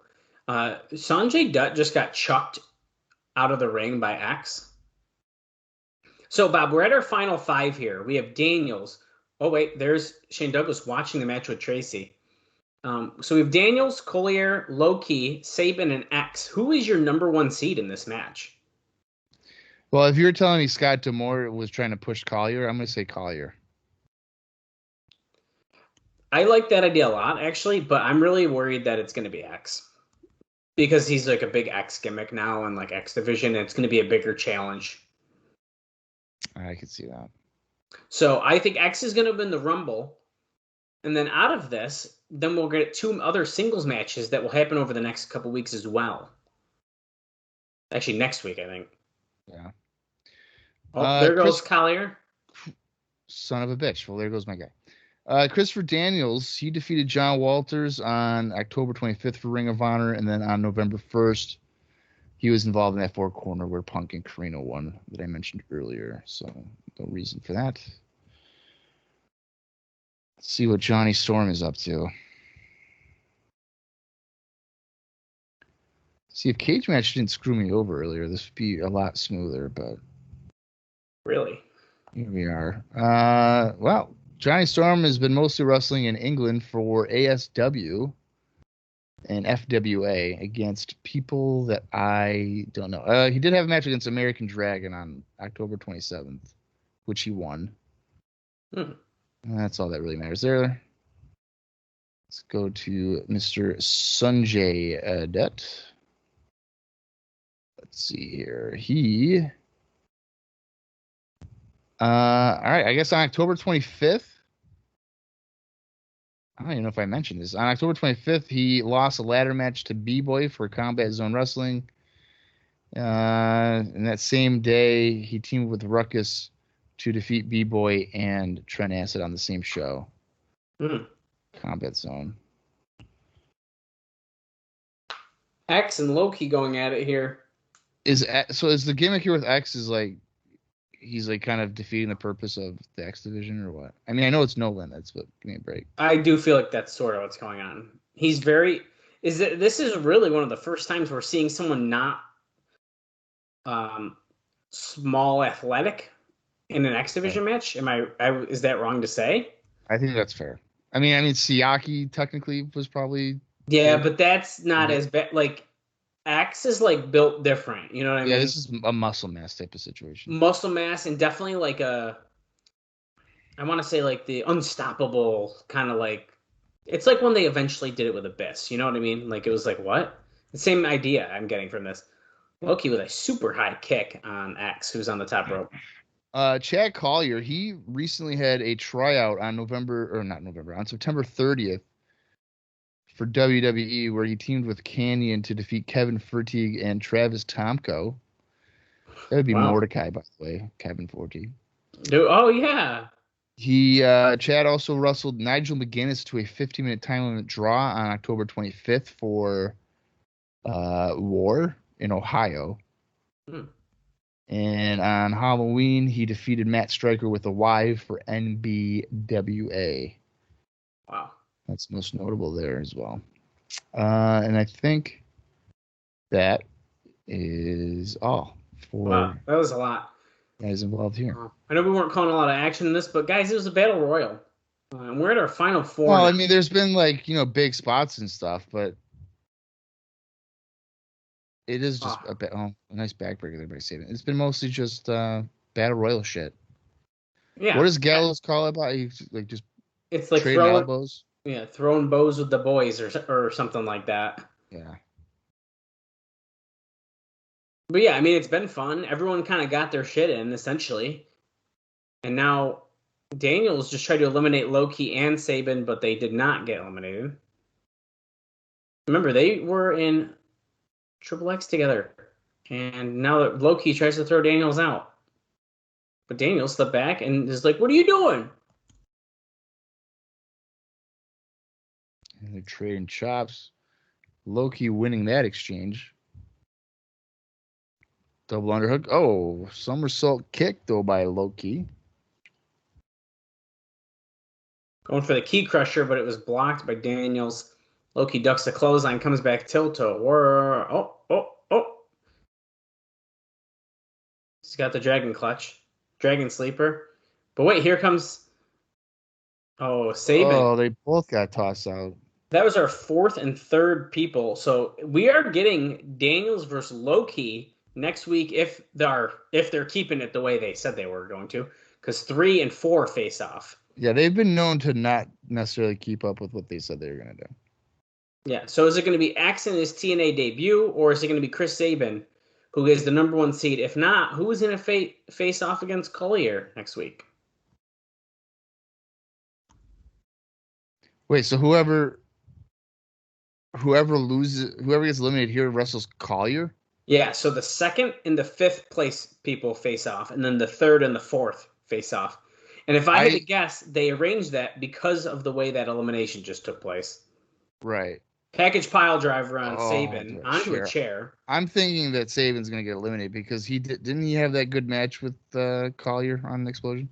Speaker 4: Sanjay Dutt just got chucked out of the ring by X. So, Bob, we're at our final five here. We have Daniels. Oh, wait, there's Shane Douglas watching the match with Tracy. So we have Daniels, Collier, Low-Key, Saban, and X. Who is your number one seed in this match?
Speaker 3: Well, if you're telling me Scott D'Amore was trying to push Collier, I'm going to say Collier.
Speaker 4: I like that idea a lot, actually, but I'm really worried that it's going to be X. Because he's like a big X gimmick now and like X Division, and it's going to be a bigger challenge.
Speaker 3: I can see that.
Speaker 4: So I think X is going to win the Rumble. And then out of this, then we'll get two other singles matches that will happen over the next couple weeks as well. Actually, next week, I think.
Speaker 3: Yeah.
Speaker 4: Oh, there goes Collier.
Speaker 3: Son of a bitch. Well, there goes my guy. Christopher Daniels, he defeated John Walters on October 25th for Ring of Honor, and then on November 1st, he was involved in that four corner where Punk and Carino won that I mentioned earlier. So no reason for that. Let's see what Johnny Storm is up to. See, if Cage Match didn't screw me over earlier, this would be a lot smoother, but...
Speaker 4: Really?
Speaker 3: Here we are. Well, Johnny Storm has been mostly wrestling in England for ASW and FWA against people that I don't know. He did have a match against American Dragon on October 27th, which he won. That's all that really matters there. Let's go to Mr. Sanjay Dutt. Let's see here. All right, I guess on October 25th, I don't even know if I mentioned this. On October 25th, he lost a ladder match to B-Boy for Combat Zone Wrestling. And that same day, he teamed with Ruckus to defeat B-Boy and Trent Acid on the same show. Combat Zone.
Speaker 4: X and Low-Key going at it here.
Speaker 3: Is the gimmick here with X is like he's like kind of defeating the purpose of the X division or what? I mean, I know it's no limits, but give me a break.
Speaker 4: I do feel like that's sort of what's going on. This is really one of the first times we're seeing someone not small athletic in an X division match. Is that wrong to say?
Speaker 3: I think that's fair. I mean Siaki technically was probably
Speaker 4: but that's not as bad. Like X is like built different, you know what I mean?
Speaker 3: Yeah, this is a muscle mass type of situation.
Speaker 4: Muscle mass and definitely like I want to say like the unstoppable kind of like, it's like when they eventually did it with Abyss, you know what I mean? Like it was like, what? The same idea I'm getting from this. Loki with a super high kick on X, who's on the top rope.
Speaker 3: Chad Collier, he recently had a tryout on September 30th for WWE, where he teamed with Canyon to defeat Kevin Fertig and Travis Tomko. That would be Mordecai, by the way, Kevin Fertig.
Speaker 4: Oh, yeah.
Speaker 3: Chad also wrestled Nigel McGuinness to a 50-minute time limit draw on October 25th for War in Ohio. And on Halloween, he defeated Matt Stryker with a Y for NBWA.
Speaker 4: Wow.
Speaker 3: That's most notable there as well. And I think that is all for
Speaker 4: Wow, that was a lot.
Speaker 3: guys involved here.
Speaker 4: I know we weren't calling a lot of action in this, but guys, it was a battle royal. And we're at our final four
Speaker 3: Well,
Speaker 4: now.
Speaker 3: I mean, there's been like, big spots and stuff, but it is just a nice backbreaker there by Saban. It's been mostly just battle royal shit.
Speaker 4: Yeah.
Speaker 3: What does Gallows call it about? Just
Speaker 4: it's like
Speaker 3: trading elbows?
Speaker 4: Yeah, throwing bows with the boys or something like that.
Speaker 3: Yeah.
Speaker 4: But yeah, I mean, it's been fun. Everyone kind of got their shit in, essentially. And now Daniels just tried to eliminate Loki and Saban, but they did not get eliminated. Remember, they were in Triple X together. And now that Loki tries to throw Daniels out. But Daniels stepped back and is like, what are you doing?
Speaker 3: And they're trading chops. Loki winning that exchange. Double underhook. Oh, somersault kick, though, by Loki.
Speaker 4: Going for the key crusher, but it was blocked by Daniels. Loki ducks the clothesline, comes back Tilto. Oh. He's got the dragon clutch. Dragon sleeper. But wait, here comes... Oh, Saban.
Speaker 3: Oh, they both got tossed out.
Speaker 4: That was our fourth and third people. So we are getting Daniels versus Loki next week if they're keeping it the way they said they were going to. Because 3 and 4 face off.
Speaker 3: Yeah, they've been known to not necessarily keep up with what they said they were going to do.
Speaker 4: Yeah, so is it going to be Axe in his TNA debut, or is it going to be Chris Saban, who is the number 1 seed? If not, who is going to face off against Collier next week?
Speaker 3: Wait, so whoever gets eliminated here wrestles Collier?
Speaker 4: Yeah, so the 2nd and the 5th place people face off, and then the 3rd and the 4th face off. And if I had to guess, they arranged that because of the way that elimination just took place.
Speaker 3: Right.
Speaker 4: Package pile driver on Saban onto a chair.
Speaker 3: I'm thinking that Saban's going to get eliminated because didn't he have that good match with Collier on Explosion?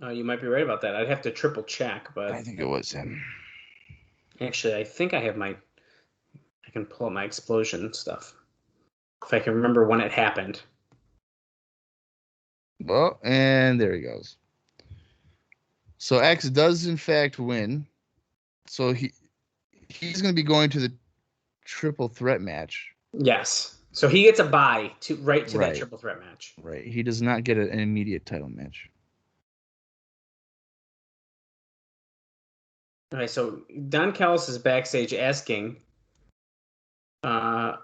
Speaker 4: You might be right about that. I'd have to triple check, but
Speaker 3: I think it was him.
Speaker 4: Actually, I think I can pull up my Explosion stuff if I can remember when it happened.
Speaker 3: Well, and there he goes. So X does in fact win. So he's going to be going to the triple threat match.
Speaker 4: Yes. So he gets a bye to that triple threat match.
Speaker 3: Right. He does not get an immediate title match.
Speaker 4: All right. So Don Callis is backstage asking, Scott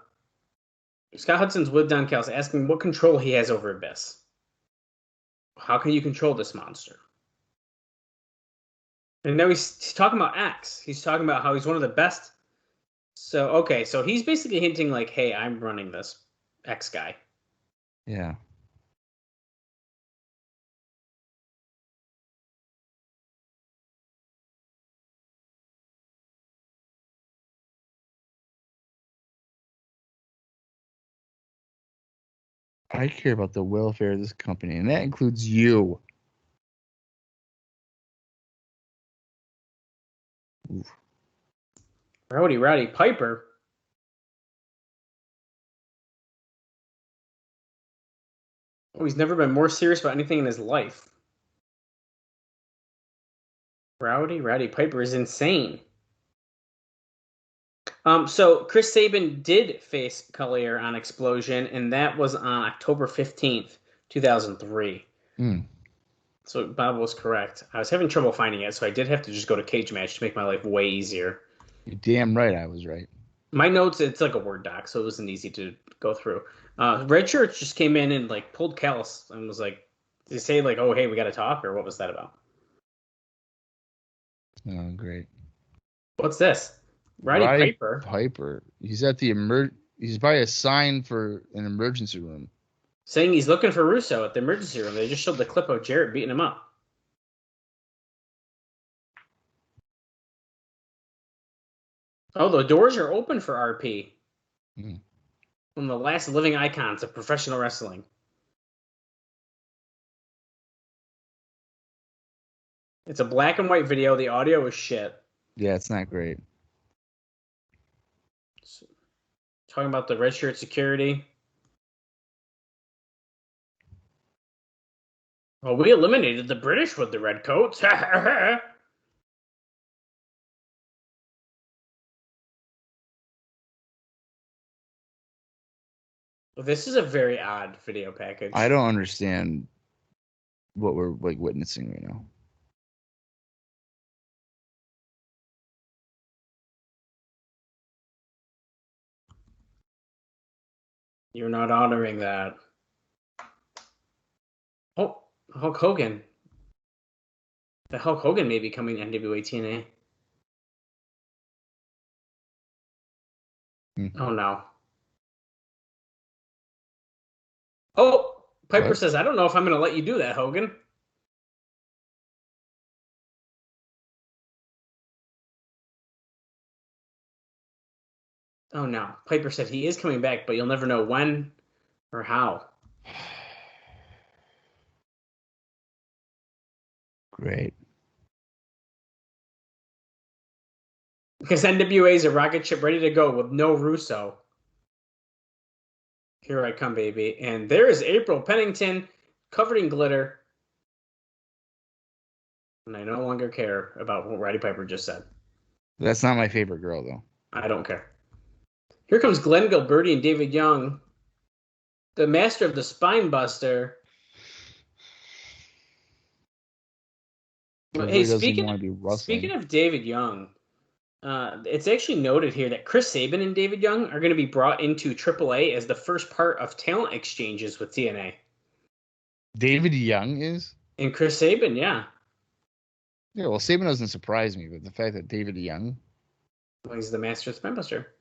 Speaker 4: Hudson's with Don Callis asking what control he has over Abyss. How can you control this monster? And now he's talking about X. He's talking about how he's one of the best. So he's basically hinting like, hey, I'm running this X guy.
Speaker 3: Yeah. I care about the welfare of this company, and that includes you. Oof.
Speaker 4: Rowdy Piper. Oh, he's never been more serious about anything in his life. Rowdy Piper is insane. So Chris Saban did face Collier on Explosion, and that was on October 15th, 2003. So Bob was correct. I was having trouble finding it, so I did have to just go to Cage Match to make my life way easier.
Speaker 3: You're damn right I was right.
Speaker 4: My notes, it's like a Word doc, so it wasn't easy to go through. Red Shirts just came in and like pulled Callis and was like, did he say like, oh, hey, we got to talk, or what was that about?
Speaker 3: Oh, great.
Speaker 4: What's this? Roddy
Speaker 3: Piper. He's at the he's by a sign for an emergency room.
Speaker 4: Saying he's looking for Russo at the emergency room. They just showed the clip of Jarrett beating him up. Oh, the doors are open for RP. One of the last living icons of professional wrestling. It's a black and white video. The audio is shit.
Speaker 3: Yeah, it's not great.
Speaker 4: Talking about the red shirt security. Well, we eliminated the British with the red coats. This is a very odd video package.
Speaker 3: I don't understand what we're like witnessing right now.
Speaker 4: You're not honoring that. Oh, Hulk Hogan. The Hulk Hogan may be coming to NWA-TNA. Oh, no. Oh, Piper says, I don't know if I'm going to let you do that, Hogan. Oh, no. Piper said he is coming back, but you'll never know when or how.
Speaker 3: Great.
Speaker 4: Because NWA is a rocket ship ready to go with no Russo. Here I come, baby. And there is April Pennington covered in glitter. And I no longer care about what Roddy Piper just said.
Speaker 3: That's not my favorite girl, though.
Speaker 4: I don't care. Here comes Glenn Gilberti and David Young, the master of the spine buster. Hey, speaking of David Young, it's actually noted here that Chris Saban and David Young are going to be brought into AAA as the first part of talent exchanges with TNA.
Speaker 3: David Young is?
Speaker 4: And Chris Saban, yeah.
Speaker 3: Yeah, well, Saban doesn't surprise me, but the fact that David Young...
Speaker 4: Well, he's the master of the spine buster.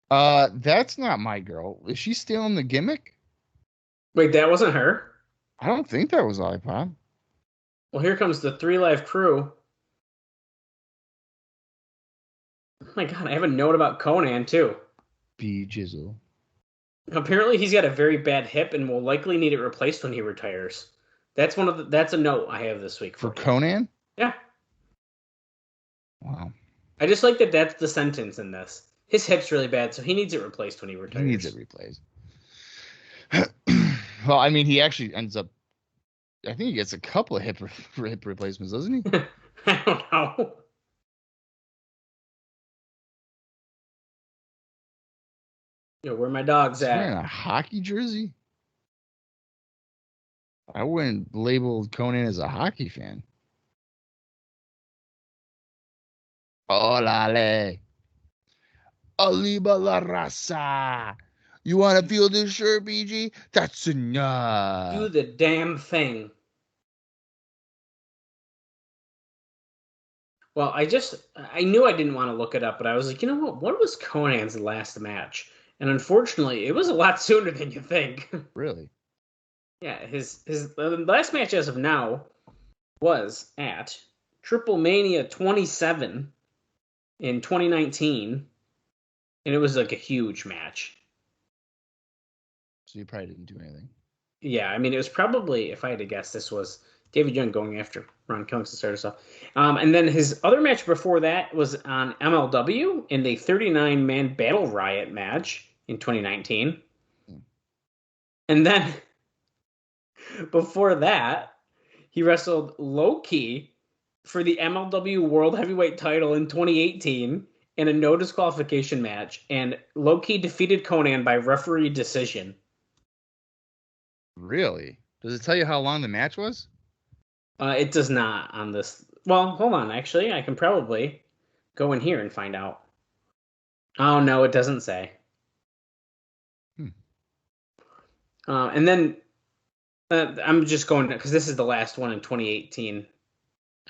Speaker 3: That's not my girl. Is she still in the gimmick?
Speaker 4: Wait, that wasn't her?
Speaker 3: I don't think that was iPod.
Speaker 4: Well, here comes the 3 Live crew. Oh my god, I have a note about Conan, too.
Speaker 3: B Jizzle.
Speaker 4: Apparently, he's got a very bad hip and will likely need it replaced when he retires. That's a note I have this week.
Speaker 3: For Conan?
Speaker 4: Yeah.
Speaker 3: Wow.
Speaker 4: I just like that that's the sentence in this. His hip's really bad, so he needs it replaced when he retires.
Speaker 3: He needs it replaced. Well, I mean, he actually ends up... I think he gets a couple of hip replacements, doesn't he?
Speaker 4: I don't know. Yo, where my dog's at?
Speaker 3: Wearing a hockey jersey? I wouldn't label Conan as a hockey fan. Olale. Aliba la raza. You want to feel this shirt, BG? That's enough.
Speaker 4: Do the damn thing. Well, I knew I didn't want to look it up, but I was like, you know what? What was Conan's last match? And unfortunately, it was a lot sooner than you think.
Speaker 3: Really?
Speaker 4: Yeah, his last match as of now was at Triple Mania 27 in 2019, and it was like a huge match.
Speaker 3: So you probably didn't do anything.
Speaker 4: Yeah, I mean, it was probably, if I had to guess, this was David Young going after Ron Killings to start us off. And then his other match before that was on MLW in the 39-man Battle Riot match in 2019. And then before that, he wrestled Low-Key for the MLW World Heavyweight title in 2018 in a no disqualification match. And Low-Key defeated Conan by referee decision.
Speaker 3: Really? Does it tell you how long the match was?
Speaker 4: It does not on this. Well, hold on. Actually, I can probably go in here and find out. Oh, no, it doesn't say. And then I'm just going to, because this is the last one in 2018.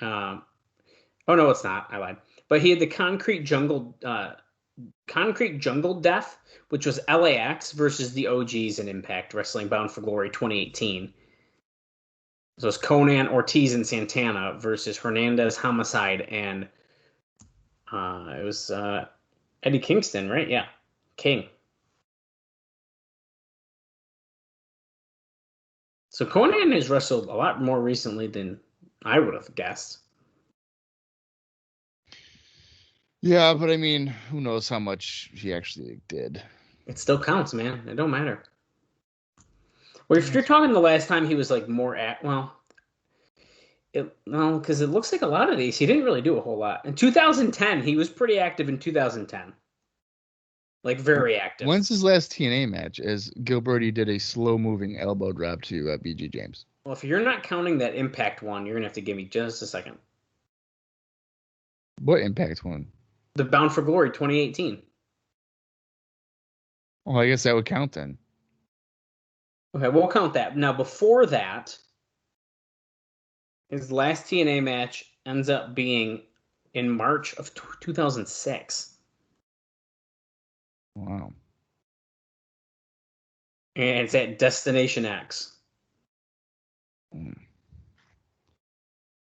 Speaker 4: Oh, no, it's not. I lied. But he had the Concrete Jungle Death, which was LAX versus the OGs in Impact Wrestling Bound for Glory 2018. So it's Conan, Ortiz, and Santana versus Hernandez, Homicide, and it was Eddie Kingston, right? Yeah, King. So Conan has wrestled a lot more recently than I would have guessed.
Speaker 3: Yeah, but I mean, who knows how much he actually did.
Speaker 4: It still counts, man. It don't matter. Well, if you're talking the last time he was like more no, because it looks like a lot of these he didn't really do a whole lot. In 2010, he was pretty active in 2010, like very active.
Speaker 3: When's his last TNA match? As Gilberti did a slow-moving elbow drop to BG James.
Speaker 4: Well, if you're not counting that Impact one, you're gonna have to give me just a second.
Speaker 3: What Impact one?
Speaker 4: The Bound for Glory 2018.
Speaker 3: Well, I guess that would count then.
Speaker 4: Okay, we'll count that. Now, before that, his last TNA match ends up being in March of 2006.
Speaker 3: Wow.
Speaker 4: And it's at Destination X.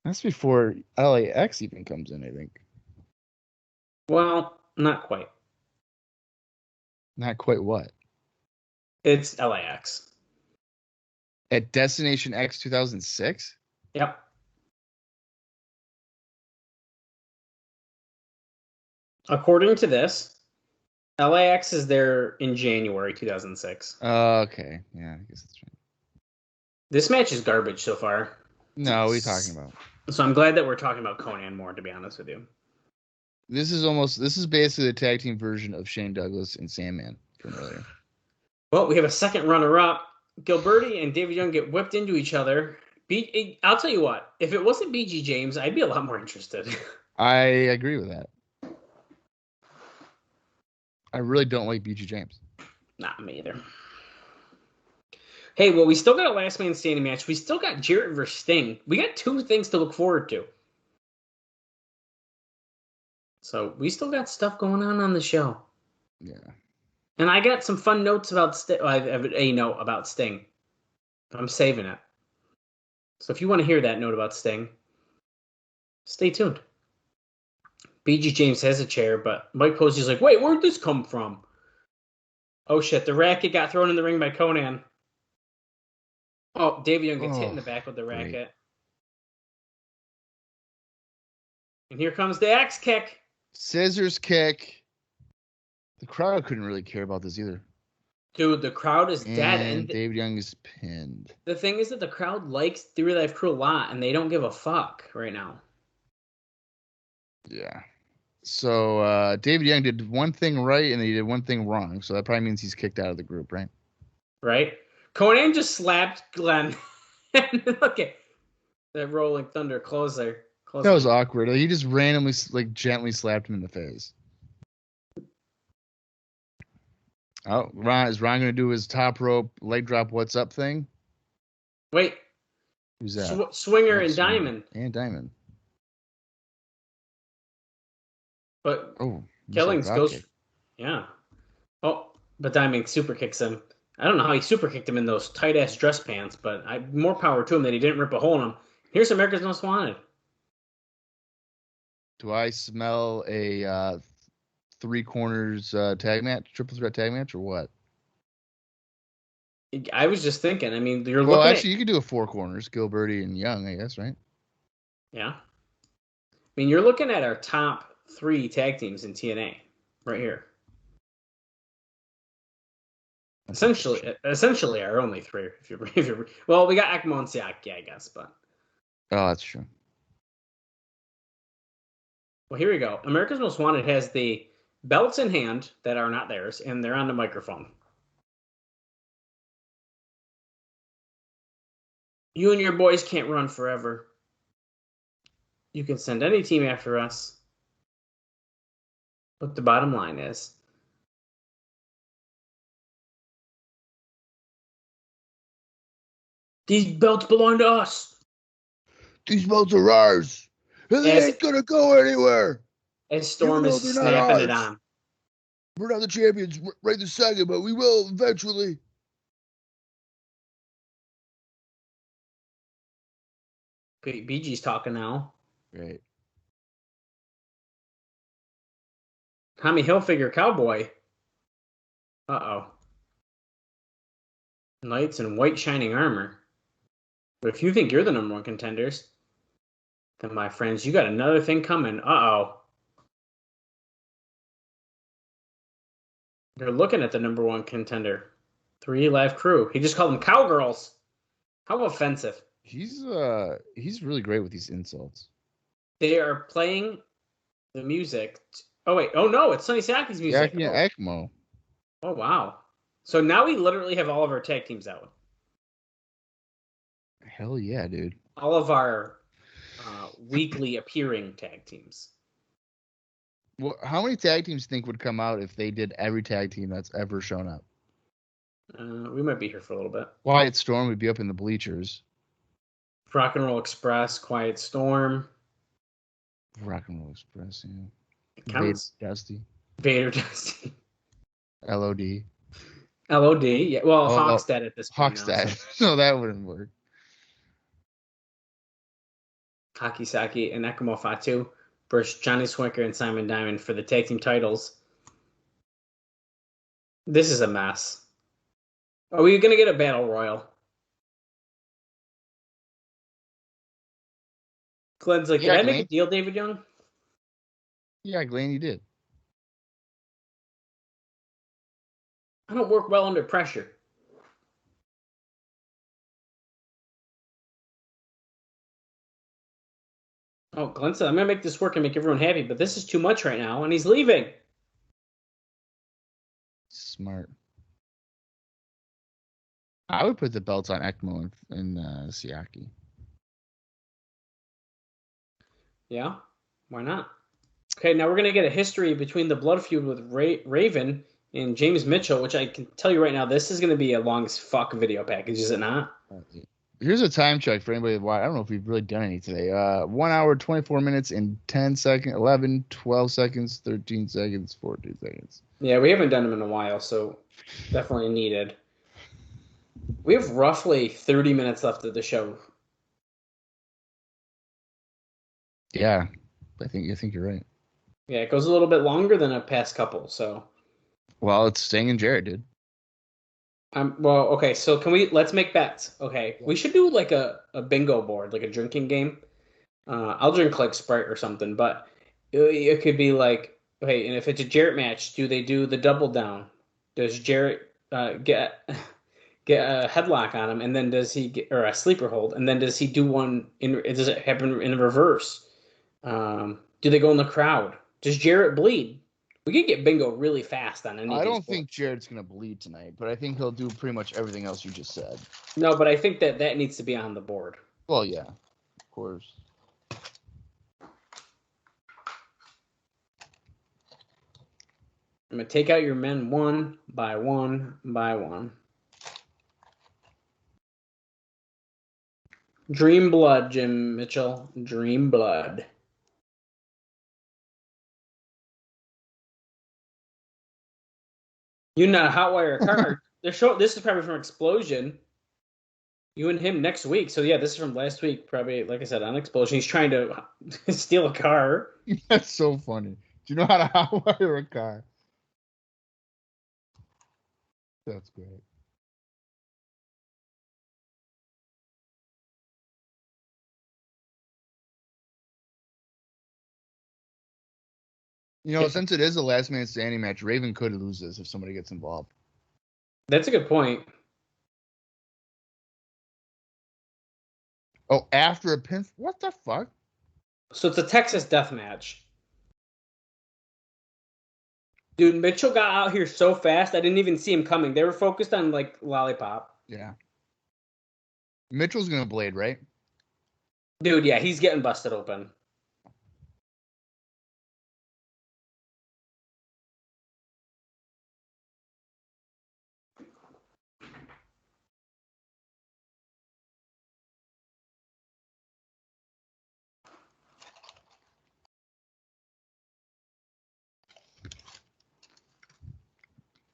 Speaker 3: That's before LAX even comes in, I think.
Speaker 4: Well, not quite.
Speaker 3: Not quite what?
Speaker 4: It's LAX.
Speaker 3: At Destination X 2006?
Speaker 4: Yep. According to this, LAX is there in January 2006.
Speaker 3: Okay. Yeah, I guess that's right.
Speaker 4: This match is garbage so far.
Speaker 3: No, what are you talking about?
Speaker 4: So I'm glad that we're talking about Conan more, to be honest with you.
Speaker 3: This is basically the tag team version of Shane Douglas and Sandman from earlier.
Speaker 4: Well, we have a second runner-up. Gilberti and David Young get whipped into each other. I'll tell you what, if it wasn't BG James, I'd be a lot more interested.
Speaker 3: I agree with that. I really don't like BG James.
Speaker 4: Not me either. Hey, well, we still got a last man standing match. We still got Jarrett versus Sting. We got two things to look forward to. So we still got stuff going on the show.
Speaker 3: Yeah.
Speaker 4: And I got some fun notes about Sting. I have a note about Sting. I'm saving it. So if you want to hear that note about Sting, stay tuned. BG James has a chair, but Mike Posey's like, wait, where'd this come from? Oh, shit. The racket got thrown in the ring by Conan. Oh, David Young gets hit in the back with the racket. Great. And here comes the axe kick.
Speaker 3: Scissors kick. The crowd couldn't really care about this either.
Speaker 4: Dude, the crowd is dead.
Speaker 3: And David Young is pinned.
Speaker 4: The thing is that the crowd likes The Real Life Crew a lot, and they don't give a fuck right now.
Speaker 3: Yeah. So David Young did one thing right, and then he did one thing wrong. So that probably means he's kicked out of the group, right?
Speaker 4: Right. Conan just slapped Glenn. Look at that Rolling Thunder closer.
Speaker 3: That was awkward. He just randomly, gently slapped him in the face. Oh, is Ron going to do his top rope leg drop what's up thing?
Speaker 4: Wait.
Speaker 3: Who's that?
Speaker 4: Swinger and Diamond.
Speaker 3: And Diamond.
Speaker 4: But Killings goes... Yeah. Oh, but Diamond super kicks him. I don't know how he super kicked him in those tight-ass dress pants, but more power to him that he didn't rip a hole in him. Here's America's Most Wanted.
Speaker 3: Do I smell a three corners tag match, triple threat tag match, or what?
Speaker 4: I was just thinking. I mean,
Speaker 3: you could do a four corners, Gilberti and Young, I guess, right?
Speaker 4: Yeah. I mean, you're looking at our top three tag teams in TNA right here. Essentially, our only three. If you're well, we got Ekmo and Siaki, I guess, but.
Speaker 3: Oh, that's true.
Speaker 4: Well, here we go. America's Most Wanted has the belts in hand that are not theirs, and they're on the microphone. You and your boys can't run forever. You can send any team after us. But the bottom line is, these belts belong to us.
Speaker 3: These belts are ours. And they ain't going to go anywhere.
Speaker 4: And Storm is snapping it on.
Speaker 3: We're not the champions right this second, but we will eventually.
Speaker 4: BG's talking now.
Speaker 3: Right.
Speaker 4: Tommy Hilfiger Cowboy. Uh-oh. Knights in white shining armor. But if you think you're the number one contenders, then my friends, you got another thing coming. Uh-oh. They're looking at the number one contender. 3 Live Crew. He just called them cowgirls. How offensive.
Speaker 3: He's really great with these insults.
Speaker 4: They are playing the music. Oh, wait. Oh, no. It's Sonny Saki's music.
Speaker 3: Yeah, ECMO.
Speaker 4: Oh, wow. So now we literally have all of our tag teams out.
Speaker 3: Hell yeah, dude.
Speaker 4: All of our weekly appearing tag teams.
Speaker 3: Well, how many tag teams think would come out if they did every tag team that's ever shown up?
Speaker 4: We might be here for a little bit.
Speaker 3: Quiet Storm would be up in the bleachers.
Speaker 4: Rock and Roll Express, Quiet Storm.
Speaker 3: Rock and Roll Express, yeah.
Speaker 4: Vader
Speaker 3: Dusty.
Speaker 4: Vader Dusty.
Speaker 3: LOD.
Speaker 4: LOD, yeah. Well, Hawkstead at this point.
Speaker 3: Hawkstead. So that wouldn't work.
Speaker 4: Hakisaki and Ekamo Fatu versus Johnny Swicker and Simon Diamond for the tag team titles. This is a mess. Are we going to get a battle royal? Glenn's like,
Speaker 3: Yeah,
Speaker 4: did I make a deal, David Young?
Speaker 3: Yeah, Glenn, you did.
Speaker 4: I don't work well under pressure. Oh, Glenn said, I'm going to make this work and make everyone happy, but this is too much right now, and he's leaving.
Speaker 3: Smart. I would put the belts on ECMO and Siaki.
Speaker 4: Yeah, why not? Okay, now we're going to get a history between the blood feud with Raven and James Mitchell, which I can tell you right now, this is going to be a long as fuck video package, is it not?
Speaker 3: Here's a time check for anybody. I don't know if we've really done any today. 1 hour, 24 minutes, and 10 seconds, 11, 12 seconds, 13 seconds, 14 seconds.
Speaker 4: Yeah, we haven't done them in a while, so definitely needed. We have roughly 30 minutes left of the show.
Speaker 3: Yeah, I think you're right.
Speaker 4: Yeah, it goes a little bit longer than a past couple, so.
Speaker 3: Well, it's Sting and Jarrett, dude.
Speaker 4: Well, okay, so let's make bets. Okay, we should do like a bingo board, like a drinking game. I'll drink like Sprite or something, but it could be like, okay, and if it's a Jarrett match, do they do the double down? Does Jarrett get a headlock on him, and then does he get, or a sleeper hold, and then does he do one does it happen in reverse? Do they go in the crowd? Does Jarrett bleed? We could get bingo really fast on any.
Speaker 3: I don't think Jarrett's gonna bleed tonight, but I think he'll do pretty much everything else you just said.
Speaker 4: No, but I think that needs to be on the board.
Speaker 3: Well, yeah, of course.
Speaker 4: I'm gonna take out your men one by one by one. Dream blood, Jim Mitchell. Dream blood. You not hotwire a card. This is probably from Explosion. You and him next week. So yeah, this is from last week. Probably, like I said, on Explosion. He's trying to steal a car.
Speaker 3: That's so funny. Do you know how to hotwire a car? That's great. You know, since it is a last man standing match, Raven could lose this if somebody gets involved.
Speaker 4: That's a good point.
Speaker 3: Oh, after a pin? What the fuck?
Speaker 4: So it's a Texas death match. Dude, Mitchell got out here so fast, I didn't even see him coming. They were focused on, like, Lollipop.
Speaker 3: Yeah. Mitchell's going to blade, right?
Speaker 4: Dude, yeah, he's getting busted open.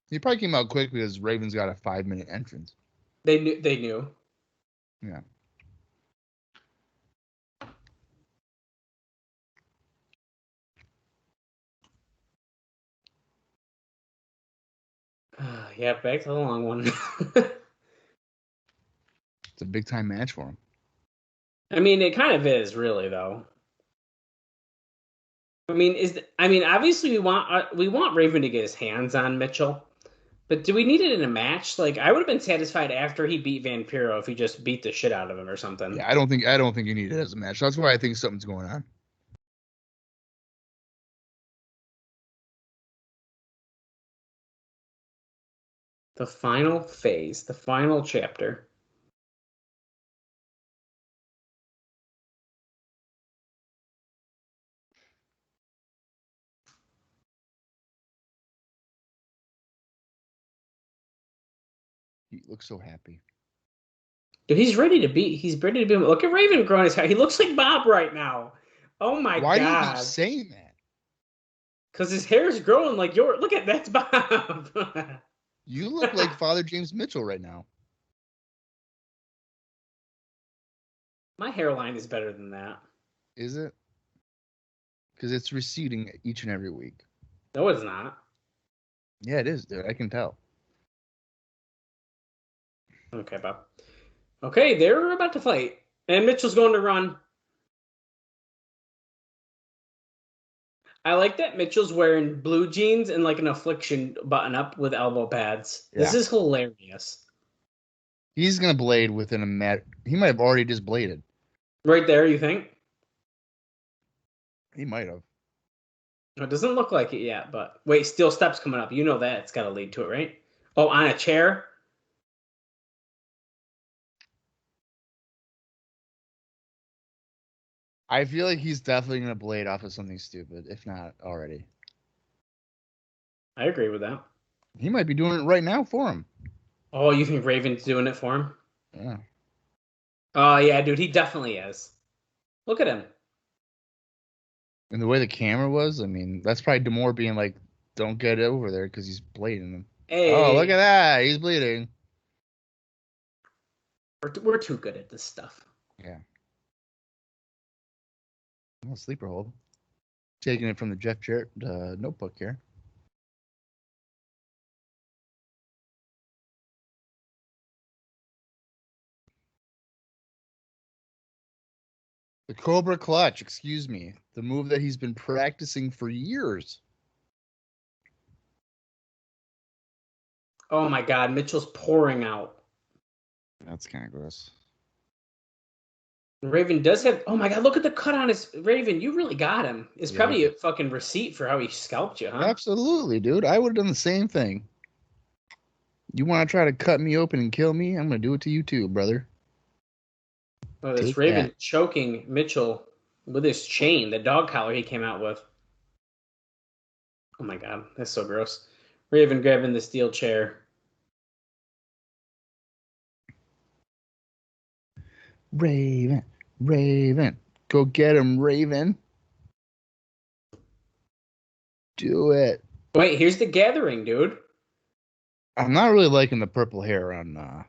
Speaker 3: He probably came out quick because Raven's got a 5-minute entrance.
Speaker 4: They knew.
Speaker 3: Yeah.
Speaker 4: Yeah, back to the long one.
Speaker 3: It's a big time match for him.
Speaker 4: I mean, it kind of is, really, though. I mean, obviously we want Raven to get his hands on Mitchell, But do we need it in a match? Like, I would have been satisfied after he beat Vampiro if he just beat the shit out of him or something.
Speaker 3: Yeah, I don't think you need it as a match. That's why I think something's going on.
Speaker 4: The final phase, the final chapter.
Speaker 3: He looks so happy.
Speaker 4: Dude, he's ready to be. He's ready to be. Look at Raven growing his hair. He looks like Bob right now. Oh my
Speaker 3: Why do you keep
Speaker 4: god.
Speaker 3: saying that?
Speaker 4: Because his hair's growing like yours. Look at that's Bob.
Speaker 3: You look like Father James Mitchell right now.
Speaker 4: My hairline is better than that.
Speaker 3: Is it? Because it's receding each and every week.
Speaker 4: No, it's not.
Speaker 3: Yeah, it is, dude. I can tell.
Speaker 4: Okay, Bob. Okay, they're about to fight. And Mitchell's going to run. I like that Mitchell's wearing blue jeans and like an affliction button up with elbow pads. This
Speaker 3: Yeah.
Speaker 4: is hilarious.
Speaker 3: He's gonna blade within a mat. He might have already just bladed.
Speaker 4: Right there, you think?
Speaker 3: He might have.
Speaker 4: It doesn't look like it yet, but wait, steel steps coming up. You know that. It's got to lead to it, right? Oh, on a chair?
Speaker 3: I feel like he's definitely gonna blade off of something stupid, if not already.
Speaker 4: I agree with that.
Speaker 3: He might be doing it right now for him.
Speaker 4: Oh, you think Raven's doing it for him?
Speaker 3: Yeah.
Speaker 4: Oh, yeah, dude, he definitely is. Look at him.
Speaker 3: And the way the camera was, I mean, that's probably Demore being like, "Don't get over there," because he's blading him.
Speaker 4: Hey,
Speaker 3: Oh, look at that! He's bleeding.
Speaker 4: we're too good at this stuff.
Speaker 3: Yeah. Oh, sleeper hold. Taking it from the Jeff Jarrett notebook here. The Cobra Clutch, excuse me. The move that he's been practicing for years.
Speaker 4: Oh my God, Mitchell's pouring out.
Speaker 3: That's kind of gross.
Speaker 4: Raven does have. Oh my God, look at the cut on his. Raven, you really got him. It's
Speaker 3: Yeah,
Speaker 4: probably a fucking receipt for how he scalped you, huh?
Speaker 3: Absolutely, dude. I would have done the same thing. You want to try to cut me open and kill me? I'm going to do it to you too, brother.
Speaker 4: Oh, this
Speaker 3: Take
Speaker 4: Raven
Speaker 3: that.
Speaker 4: choking Mitchell with his chain, the dog collar he came out with. Oh my God, that's so gross. Raven grabbing the steel chair.
Speaker 3: Raven, Raven. Go get him, Raven. Do it.
Speaker 4: Wait, here's the gathering, dude.
Speaker 3: I'm not really liking the purple hair on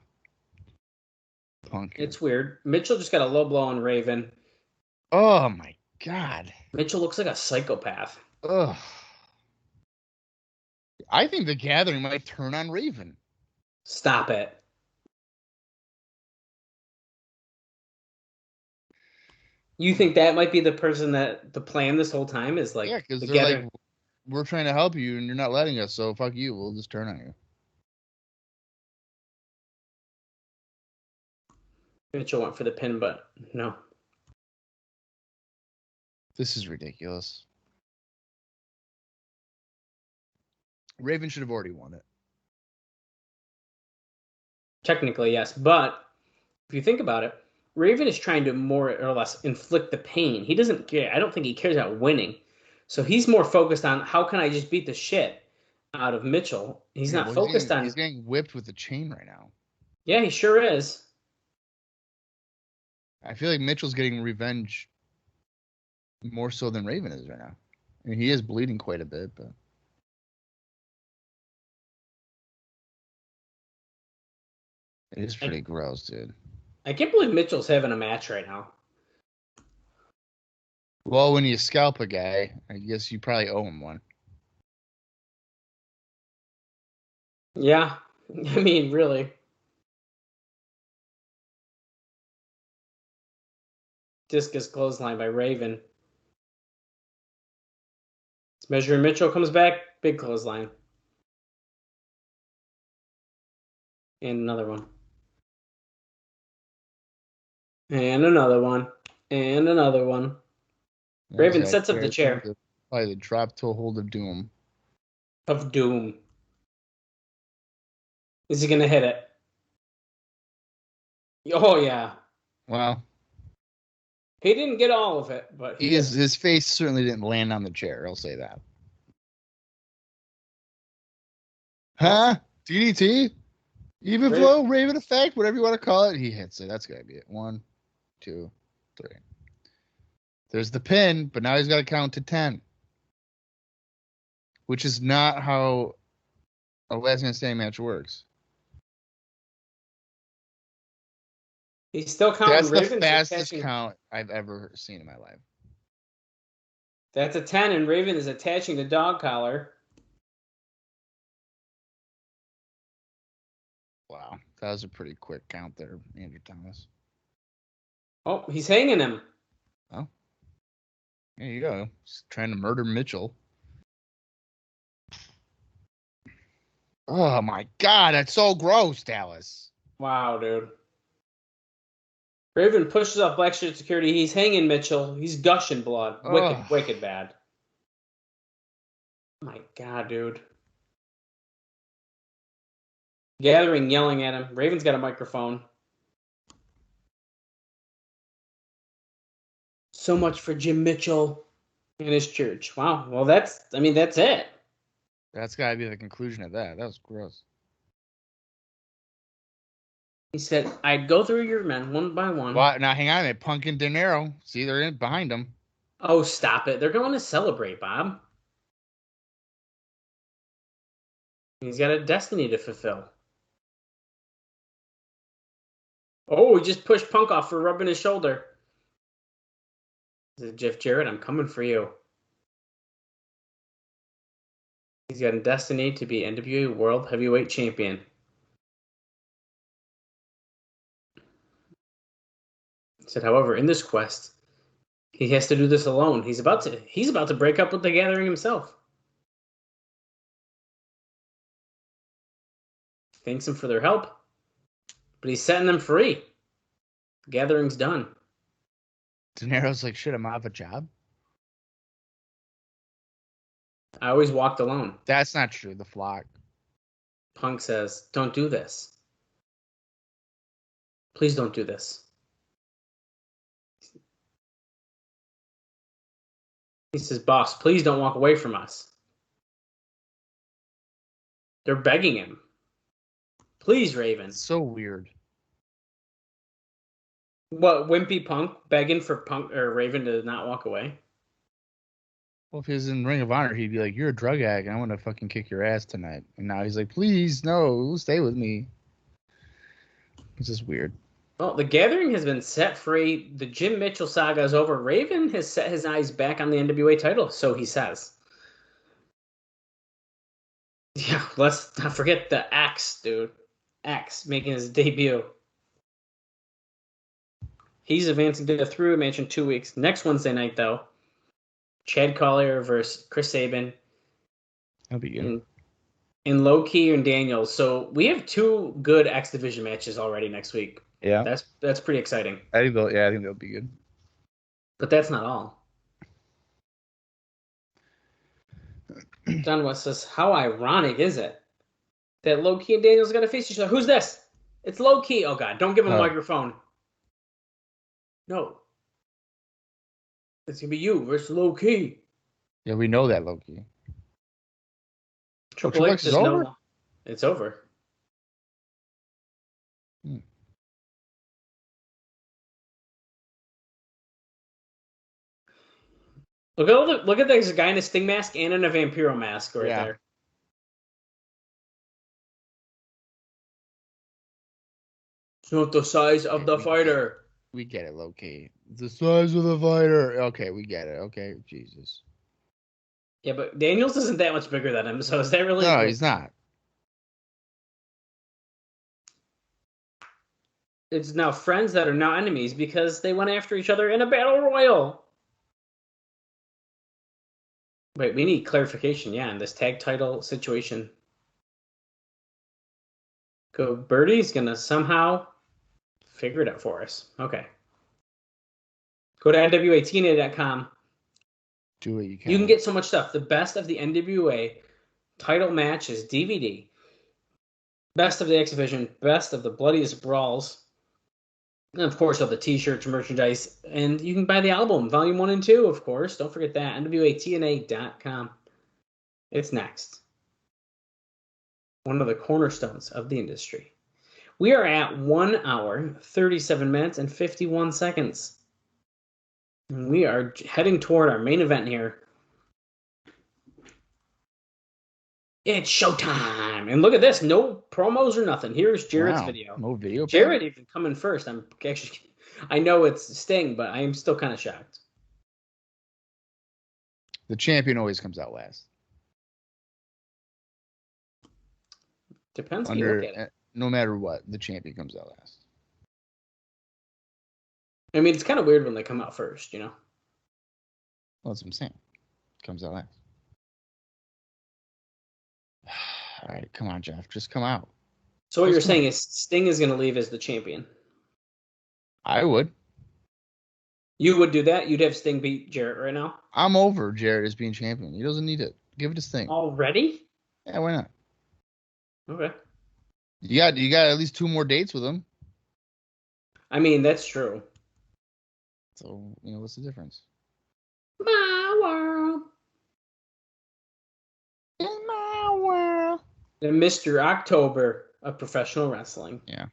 Speaker 3: Punk.
Speaker 4: It's weird. Mitchell just got a low blow on Raven.
Speaker 3: Oh my god.
Speaker 4: Mitchell looks like a psychopath.
Speaker 3: Ugh. I think the gathering might turn on Raven.
Speaker 4: Stop it. You think that might be the person that the plan this whole time is like
Speaker 3: Yeah, because
Speaker 4: the
Speaker 3: they're
Speaker 4: gathering?
Speaker 3: like, we're trying to help you and you're not letting us, so fuck you. We'll just turn on you.
Speaker 4: Mitchell went for the pin, but no.
Speaker 3: This is ridiculous. Raven should have already won it.
Speaker 4: Technically, yes, but if you think about it, Raven is trying to more or less inflict the pain. He doesn't care. I don't think he cares about winning. So he's more focused on how can I just beat the shit out of Mitchell. He's not focused on.
Speaker 3: He's getting whipped with the chain right now.
Speaker 4: Yeah, he sure is.
Speaker 3: I feel like Mitchell's getting revenge more so than Raven is right now. I mean, he is bleeding quite a bit, but it is pretty gross, dude.
Speaker 4: I can't believe Mitchell's having a match right now.
Speaker 3: Well, when you scalp a guy, I guess you probably owe him one.
Speaker 4: Yeah, I mean, really. Discus clothesline by Raven. Measuring Mitchell comes back, big clothesline. And another one. And another one. And another one. Raven sets up the chair.
Speaker 3: Probably the drop toe hold of doom.
Speaker 4: Of doom. Is he going to hit it? Oh, yeah.
Speaker 3: Well,
Speaker 4: he didn't get all of it, but
Speaker 3: his face certainly didn't land on the chair. I'll say that. Huh? DDT? Even flow, Raven effect, whatever you want to call it. He hits it. That's got to be it. 1, 2, 3. There's the pin, but now he's got to count to 10. Which is not how a last man standing match works.
Speaker 4: He's still counting.
Speaker 3: That's the fastest count I've ever seen in my life.
Speaker 4: That's a 10, and Raven is attaching the dog collar.
Speaker 3: Wow, that was a pretty quick count there, Andrew Thomas.
Speaker 4: Oh, he's hanging him.
Speaker 3: Oh, there you go. He's trying to murder Mitchell. Oh my God, that's so gross, Dallas.
Speaker 4: Wow, dude. Raven pushes off black shirt security. He's hanging Mitchell. He's gushing blood. Wicked bad. Oh my God, dude. Gathering, yelling at him. Raven's got a microphone. So much for Jim Mitchell and his church. Wow. Well, that's it.
Speaker 3: That's got to be the conclusion of that. That was gross.
Speaker 4: He said, I'd go through your men one by one.
Speaker 3: Well, now, hang on a minute. Punk and De Niro. See, they're in behind him.
Speaker 4: Oh, stop it. They're going to celebrate, Bob. He's got a destiny to fulfill. Oh, he just pushed Punk off for rubbing his shoulder. He said, Jeff Jarrett, I'm coming for you. He's got a destiny to be NWA World Heavyweight Champion. He said, however, in this quest, he has to do this alone. He's about to break up with the Gathering himself. Thanks him for their help, but he's setting them free. The Gathering's done.
Speaker 3: De Niro's like, shit, I'm out of a job.
Speaker 4: I always walked alone.
Speaker 3: That's not true. The Flock.
Speaker 4: Punk says, don't do this. Please don't do this. He says, boss, please don't walk away from us. They're begging him. Please, Raven.
Speaker 3: So weird.
Speaker 4: What, wimpy Punk begging for Punk or Raven to not walk away?
Speaker 3: Well, if he was in Ring of Honor, he'd be like, you're a drug addict, and I want to fucking kick your ass tonight. And now he's like, please, no, stay with me. It's just weird.
Speaker 4: Well, the Gathering has been set free. The Jim Mitchell saga is over. Raven has set his eyes back on the NWA title, so he says. Yeah, let's not forget the Axe, dude. Axe making his debut. He's advancing to the three-way match in 2 weeks. Next Wednesday night, though, Chad Collier versus Chris Saban.
Speaker 3: That'll be good.
Speaker 4: In Low Key and Daniels. So we have 2 good X Division matches already next week.
Speaker 3: Yeah.
Speaker 4: That's pretty exciting.
Speaker 3: I think that'll be good.
Speaker 4: But that's not all. John West says, how ironic is it that Low Key and Daniels got to face each other? Who's this? It's Low Key. Oh, God. Don't give him a microphone. No. It's going to be you versus Low Key.
Speaker 3: Yeah, we know that, Low Key.
Speaker 4: Triple X is over? It's over. Look at this guy in a Sting mask and in a Vampiro mask right there. It's not the size of the fighter.
Speaker 3: We get it, Low Key. The size of the fighter. Okay, we get it. Okay, Jesus.
Speaker 4: Yeah, but Daniels isn't that much bigger than him, so is that really...
Speaker 3: No, he's not.
Speaker 4: It's now friends that are now enemies because they went after each other in a battle royal. Wait, we need clarification, in this tag title situation. Go Birdie's going to somehow figure it out for us. Okay. Go to NWA-TNA.com.
Speaker 3: Do what you can.
Speaker 4: You can get so much stuff. The best of the NWA title matches DVD. Best of the X Division. Best of the Bloodiest Brawls. And, of course, all the T-shirts, merchandise. And you can buy the album, Volume 1 and 2, of course. Don't forget that. NWA-TNA.com. It's next. One of the cornerstones of the industry. We are at 1 hour, 37 minutes, and 51 seconds. And we are heading toward our main event here. It's showtime. And look at this. No promos or nothing. Here's Jarrett's video.
Speaker 3: No video.
Speaker 4: Jarrett even coming first. I know it's Sting, but I am still kind of shocked.
Speaker 3: The champion always comes out last.
Speaker 4: Depends how you look at it.
Speaker 3: No matter what, the champion comes out last.
Speaker 4: I mean, it's kind of weird when they come out first, you know?
Speaker 3: Well, that's what I'm saying. Comes out last. All right, come on, Jeff. Just come out.
Speaker 4: So what you're saying is Sting is going to leave as the champion?
Speaker 3: I would.
Speaker 4: You would do that? You'd have Sting beat Jarrett right now?
Speaker 3: I'm over Jarrett as being champion. He doesn't need it. Give it to Sting.
Speaker 4: Already?
Speaker 3: Yeah, why not?
Speaker 4: Okay.
Speaker 3: You got at least 2 more dates with him.
Speaker 4: I mean, that's true.
Speaker 3: So, what's the difference?
Speaker 4: My world.
Speaker 3: In my world.
Speaker 4: The Mr. October of professional wrestling.
Speaker 3: Yeah.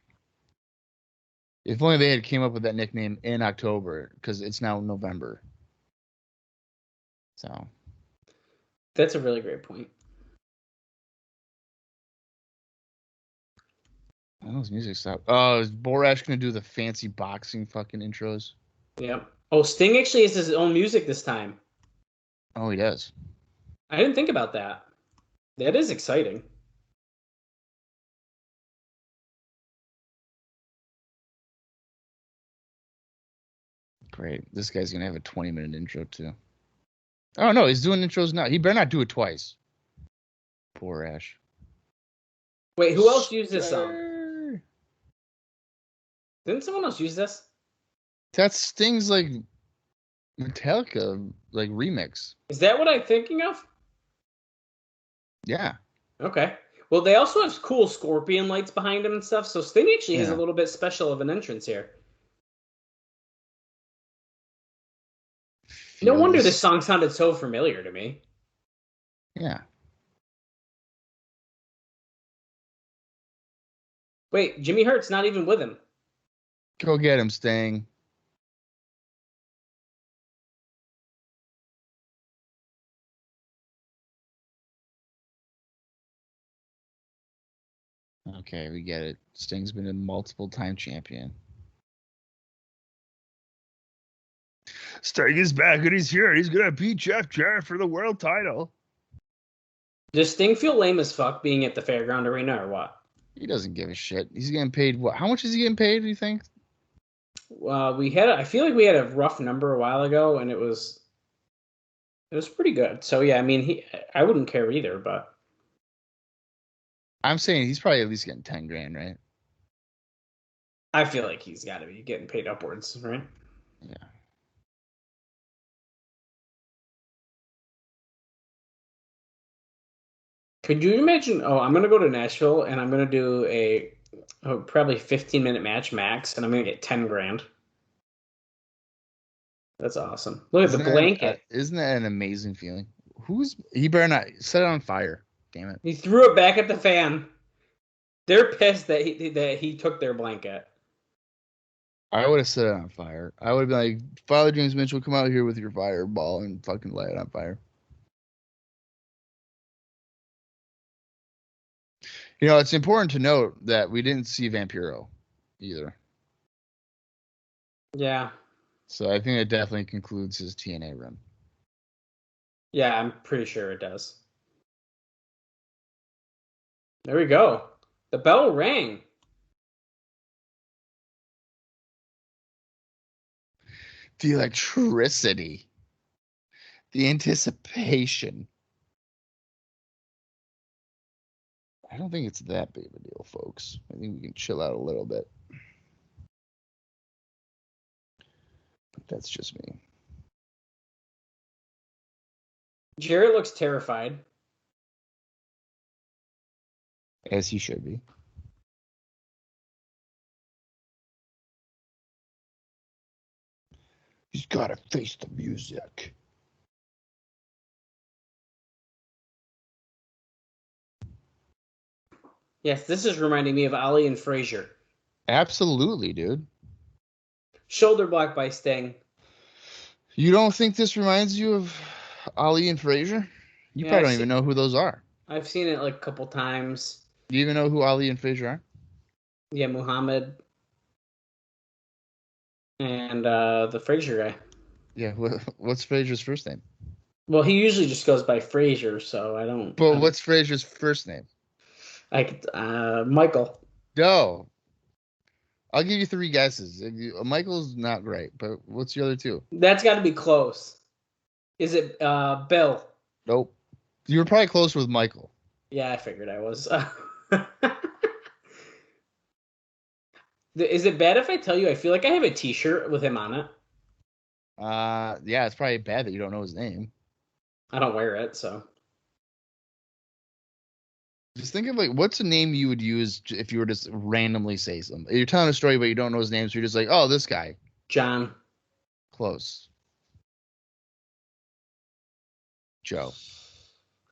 Speaker 3: If only they had came up with that nickname in October, because it's now November. So.
Speaker 4: That's a really great point.
Speaker 3: Oh, his music stopped. Oh, is Borash going to do the fancy boxing fucking intros?
Speaker 4: Yep. Oh, Sting actually has his own music this time.
Speaker 3: Oh, he does.
Speaker 4: I didn't think about that. That is exciting.
Speaker 3: Great. This guy's going to have a 20-minute intro, too. Oh, no, he's doing intros now. He better not do it twice. Borash.
Speaker 4: Wait, who else used this song? Didn't someone else use this?
Speaker 3: That's Sting's, Metallica, remix.
Speaker 4: Is that what I'm thinking of?
Speaker 3: Yeah.
Speaker 4: Okay. Well, they also have cool scorpion lights behind him and stuff, so Sting actually has a little bit special of an entrance here. No wonder this song sounded so familiar to me.
Speaker 3: Yeah.
Speaker 4: Wait, Jimmy Hart's not even with him.
Speaker 3: Go get him, Sting. Okay, we get it. Sting's been a multiple-time champion. Sting is back and he's here. He's gonna beat Jeff Jarrett for the world title.
Speaker 4: Does Sting feel lame as fuck being at the fairground arena or what?
Speaker 3: He doesn't give a shit. He's getting paid what? How much is he getting paid, do you think?
Speaker 4: I feel like we had a rough number a while ago, and it was pretty good. So yeah, I mean, I wouldn't care either, but
Speaker 3: I'm saying he's probably at least getting 10 grand, right?
Speaker 4: I feel like he's got to be getting paid upwards, right?
Speaker 3: Yeah.
Speaker 4: Could you imagine? Oh, I'm gonna go to Nashville and I'm gonna do a probably 15-minute match max, and I'm gonna get 10 grand. That's awesome. Look at the blanket.
Speaker 3: Isn't that an amazing feeling? He better not set it on fire. Damn it.
Speaker 4: He threw it back at the fan. They're pissed that he took their blanket.
Speaker 3: I would have set it on fire. I would have been like, Father James Mitchell, come out here with your fireball and fucking light it on fire. It's important to note that we didn't see Vampiro either.
Speaker 4: Yeah.
Speaker 3: So I think it definitely concludes his TNA run.
Speaker 4: Yeah, I'm pretty sure it does. There we go. The bell rang.
Speaker 3: The electricity. The anticipation. I don't think it's that big of a deal, folks. I think we can chill out a little bit. But that's just me.
Speaker 4: Jarrett looks terrified.
Speaker 3: As he should be. He's got to face the music.
Speaker 4: Yes, this is reminding me of Ali and Frazier.
Speaker 3: Absolutely, dude.
Speaker 4: Shoulder block by Sting.
Speaker 3: You don't think this reminds you of Ali and Frazier? You probably don't even know who those are.
Speaker 4: I've seen it like a couple times.
Speaker 3: Do you even know who Ali and Frazier are?
Speaker 4: Yeah, Muhammad. And the Frazier guy.
Speaker 3: Yeah, what's Frazier's first name?
Speaker 4: Well, he usually just goes by Frazier, so I don't...
Speaker 3: But what's Frazier's first name?
Speaker 4: Michael.
Speaker 3: No. I'll give you 3 guesses. Michael's not great, but what's the other 2?
Speaker 4: That's got to be close. Is it Bill?
Speaker 3: Nope. You were probably close with Michael.
Speaker 4: Yeah, I figured I was. Is it bad if I tell you I feel like I have a T-shirt with him on it?
Speaker 3: Yeah, it's probably bad that you don't know his name.
Speaker 4: I don't wear it, so.
Speaker 3: Just think of what's a name you would use if you were just randomly say something. You're telling a story, but you don't know his name, so you're just like, oh, this guy.
Speaker 4: John.
Speaker 3: Close. Joe.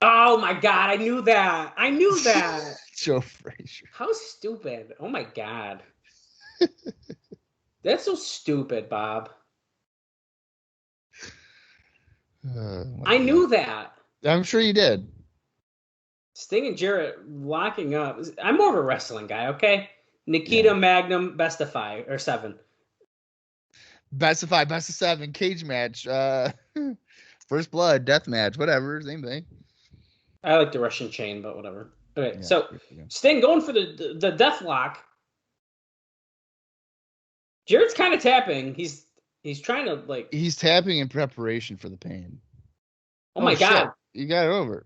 Speaker 4: Oh my God, I knew that. I knew that.
Speaker 3: Joe Frazier.
Speaker 4: How stupid. Oh my God. That's so stupid, Bob. I knew that.
Speaker 3: I'm sure you did.
Speaker 4: Sting and Jarrett locking up. I'm more of a wrestling guy, okay? Nikita Magnum, best of 5 or 7.
Speaker 3: Best of 5, best of 7, cage match, first blood, death match, whatever, same thing.
Speaker 4: I like the Russian chain, but whatever. Okay, so Sting going for the death lock. Jarrett's kind of tapping. He's trying to
Speaker 3: He's tapping in preparation for the pain.
Speaker 4: Oh my God!
Speaker 3: You got it over.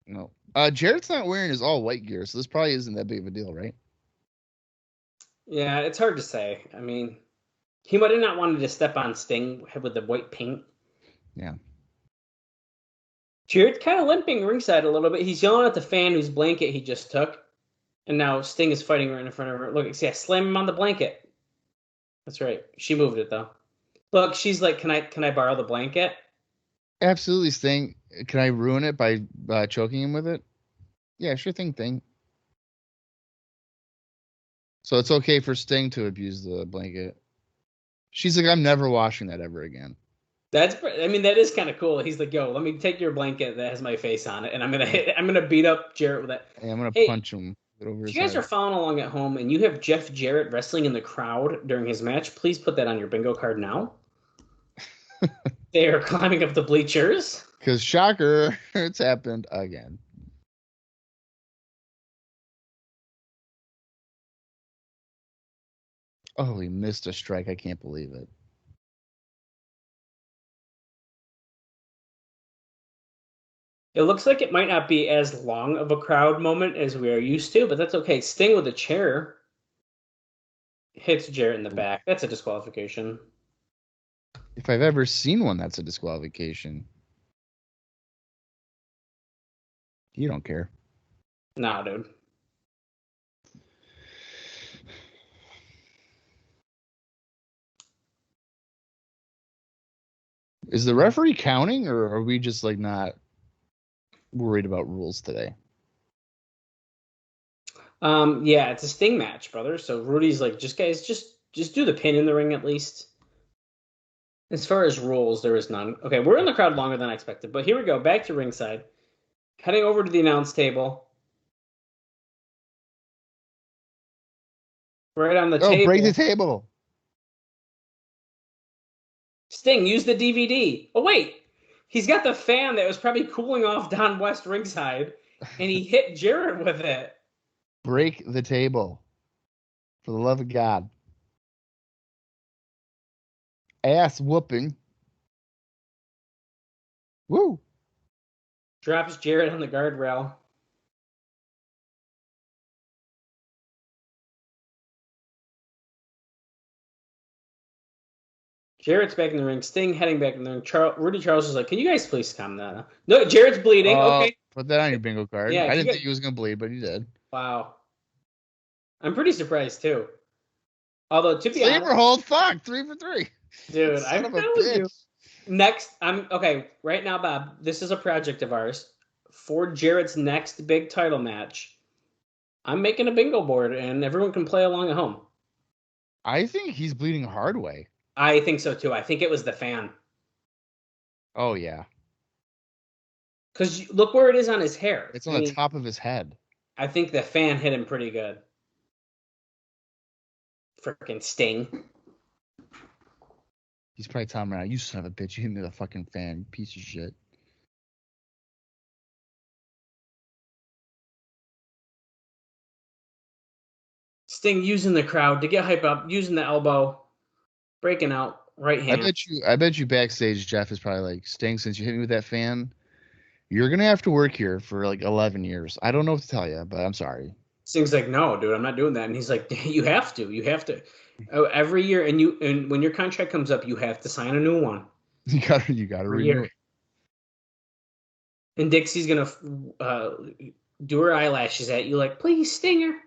Speaker 3: No, Jarrett's not wearing his all white gear, so this probably isn't that big of a deal, right?
Speaker 4: Yeah, it's hard to say. I mean, he might have not wanted to step on Sting with the white paint.
Speaker 3: Yeah.
Speaker 4: Jarrett's kind of limping ringside a little bit. He's yelling at the fan whose blanket he just took. And now Sting is fighting right in front of her. Look, see, I slam him on the blanket. That's right. She moved it, though. Look, she's like, can I borrow the blanket?
Speaker 3: Absolutely, Sting. Can I ruin it by choking him with it? Yeah, sure thing, Thing. So it's okay for Sting to abuse the blanket. She's like, I'm never washing that ever again.
Speaker 4: That is kind of cool. He's like, yo, let me take your blanket that has my face on it, and I'm gonna beat up Jarrett with it.
Speaker 3: Hey, I'm gonna punch him over his head. If you guys
Speaker 4: are following along at home and you have Jeff Jarrett wrestling in the crowd during his match, please put that on your bingo card now. They are climbing up the bleachers.
Speaker 3: Because shocker, it's happened again. Oh, he missed a strike. I can't believe it.
Speaker 4: It looks like it might not be as long of a crowd moment as we are used to, but that's okay. Sting with a chair hits Jarrett in the back. That's a disqualification.
Speaker 3: If I've ever seen one, that's a disqualification. You don't care.
Speaker 4: Nah, dude.
Speaker 3: Is the referee counting, or are we just not worried about rules today?
Speaker 4: Yeah, it's a Sting match, brother. So Rudy's like, just do the pin in the ring at least. As far as rules, there is none. Okay, we're in the crowd longer than I expected, but here we go. Back to ringside. Heading over to the announce table. Right on the table.
Speaker 3: Oh, break the table.
Speaker 4: Sting, use the DVD. Oh, wait. He's got the fan that was probably cooling off Don West ringside, and he hit Jarrett with it.
Speaker 3: Break the table. For the love of God. Ass whooping. Woo.
Speaker 4: Drops Jarrett on the guardrail. Jarrett's back in the ring. Sting heading back in the ring. Rudy Charles is like, "Can you guys please calm down?" No, Jarrett's bleeding. Okay.
Speaker 3: Put that on your bingo card.
Speaker 4: Yeah,
Speaker 3: I didn't think he was gonna bleed, but he did.
Speaker 4: Wow. I'm pretty surprised too. Although to be
Speaker 3: Sleeper
Speaker 4: honest,
Speaker 3: hold, fuck, 3 for 3.
Speaker 4: dude,
Speaker 3: Son
Speaker 4: I'm
Speaker 3: of a
Speaker 4: telling you.
Speaker 3: bitch.
Speaker 4: Next, I'm okay. Right now, Bob, this is a project of ours for Jarrett's next big title match. I'm making a bingo board, and everyone can play along at home.
Speaker 3: I think he's bleeding hard way.
Speaker 4: I think so too. I think it was the fan.
Speaker 3: Oh yeah,
Speaker 4: Because look where it is on his hair.
Speaker 3: it's on the top of his head.
Speaker 4: I think the fan hit him pretty good. Freaking Sting.
Speaker 3: He's probably telling me, "You son of a bitch! You hit me with a fucking fan, you piece of shit."
Speaker 4: Sting using the crowd to get hype up, using the elbow, breaking out, right hand.
Speaker 3: I bet you backstage Jeff is probably like, "Sting, since you hit me with that fan, you're gonna have to work here for like 11 years. I don't know what to tell you, but I'm sorry."
Speaker 4: Sting's like, "No, dude, I'm not doing that." And he's like, "You have to. You have to. Every year, and when your contract comes up, you have to sign a new one.
Speaker 3: You gotta renew it."
Speaker 4: And Dixie's gonna do her eyelashes at you, like, "Please, Stinger."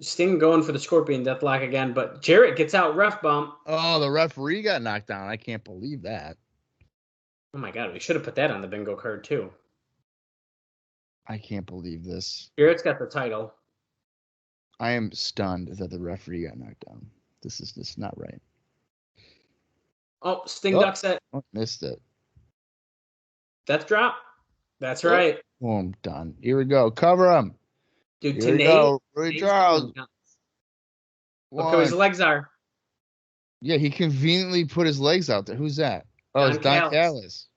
Speaker 4: Sting going for the Scorpion Deathlock again, but Jarrett gets out ref bump.
Speaker 3: Oh, the referee got knocked down. I can't believe that.
Speaker 4: Oh my god, we should have put that on the bingo card too.
Speaker 3: I can't believe this.
Speaker 4: Jarrett's got the title.
Speaker 3: I am stunned that the referee got knocked down. This is just not right.
Speaker 4: Oh, Sting ducks it.
Speaker 3: Oh, missed it.
Speaker 4: Death drop. That's right.
Speaker 3: Boom, done. Here we go. Cover him.
Speaker 4: Dude,
Speaker 3: Here we go. Rudy
Speaker 4: Tane's
Speaker 3: Charles.
Speaker 4: look how his legs are.
Speaker 3: Yeah, he conveniently put his legs out there. Who's that? Oh, it's Don Callis.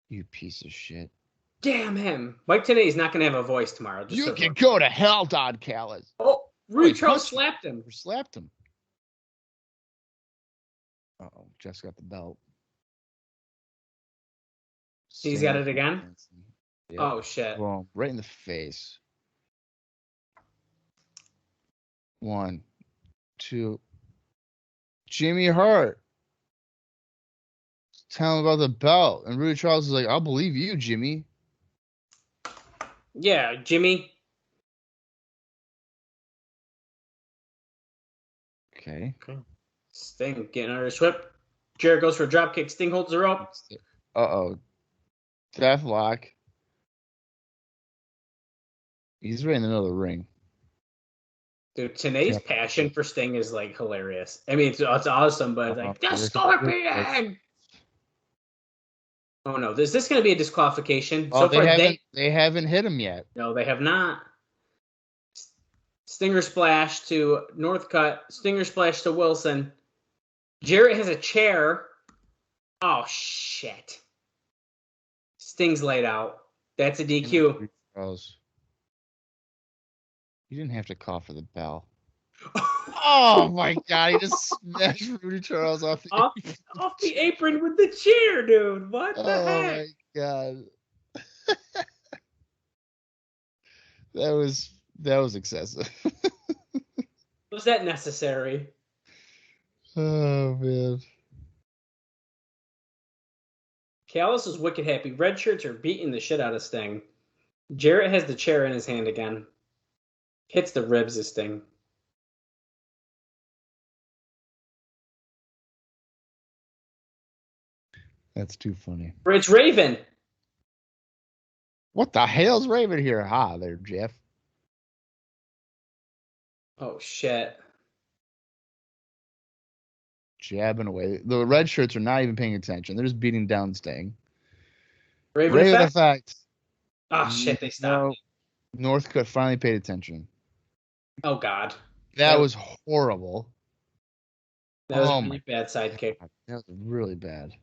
Speaker 3: You piece of shit.
Speaker 4: Damn him. Mike Tenay's not going to have a voice tomorrow.
Speaker 3: You can go to hell, Don Callis.
Speaker 4: Oh, Rudy Charles slapped him.
Speaker 3: Or slapped him. Uh-oh, Jeff's got the belt.
Speaker 4: He's got it again?
Speaker 3: Yep.
Speaker 4: Oh, shit.
Speaker 3: Boom, right in the face. 1, 2. Jimmy Hart. Tell him about the belt. And Rudy Charles is like, "I'll believe you, Jimmy."
Speaker 4: Yeah, Jimmy.
Speaker 3: Okay.
Speaker 4: Sting getting Irish whip. Jarrett goes for a drop kick. Sting holds the rope.
Speaker 3: Uh-oh. Deathlock. He's right in the middle of the ring.
Speaker 4: Dude, Tenay's passion for Sting is like hilarious. I mean, it's awesome, but it's like, the Scorpion! Oh no, is this going to be a disqualification?
Speaker 3: Oh, they haven't hit him yet.
Speaker 4: No, they have not. Stinger splash to Northcutt. Stinger splash to Wilson. Jarrett has a chair. Oh, shit. Sting's laid out. That's a DQ.
Speaker 3: You didn't have to call for the bell. Oh, my God. He just smashed Rudy Charles off
Speaker 4: the apron with the chair, dude. What the heck?
Speaker 3: Oh, my God. That was excessive.
Speaker 4: Was that necessary?
Speaker 3: Oh, man.
Speaker 4: Callis is wicked happy. Red shirts are beating the shit out of Sting. Jarrett has the chair in his hand again. Hits the ribs of Sting.
Speaker 3: That's too funny.
Speaker 4: It's Raven.
Speaker 3: What the hell's Raven here? Ha, there, Jeff.
Speaker 4: Oh, shit.
Speaker 3: Jabbing away. The red shirts are not even paying attention. They're just beating down Sting.
Speaker 4: Raven effect. Oh, shit, they stopped.
Speaker 3: Northcutt finally paid attention.
Speaker 4: Oh, God.
Speaker 3: That was horrible.
Speaker 4: That was a really bad sidekick.
Speaker 3: That was really bad.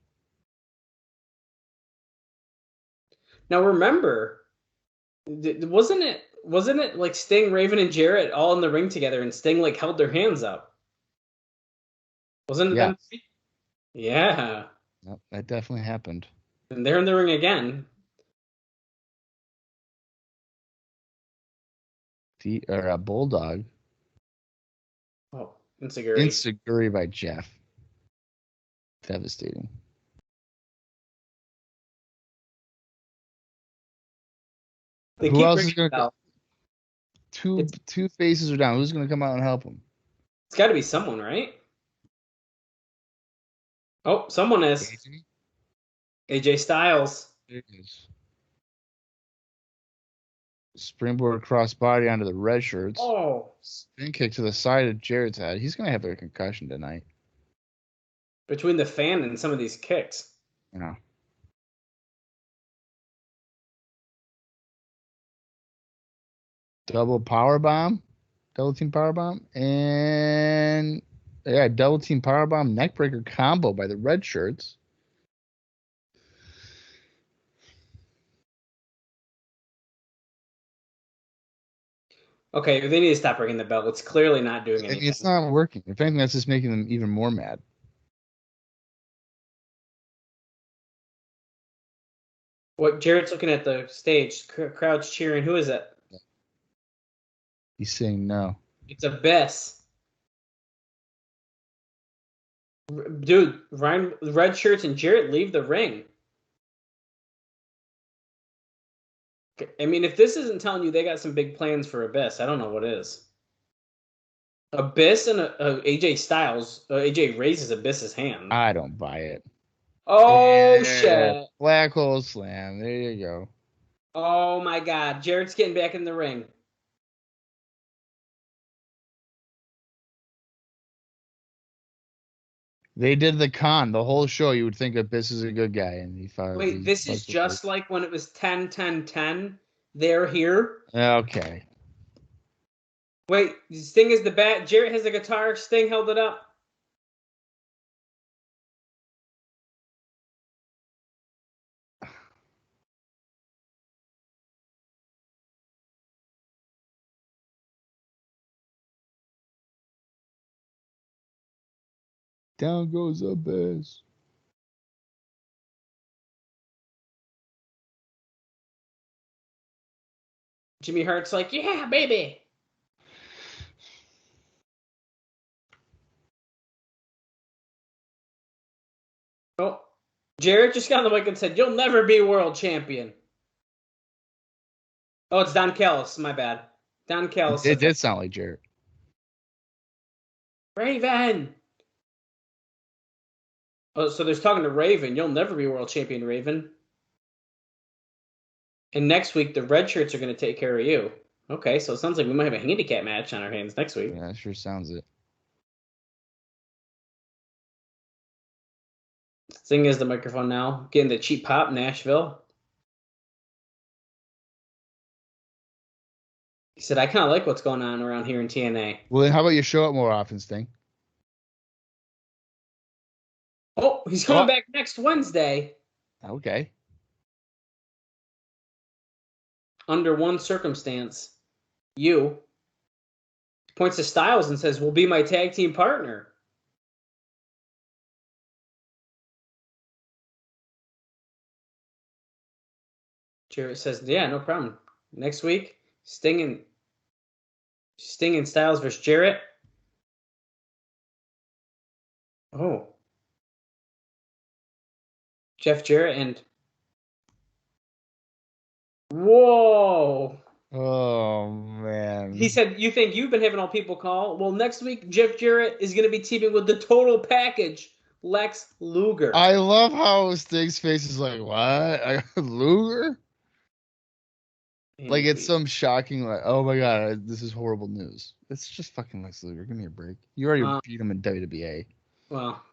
Speaker 4: Now, remember, wasn't it like Sting, Raven, and Jarrett all in the ring together, and Sting like held their hands up? Wasn't it them? Yeah.
Speaker 3: Yep, that definitely happened.
Speaker 4: And they're in the ring again.
Speaker 3: A Bulldog.
Speaker 4: Oh, Insiguri.
Speaker 3: Insiguri by Jeff. Devastating.
Speaker 4: They
Speaker 3: Who
Speaker 4: keep
Speaker 3: else is
Speaker 4: ringing
Speaker 3: going
Speaker 4: the
Speaker 3: to?
Speaker 4: bell.
Speaker 3: Two faces are down. Who's going to come out and help them?
Speaker 4: It's got to be someone, right? Oh, someone is. AJ Styles.
Speaker 3: It is. Springboard crossbody onto the red shirts.
Speaker 4: Oh.
Speaker 3: Spin kick to the side of Jarrett's head. He's going to have a concussion tonight.
Speaker 4: Between the fan and some of these kicks.
Speaker 3: Yeah. Double power bomb. Double team power bomb. And yeah, double team power bomb neckbreaker combo by the red shirts.
Speaker 4: Okay, they need to stop ringing the bell. It's clearly not doing anything.
Speaker 3: It's not working. If anything, that's just making them even more mad.
Speaker 4: What Jarrett's looking at the stage, crowd's cheering. Who is it?
Speaker 3: He's saying no.
Speaker 4: It's Abyss. Dude, Ryan, red shirts and Jarrett leave the ring. I mean, if this isn't telling you they got some big plans for Abyss, I don't know what is. Abyss and AJ Styles, AJ raises Abyss's hand.
Speaker 3: I don't buy it.
Speaker 4: Oh,
Speaker 3: Yeah,
Speaker 4: shit.
Speaker 3: Black hole slam. There you go.
Speaker 4: Oh, my God. Jarrett's getting back in the ring.
Speaker 3: They did the whole show. You would think Abyss is a good guy, and he found.
Speaker 4: Wait, this is just like when it was 10-10-10. They're here.
Speaker 3: Okay.
Speaker 4: Wait, Sting is the bat. Jarrett has the guitar. Sting held it up.
Speaker 3: Down goes Abyss.
Speaker 4: Jimmy Hart's like, yeah, baby. Oh, Jarrett just got on the mic and said, you'll never be world champion. Oh, it's Don Callis. My bad. Don Callis.
Speaker 3: It did sound like Jarrett.
Speaker 4: Raven. Oh, so there's talking to Raven. You'll never be world champion, Raven. And next week, the red shirts are going to take care of you. Okay, so it sounds like we might have a handicap match on our hands next week.
Speaker 3: Yeah, that sure sounds it.
Speaker 4: Sting is the microphone now. Getting the cheap pop, Nashville. He said, I kind of like what's going on around here in TNA.
Speaker 3: Well, then how about you show up more often, Sting?
Speaker 4: Oh, he's coming back next Wednesday.
Speaker 3: Okay.
Speaker 4: Under one circumstance. You points to Styles and says, will be my tag team partner. Jarrett says, yeah, no problem. Next week, Sting and Styles versus Jarrett. Oh. Jeff Jarrett and... Whoa.
Speaker 3: Oh, man.
Speaker 4: He said, you think you've been having all people call? Well, next week, Jeff Jarrett is going to be teaming with the total package, Lex Luger.
Speaker 3: I love how Sting's face is like, what? Luger? Like it's some shocking, like, oh my God, this is horrible news. It's just fucking Lex Luger. Give me a break. You already beat him in WWA.
Speaker 4: Well,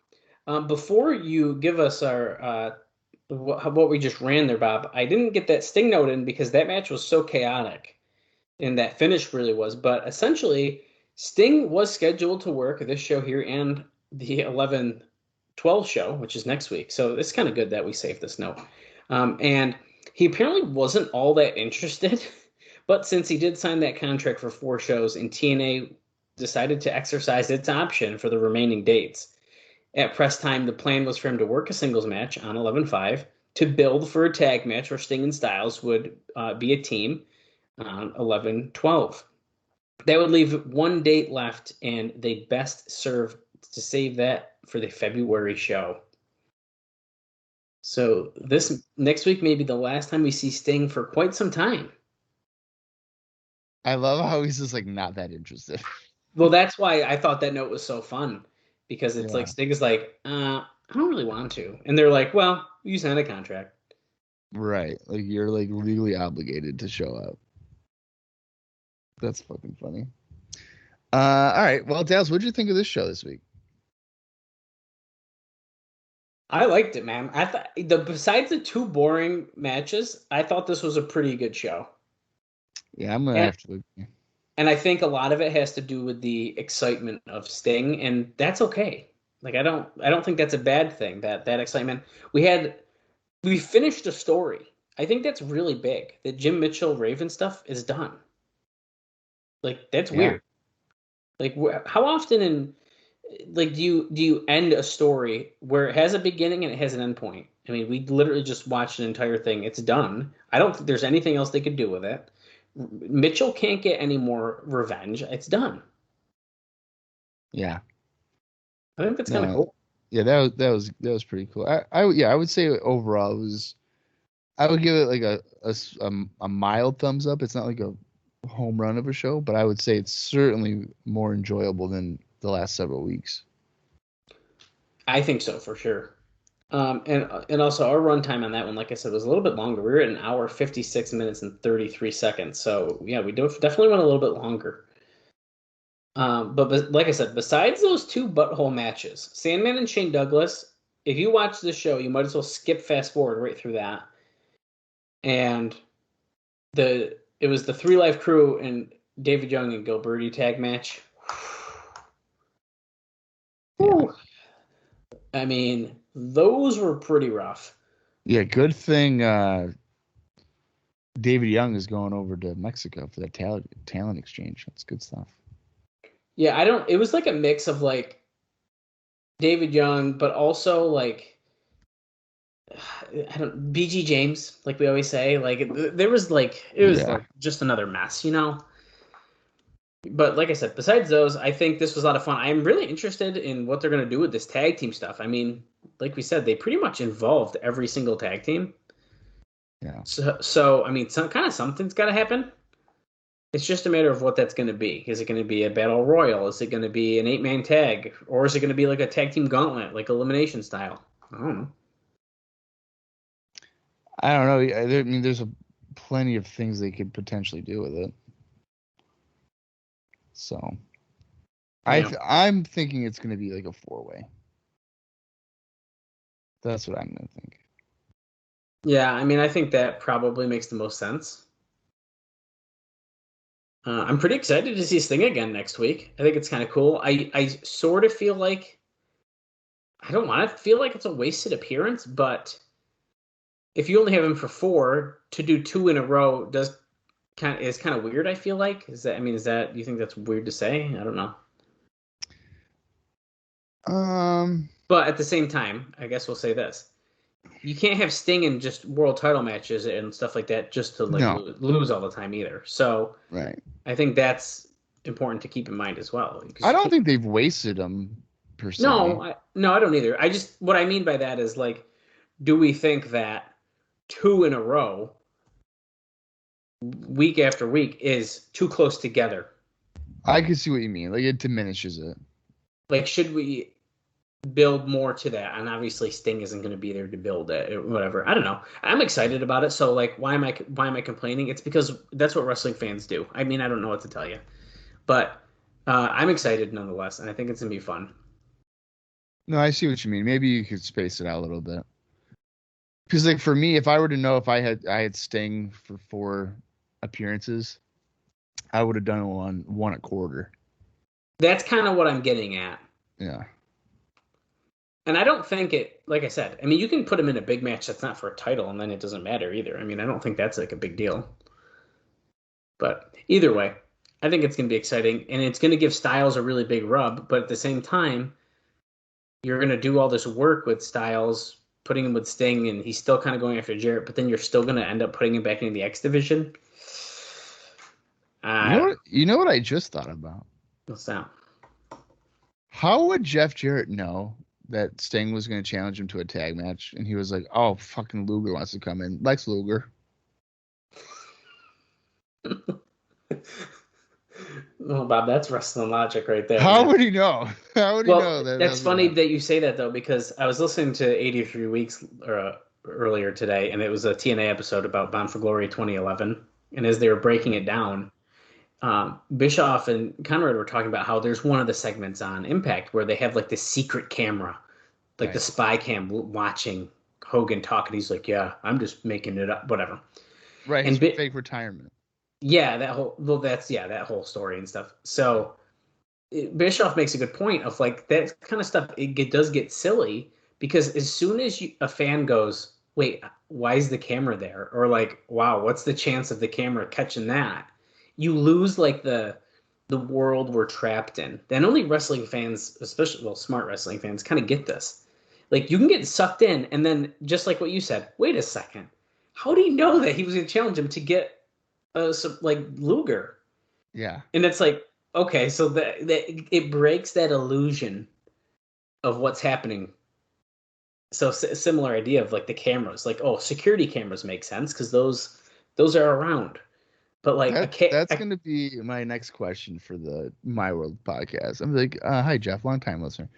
Speaker 4: before you give us our what we just ran there, Bob, I didn't get that Sting note in because that match was so chaotic, and that finish really was. But essentially, Sting was scheduled to work this show here and the 11-12 show, which is next week. So it's kind of good that we saved this note. And he apparently wasn't all that interested, but since he did sign that contract for 4 shows, and TNA decided to exercise its option for the remaining dates. At press time, the plan was for him to work a singles match on 11-5, to build for a tag match where Sting and Styles would be a team on 11-12. That would leave 1 date left, and they best serve to save that for the February show. So this next week may be the last time we see Sting for quite some time.
Speaker 3: I love how he's just like not that interested.
Speaker 4: Well, that's why I thought that note was so fun because it's like
Speaker 3: Yeah.
Speaker 4: Sting is like, I don't really want to, and they're like, well, you signed a contract.
Speaker 3: Right. Like you're like legally obligated to show up. That's fucking funny. All right. Well, Dallas, what'd you think of this show this week?
Speaker 4: I liked it, man. I thought besides the two boring matches, I thought this was a pretty good show.
Speaker 3: Yeah, I'm gonna
Speaker 4: And
Speaker 3: have to.
Speaker 4: and I think a lot of it has to do with the excitement of Sting, and that's okay. Like I don't think that's a bad thing, that excitement. We finished a story. I think that's really big. The Jim Mitchell Raven stuff is done. Like that's
Speaker 3: Yeah.
Speaker 4: weird. Like how often in like do you end a story where it has a beginning and it has an end point? I mean, we literally just watched an entire thing. It's done. I don't think there's anything else they could do with it. Mitchell can't get any more revenge. It's done.
Speaker 3: Yeah.
Speaker 4: I think that's kind of
Speaker 3: No.
Speaker 4: cool.
Speaker 3: Yeah, that was pretty cool. I would say overall it was. I would give it like a mild thumbs up. It's not like a home run of a show, but I would say it's certainly more enjoyable than the last several weeks.
Speaker 4: I think so for sure. And also our runtime on that one, like I said, was a little bit longer. We were at an hour, 56 minutes and 33 seconds. So yeah, we definitely went a little bit longer. But like I said, besides those two butthole matches, Sandman and Shane Douglas, if you watch the show, you might as well skip fast forward right through that. And it was the Three Life Crew and David Young and Gilberti tag match.
Speaker 3: Yeah.
Speaker 4: I mean, those were pretty rough.
Speaker 3: Yeah, good thing David Young is going over to Mexico for that talent exchange. That's good stuff.
Speaker 4: Yeah, it was like a mix of like David Young, but also like I don't BG James, like we always say. Like there was like it was
Speaker 3: Yeah.
Speaker 4: like just another mess, you know. But like I said, besides those, I think this was a lot of fun. I'm really interested in what they're gonna do with this tag team stuff. I mean, like we said, they pretty much involved every single tag team.
Speaker 3: Yeah.
Speaker 4: So I mean, something's got to happen. It's just a matter of what that's going to be. Is it going to be a battle royal? Is it going to be an 8-man tag, or is it going to be like a tag team gauntlet, like elimination style? I don't know.
Speaker 3: I don't know. I mean, there's plenty of things they could potentially do with it. So,
Speaker 4: Yeah.
Speaker 3: I'm thinking it's going to be like a 4-way. That's what I'm going to think.
Speaker 4: Yeah, I mean, I think that probably makes the most sense. I'm pretty excited to see Sting again next week. I think it's kind of cool. I sort of feel like I don't want to feel like it's a wasted appearance, but if you only have him for 4, to do 2 in a row is kind of weird. I feel like is that you think that's weird to say? I don't know. But at the same time, I guess we'll say this: you can't have Sting in just world title matches and stuff like that just to like
Speaker 3: No.
Speaker 4: lose all the time either. So
Speaker 3: Right.
Speaker 4: I think that's important to keep in mind as well.
Speaker 3: I don't think they've wasted them per se.
Speaker 4: No, I don't either. I just what I mean by that is like, do we think that 2 in a row, week after week, is too close together?
Speaker 3: I can see what you mean. Like it diminishes it.
Speaker 4: Like, should we build more to that? And obviously, Sting isn't going to be there to build it. Or whatever. I don't know. I'm excited about it. So, like, why am I complaining? It's because that's what wrestling fans do. I mean, I don't know what to tell you, but I'm excited nonetheless, and I think it's gonna be fun.
Speaker 3: No, I see what you mean. Maybe you could space it out a little bit. Because like for me, if I were to know if I had Sting for 4 appearances, I would have done one a quarter.
Speaker 4: That's kind of what I'm getting at.
Speaker 3: Yeah.
Speaker 4: And I don't think like I said, I mean, you can put him in a big match that's not for a title, and then it doesn't matter either. I mean, I don't think that's like a big deal. But either way, I think it's going to be exciting, and it's going to give Styles a really big rub. But at the same time, you're going to do all this work with Styles, putting him with Sting, and he's still kind of going after Jarrett, but then you're still going to end up putting him back in the X division.
Speaker 3: You know what I just thought about?
Speaker 4: What's that?
Speaker 3: How would Jeff Jarrett know that Sting was going to challenge him to a tag match, and he was like, "Oh, fucking Luger wants to come in." Lex Luger.
Speaker 4: Oh, Bob, that's wrestling logic right there.
Speaker 3: How
Speaker 4: Man.
Speaker 3: would he know? How would he know that?
Speaker 4: That's funny that you say that, though, because I was listening to 83 Weeks earlier today, and it was a TNA episode about Bound for Glory 2011. And as they were breaking it down, Bischoff and Conrad were talking about how there's one of the segments on Impact where they have like this secret camera, like the spy cam watching Hogan talk, and he's like, "Yeah, I'm just making it up, whatever."
Speaker 3: Right, his fake retirement.
Speaker 4: Yeah, that whole story and stuff. So Bischoff makes a good point of like that kind of stuff. It does get silly because as soon as a fan goes, "Wait, why is the camera there?" or like, "Wow, what's the chance of the camera catching that?" You lose like the world we're trapped in. And only wrestling fans, especially smart wrestling fans, kind of get this. Like you can get sucked in, and then just like what you said, wait a second, how do you know that he was going to challenge him to get like Luger?
Speaker 3: Yeah,
Speaker 4: and it's like, okay, so that it breaks that illusion of what's happening. So similar idea of like the cameras, like security cameras make sense because those are around. But like
Speaker 3: that's going to be my next question for the My World podcast. I'm like, hi Jeff, long time listener.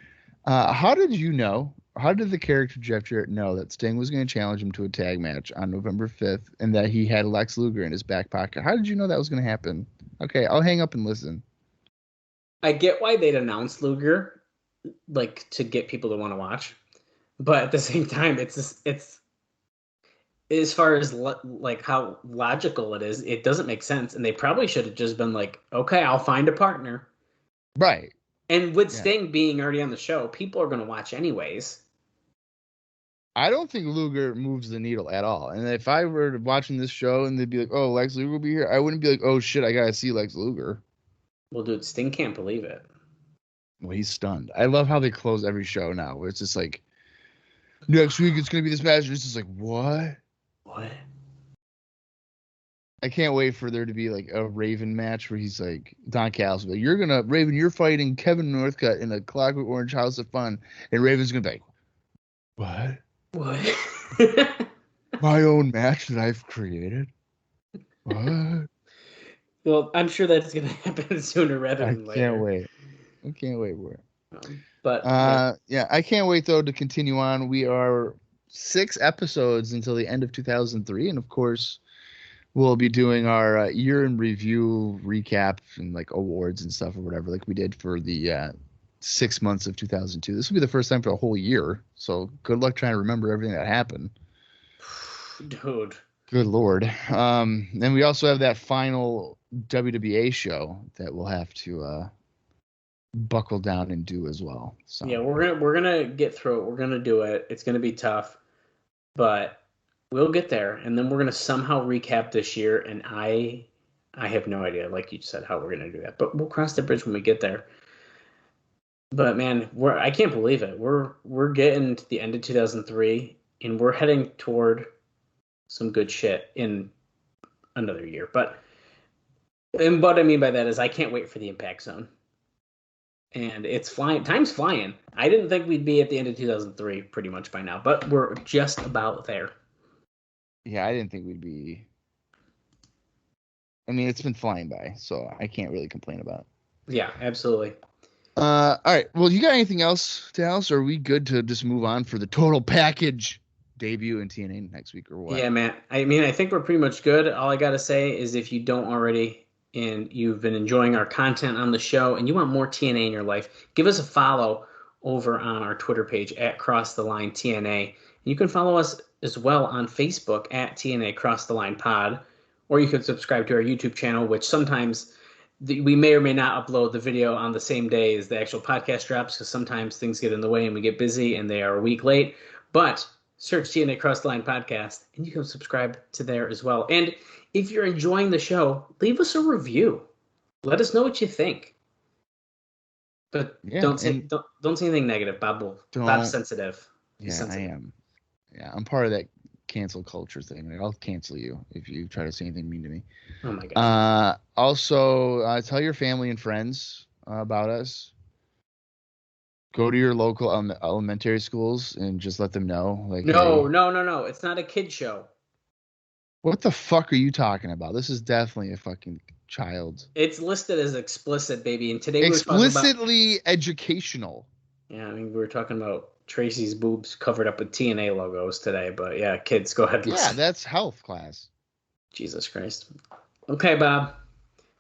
Speaker 3: How did you know? How did the character Jeff Jarrett know that Sting was going to challenge him to a tag match on November 5th and that he had Lex Luger in his back pocket? How did you know that was going to happen? Okay, I'll hang up and listen.
Speaker 4: I get why they'd announce Luger, like to get people to want to watch, but at the same time, it's as far as like how logical it is, it doesn't make sense, and they probably should have just been like, okay, I'll find a partner,
Speaker 3: right?
Speaker 4: And with Sting being already on the show, people are going to watch anyways.
Speaker 3: I don't think Luger moves the needle at all. And if I were watching this show and they'd be like, "Oh, Lex Luger will be here," I wouldn't be like, "Oh shit, I gotta see Lex Luger."
Speaker 4: Well, dude, Sting can't believe it.
Speaker 3: Well, he's stunned. I love how they close every show now, where it's just like, next week it's gonna be this match. And it's just like, what?
Speaker 4: What?
Speaker 3: I can't wait for there to be like a Raven match where he's like, Don Callis will be like, Raven, you're fighting Kevin Northcutt in a Clockwork Orange House of Fun, and Raven's gonna be like, what?
Speaker 4: What?
Speaker 3: My own match that I've created? What?
Speaker 4: Well, I'm sure that's going to happen sooner rather than later.
Speaker 3: I can't wait for it.
Speaker 4: But
Speaker 3: yeah, I can't wait though to continue on. We are 6 episodes until the end of 2003, and of course, we'll be doing our year in review recap and like awards and stuff or whatever, like we did for the 6 months of 2002. This will be the first time for a whole year, so good luck trying to remember everything that happened.
Speaker 4: Dude.
Speaker 3: Good Lord. Then we also have that final WWA show that we'll have to buckle down and do as well. So
Speaker 4: yeah, we're gonna get through it. We're gonna do it. It's gonna be tough, but we'll get there. And then we're gonna somehow recap this year. And I have no idea, like you said, how we're gonna do that. But we'll cross the bridge when we get there. But man, I can't believe it. We're getting to the end of 2003, and we're heading toward some good shit in another year. And what I mean by that is I can't wait for the Impact Zone. And it's flying. Time's flying. I didn't think we'd be at the end of 2003 pretty much by now, but we're just about there.
Speaker 3: Yeah, I didn't think we'd be. I mean, it's been flying by, so I can't really complain about it.
Speaker 4: Yeah, absolutely.
Speaker 3: All right. Well, you got anything else, Dallas? Or are we good to just move on for the total package debut in TNA next week or what?
Speaker 4: Yeah, man. I mean, I think we're pretty much good. All I got to say is if you don't already and you've been enjoying our content on the show and you want more TNA in your life, give us a follow over on our Twitter page at Cross the Line TNA. You can follow us as well on Facebook at TNA Cross the Line Pod, or you can subscribe to our YouTube channel, which sometimes we may or may not upload the video on the same day as the actual podcast drops because sometimes things get in the way and we get busy and they are a week late. But search TNA Cross the Line Podcast and you can subscribe to there as well. And if you're enjoying the show, leave us a review. Let us know what you think. But
Speaker 3: yeah,
Speaker 4: don't say anything negative, Bob. Bob's sensitive.
Speaker 3: Yeah,
Speaker 4: sensitive.
Speaker 3: I am. Yeah, I'm part of that cancel culture thing. Like, I'll cancel you if you try to say anything mean to me.
Speaker 4: Oh my god.
Speaker 3: Also, tell your family and friends about us. go to your local elementary schools and just let them know. Like,
Speaker 4: No,
Speaker 3: hey,
Speaker 4: no. It's not a kid show.
Speaker 3: what the fuck are you talking about? This is definitely a fucking child.
Speaker 4: It's listed as explicit, baby. And today we were talking about
Speaker 3: Explicitly educational.
Speaker 4: Yeah, I mean, we were talking about Tracy's boobs covered up with TNA logos today, but yeah, kids, go ahead.
Speaker 3: Yeah,
Speaker 4: Listen.
Speaker 3: that's health class.
Speaker 4: Jesus Christ. Okay, Bob,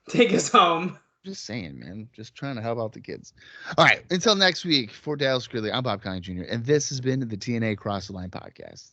Speaker 4: take us home.
Speaker 3: Just saying, man. Just trying to help out the kids. All right. Until next week, for Dallas Gridley, I'm Bob Colling Jr., and this has been the TNA Cross the Line podcast.